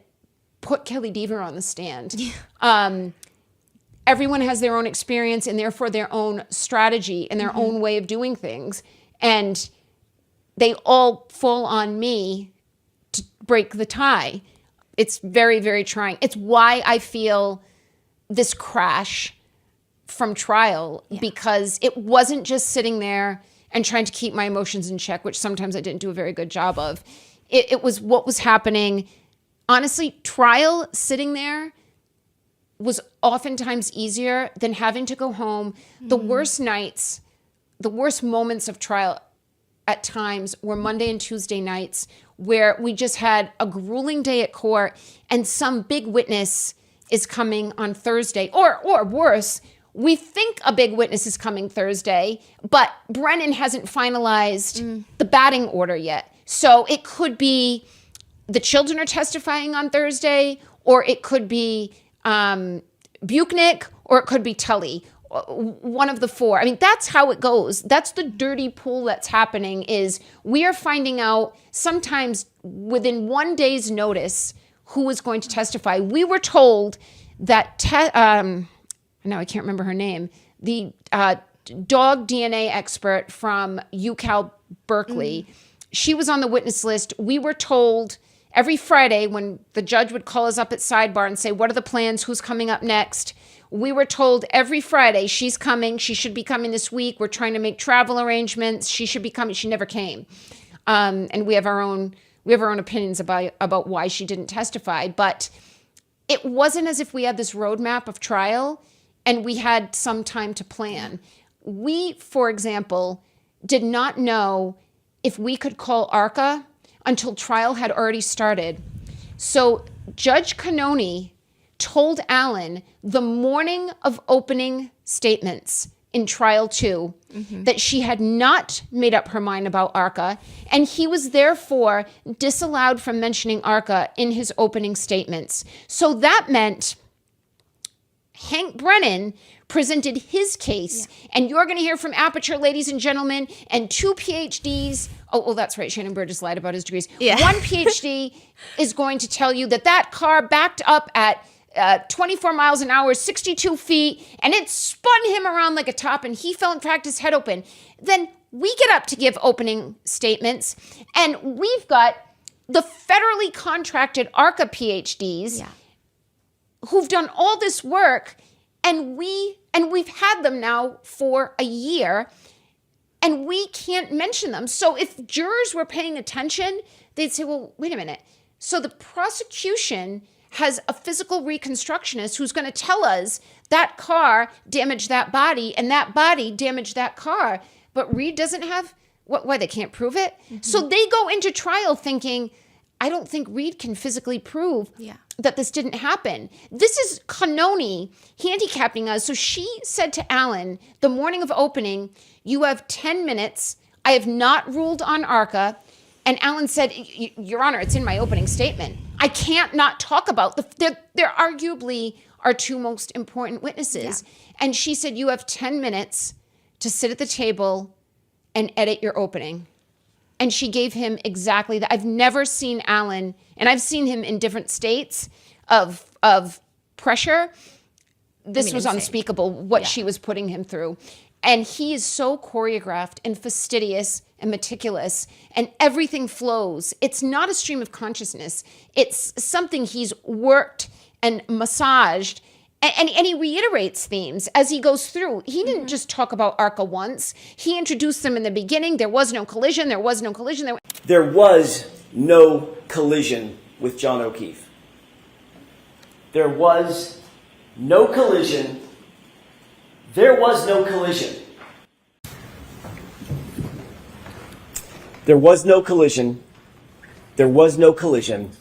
put Kelly Deaver on the stand. Everyone has their own experience and therefore their own strategy and their own way of doing things. And they all fall on me to break the tie. It's very, very trying. It's why I feel this crash from trial, because it wasn't just sitting there and trying to keep my emotions in check, which sometimes I didn't do a very good job of. It was what was happening. Honestly, trial, sitting there, was oftentimes easier than having to go home. The worst nights, the worst moments of trial at times were Monday and Tuesday nights, where we just had a grueling day at court and some big witness is coming on Thursday, or worse, we think a big witness is coming Thursday, but Brennan hasn't finalized the batting order yet. So it could be the children are testifying on Thursday, or it could be Buchnick, or it could be Tully, one of the 4. I mean, that's how it goes. That's the dirty pool that's happening, is we are finding out sometimes within 1 day's notice who is going to testify. We were told that, now I can't remember her name, the dog DNA expert from UCal Berkeley, she was on the witness list. We were told every Friday when the judge would call us up at sidebar and say, what are the plans? Who's coming up next? We were told every Friday, she's coming. She should be coming this week. We're trying to make travel arrangements. She should be coming. She never came. And we have our own opinions about why she didn't testify. But it wasn't as if we had this roadmap of trial and we had some time to plan. We, for example, did not know if we could call ARCA until trial had already started. So Judge Cannoni told Alan the morning of opening statements in trial 2 that she had not made up her mind about ARCA, and he was therefore disallowed from mentioning ARCA in his opening statements. So that meant Hank Brennan presented his case, and you're going to hear from Aperture, ladies and gentlemen, and 2 PhDs. Oh, that's right. Shannon Burgess lied about his degrees. Yeah. 1 PhD is going to tell you that car backed up at 24 miles an hour, 62 feet, and it spun him around like a top, and he fell and cracked his head open. Then we get up to give opening statements, and we've got the federally contracted ARCA PhDs who've done all this work, and we've had them now for a year, and we can't mention them. So if jurors were paying attention, they'd say, well, wait a minute. So the prosecution has a physical reconstructionist who's going to tell us that car damaged that body and that body damaged that car. But Reed doesn't have, why they can't prove it? So they go into trial thinking, I don't think Reed can physically prove that this didn't happen. This is Cannoni handicapping us. So she said to Alan the morning of opening, you have 10 minutes. I have not ruled on ARCA. And Alan said, Your Honor, it's in my opening statement. I can't not talk about they're arguably our 2 most important witnesses. And she said, you have 10 minutes to sit at the table and edit your opening. And she gave him exactly that. I've never seen Alan, and I've seen him in different states of pressure. This was unspeakable, what she was putting him through. And he is so choreographed and fastidious and meticulous, and everything flows. It's not a stream of consciousness. It's something he's worked and massaged, and he reiterates themes as he goes through. He didn't just talk about ARCA once. He introduced them in the beginning. There was no collision. There was no collision. There was no collision with John O'Keefe. There was no collision. There was no collision. There was no collision. There was no collision.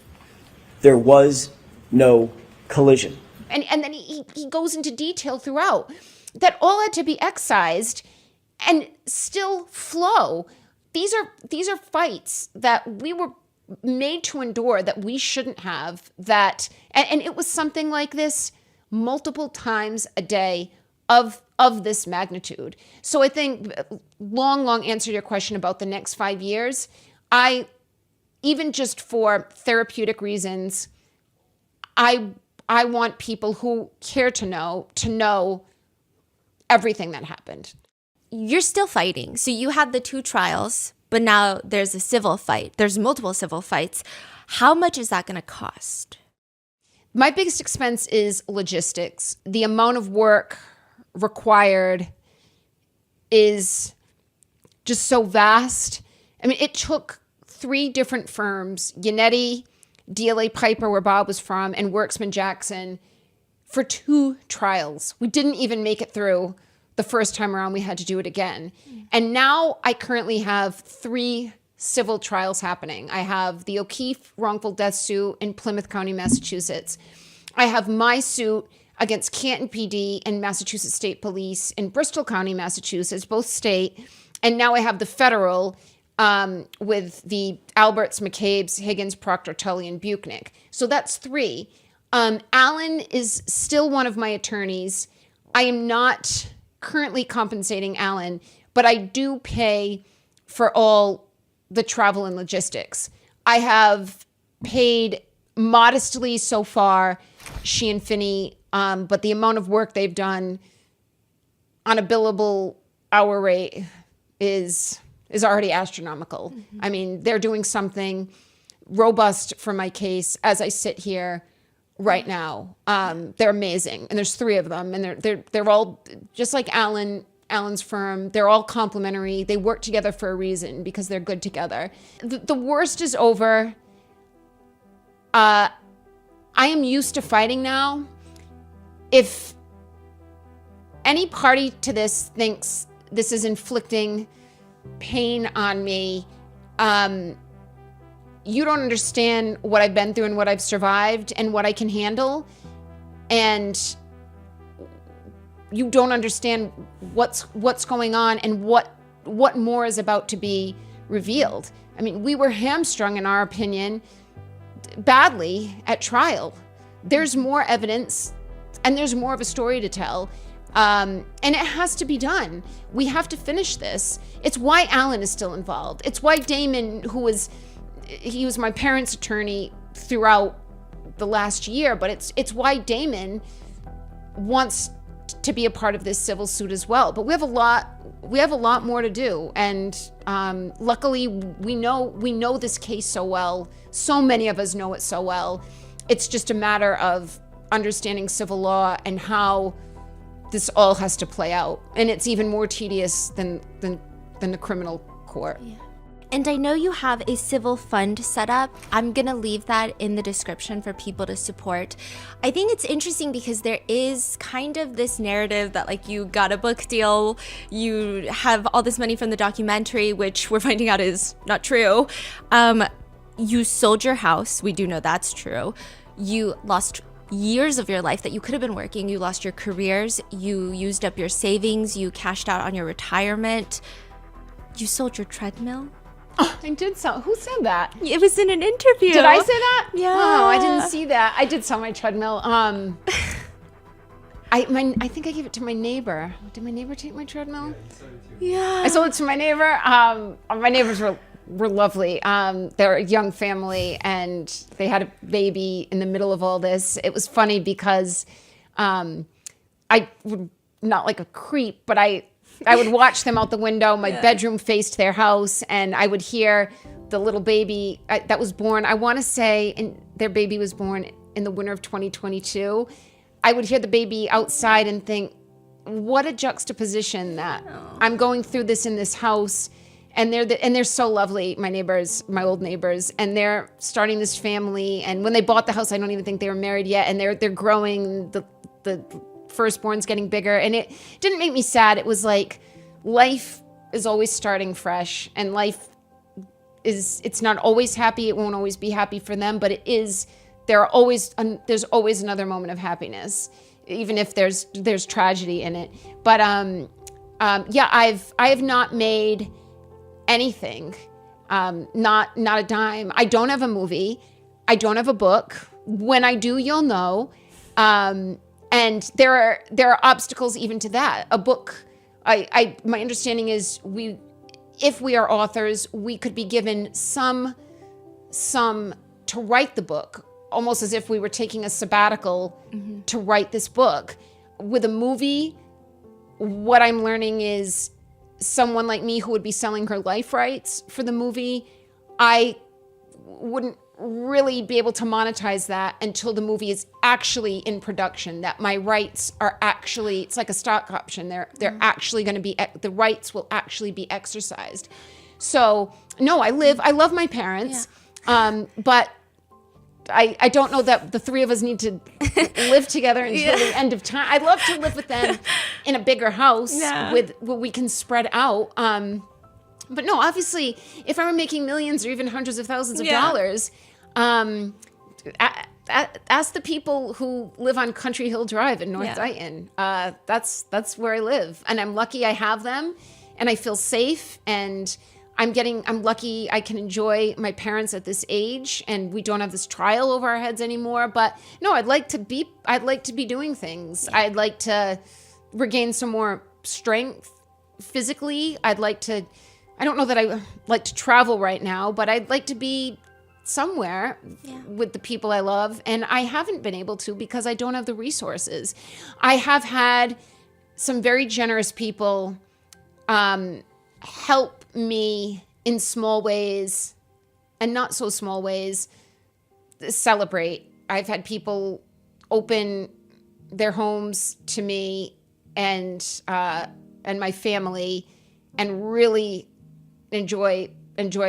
There was no collision. And then he goes into detail throughout that all had to be excised and still flow. These are fights that we were made to endure, that we shouldn't have, and it was something like this multiple times a day of this magnitude. So I think, long answer to your question about the next 5 years, even just for therapeutic reasons, I want people who care to know everything that happened. You're still fighting. So you had the 2 trials, but now there's a civil fight. There's multiple civil fights. How much is that going to cost? My biggest expense is logistics. The amount of work required is just so vast. I mean, it took 3 different firms, Yannetti, DLA Piper, where Bob was from, and Worksman Jackson, for 2 trials. We didn't even make it through the first time around. We had to do it again. And now I currently have 3 civil trials happening. I have the O'Keefe wrongful death suit in Plymouth County, Massachusetts. I have my suit against Canton PD and Massachusetts State Police in Bristol County, Massachusetts, both state. And now I have the federal with the Alberts, McCabe's, Higgins, Proctor, Tully, and Buchnick. So that's 3. Alan is still one of my attorneys. I am not currently compensating Alan, but I do pay for all the travel and logistics. I have paid modestly so far, she and Finney, but the amount of work they've done on a billable hour rate is already astronomical. Mm-hmm. I mean, they're doing something robust for my case as I sit here right now. They're amazing, and there's 3 of them, and they're all just like Alan's firm. They're all complementary. They work together for a reason because they're good together. The worst is over. I am used to fighting now. If any party to this thinks this is inflicting pain on me, you don't understand what I've been through and what I've survived and what I can handle. And you don't understand what's going on and what more is about to be revealed. I mean, we were hamstrung, in our opinion, badly at trial. There's more evidence and there's more of a story to tell. And it has to be done. We have to finish this. It's why Alan is still involved. It's why Damon, he was my parents' attorney throughout the last year, but it's why Damon wants to be a part of this civil suit as well. But we have a lot more to do, and luckily we know this case so well. So many of us know it so well. It's just a matter of understanding civil law and how this all has to play out, and it's even more tedious than the criminal court. Yeah. And I know you have a civil fund set up. I'm going to leave that in the description for people to support. I think it's interesting because there is kind of this narrative that like you got a book deal, you have all this money from the documentary, which we're finding out is not true. You sold your house. We do know that's true. You lost years of your life that you could have been working. You lost your careers. You used up your savings. You cashed out on your retirement. You sold your treadmill. Oh, I did sell. Who said that? It was in an interview. Did I say that? Yeah. Oh, I didn't see that. I did sell my treadmill. I think I gave it to my neighbor. Did my neighbor take my treadmill? Yeah. I sold it to my neighbor. My neighbors were lovely. They're a young family, and they had a baby in the middle of all this. It was funny because I would, not like a creep, but I would watch them out the window. My bedroom faced their house, and I would hear the little baby that was born. I want to say, and their baby was born in the winter of 2022. I would hear the baby outside and think, what a juxtaposition that I'm going through this in this house. And they're so lovely, my neighbors, my old neighbors, and they're starting this family. And when they bought the house, I don't even think they were married yet, and they're growing. The firstborn's getting bigger, and it didn't make me sad. It was like life is always starting fresh, and life it's not always happy. It won't always be happy for them, but it is there's always another moment of happiness, even if there's tragedy in it. But yeah, I have not made anything, not a dime. I don't have a movie. I don't have a book. When I do, you'll know. And there are obstacles even to that. A book, my understanding is if we are authors, we could be given some to write the book, almost as if we were taking a sabbatical to write this book. With a movie, what I'm learning is someone like me who would be selling her life rights for the movie, I wouldn't really be able to monetize that until the movie is actually in production, that my rights are actually, it's like a stock option. They're actually going to be, the rights will actually be exercised. So no, I love my parents, but I don't know that the three of us need to live together until the end of time. I'd love to live with them in a bigger house where we can spread out. But no, obviously, if I were making millions or even hundreds of thousands of dollars, ask the people who live on Country Hill Drive in North Dighton. That's where I live, and I'm lucky I have them, and I feel safe, and I'm lucky I can enjoy my parents at this age, and we don't have this trial over our heads anymore. But no, I'd like to be doing things. I'd like to regain some more strength physically. I don't know that I like to travel right now, but I'd like to be somewhere with the people I love, and I haven't been able to because I don't have the resources. I have had some very generous people help me in small ways and not so small ways celebrate. I've had people open their homes to me and my family and really enjoy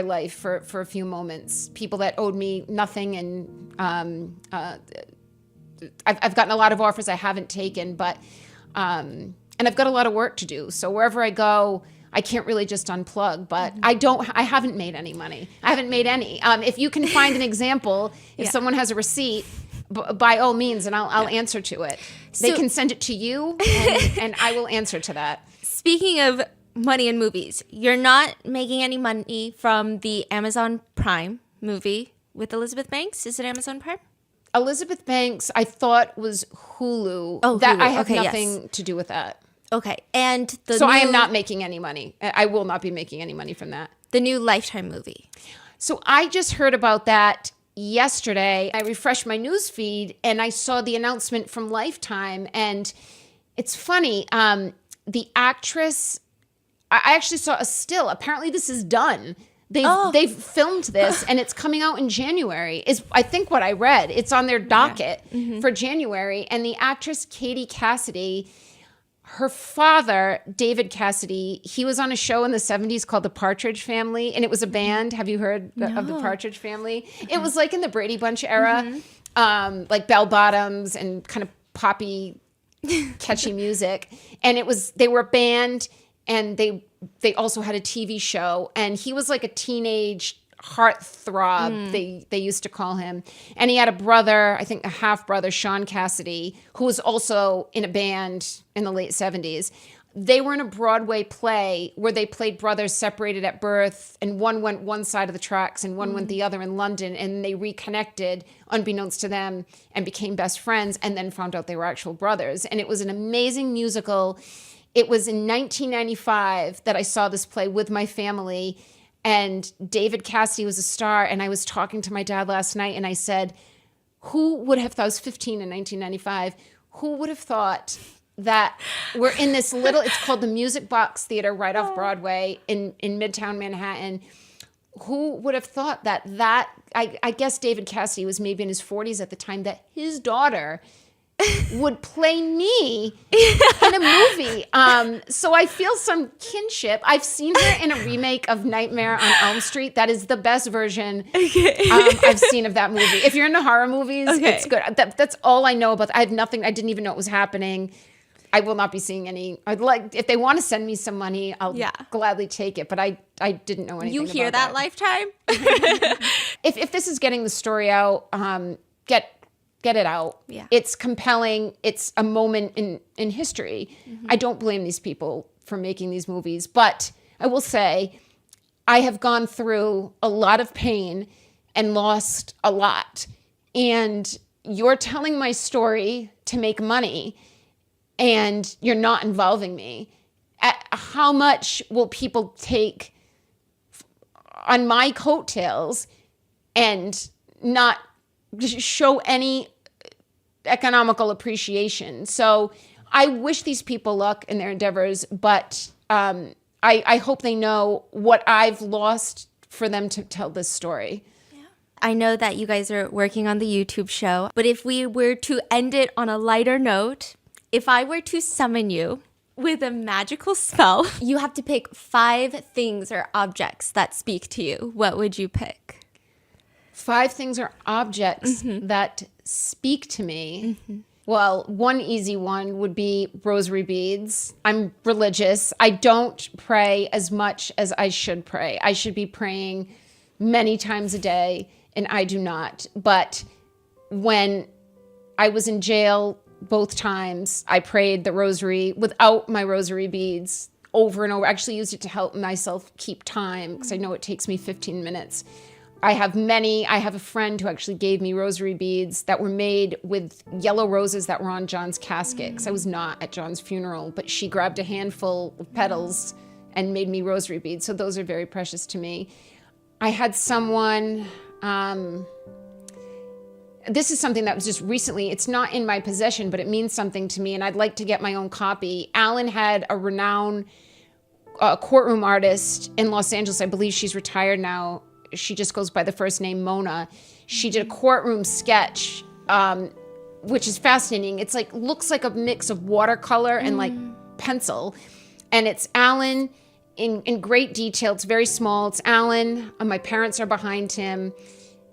life for a few moments. People that owed me nothing, and I've gotten a lot of offers I haven't taken, but and I've got a lot of work to do. So wherever I go, I can't really just unplug, but I haven't made any money. I haven't made any. If you can find an example, if someone has a receipt, by all means, and I'll answer to it. They can send it to you, and I will answer to that. Speaking of money in movies, you're not making any money from the Amazon Prime movie with Elizabeth Banks. Is it Amazon Prime? Elizabeth Banks, I thought was Hulu. Oh, that Hulu. I have Okay, nothing to do with that. Okay, and I am not making any money. I will not be making any money from that. The new Lifetime movie. So I just heard about that yesterday. I refreshed my news feed and I saw the announcement from Lifetime, and it's funny. The actress, I actually saw a still. Apparently, this is done. They've filmed this, and it's coming out in January. Is I think what I read. It's on their docket for January. And the actress Katie Cassidy, her father David Cassidy, he was on a show in the 70s called The Partridge Family, and it was a band. Have you heard of The Partridge Family? Okay. It was like in the Brady Bunch era, like bell bottoms and kind of poppy, catchy music. And they were a band. And they also had a TV show, and he was like a teenage heartthrob, they used to call him. And he had a brother, I think a half brother, Sean Cassidy, who was also in a band in the late 70s. They were in a Broadway play where they played brothers separated at birth, and one went one side of the tracks and one went the other in London, and they reconnected unbeknownst to them and became best friends, and then found out they were actual brothers. And it was an amazing musical. It was in 1995 that I saw this play with my family, and David Cassidy was a star. And I was talking to my dad last night, and I said, who would have thought, I was 15 in 1995, who would have thought that we're in this little, it's called the Music Box Theater right off Broadway in Midtown Manhattan. Who would have thought that I guess David Cassidy was maybe in his 40s at the time, that his daughter would play me in a movie. So I feel some kinship. I've seen her in a remake of Nightmare on Elm Street. That is the best version I've seen of that movie. If you're into horror movies, it's good. That's all I know about. I have nothing. I didn't even know it was happening. I will not be seeing any. I'd like, if they want to send me some money, I'll gladly take it. But I didn't know anything. You hear about that, Lifetime? If this is getting the story out, get get it out. Yeah. It's compelling. It's a moment in history. I don't blame these people for making these movies, but I will say I have gone through a lot of pain and lost a lot. And you're telling my story to make money and you're not involving me. How much will people take on my coattails and not show any economical appreciation? So I wish these people luck in their endeavors, but I hope they know what I've lost for them to tell this story. I know that you guys are working on the YouTube show, but if we were to end it on a lighter note, if I were to summon you with a magical spell, you have to pick 5 things or objects that speak to you. What would you pick? 5 things or objects that speak to me. Well, one easy one would be rosary beads. I'm religious. I don't pray as much as I should pray. I should be praying many times a day, and I do not. But when I was in jail both times, I prayed the rosary without my rosary beads over and over. I actually used it to help myself keep time because I know it takes me 15 minutes. I have a friend who actually gave me rosary beads that were made with yellow roses that were on John's casket, because I was not at John's funeral, but she grabbed a handful of petals and made me rosary beads. So those are very precious to me. I had someone, this is something that was just recently, it's not in my possession, but it means something to me, and I'd like to get my own copy. Alan had a renowned courtroom artist in Los Angeles. I believe she's retired now. She just goes by the first name Mona. She did a courtroom sketch, which is fascinating. It's like, looks like a mix of watercolor and like pencil. And it's Alan in great detail. It's very small. It's Alan. My parents are behind him.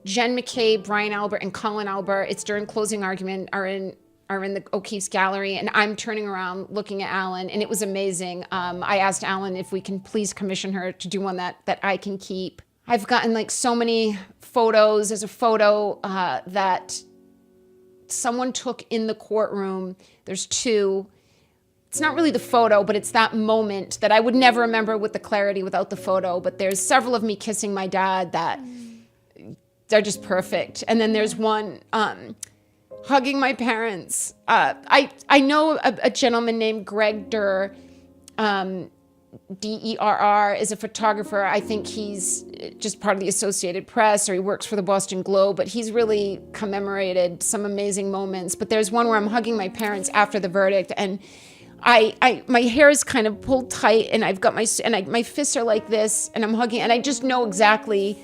Jen McCabe, Brian Albert, and Colin Albert. It's during closing argument are in the O'Keefe's gallery, and I'm turning around looking at Alan, and it was amazing. I asked Alan if we can please commission her to do one that I can keep. I've gotten like so many photos. There's a photo that someone took in the courtroom. There's 2. It's not really the photo, but it's that moment that I would never remember with the clarity without the photo. But there's several of me kissing my dad that they're just perfect. And then there's one hugging my parents. I know a gentleman named Greg Durr, DERR, is a photographer. I think he's just part of the Associated Press, or he works for the Boston Globe, but he's really commemorated some amazing moments. But there's one where I'm hugging my parents after the verdict, and my hair is kind of pulled tight, and I've got my fists are like this, and I'm hugging, and I just know exactly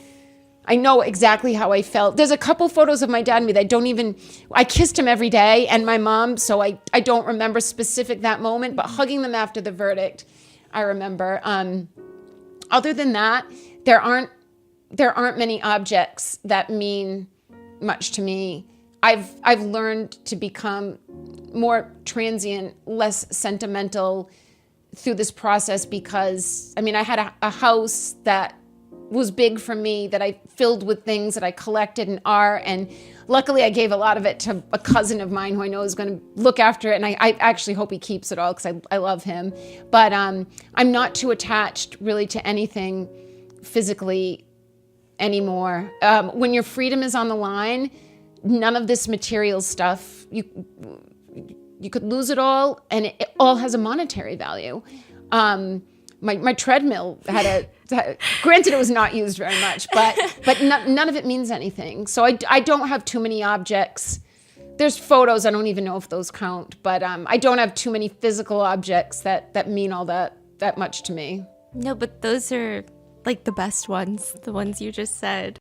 how I felt. There's a couple photos of my dad and me that I kissed him every day, and my mom, so I don't remember specific that moment, but hugging them after the verdict, I remember. Other than that, there aren't many objects that mean much to me. I've learned to become more transient, less sentimental through this process, because I had a house that was big for me, that I filled with things that I collected and art, and luckily I gave a lot of it to a cousin of mine who I know is going to look after it, and I actually hope he keeps it all because I love him. But I'm not too attached really to anything physically anymore. When your freedom is on the line, none of this material stuff, you could lose it all, and it all has a monetary value. My treadmill granted it was not used very much, but none of it means anything. So I don't have too many objects. There's photos, I don't even know if those count, but I don't have too many physical objects that mean all that much to me. No, but those are like the best ones, the ones you just said.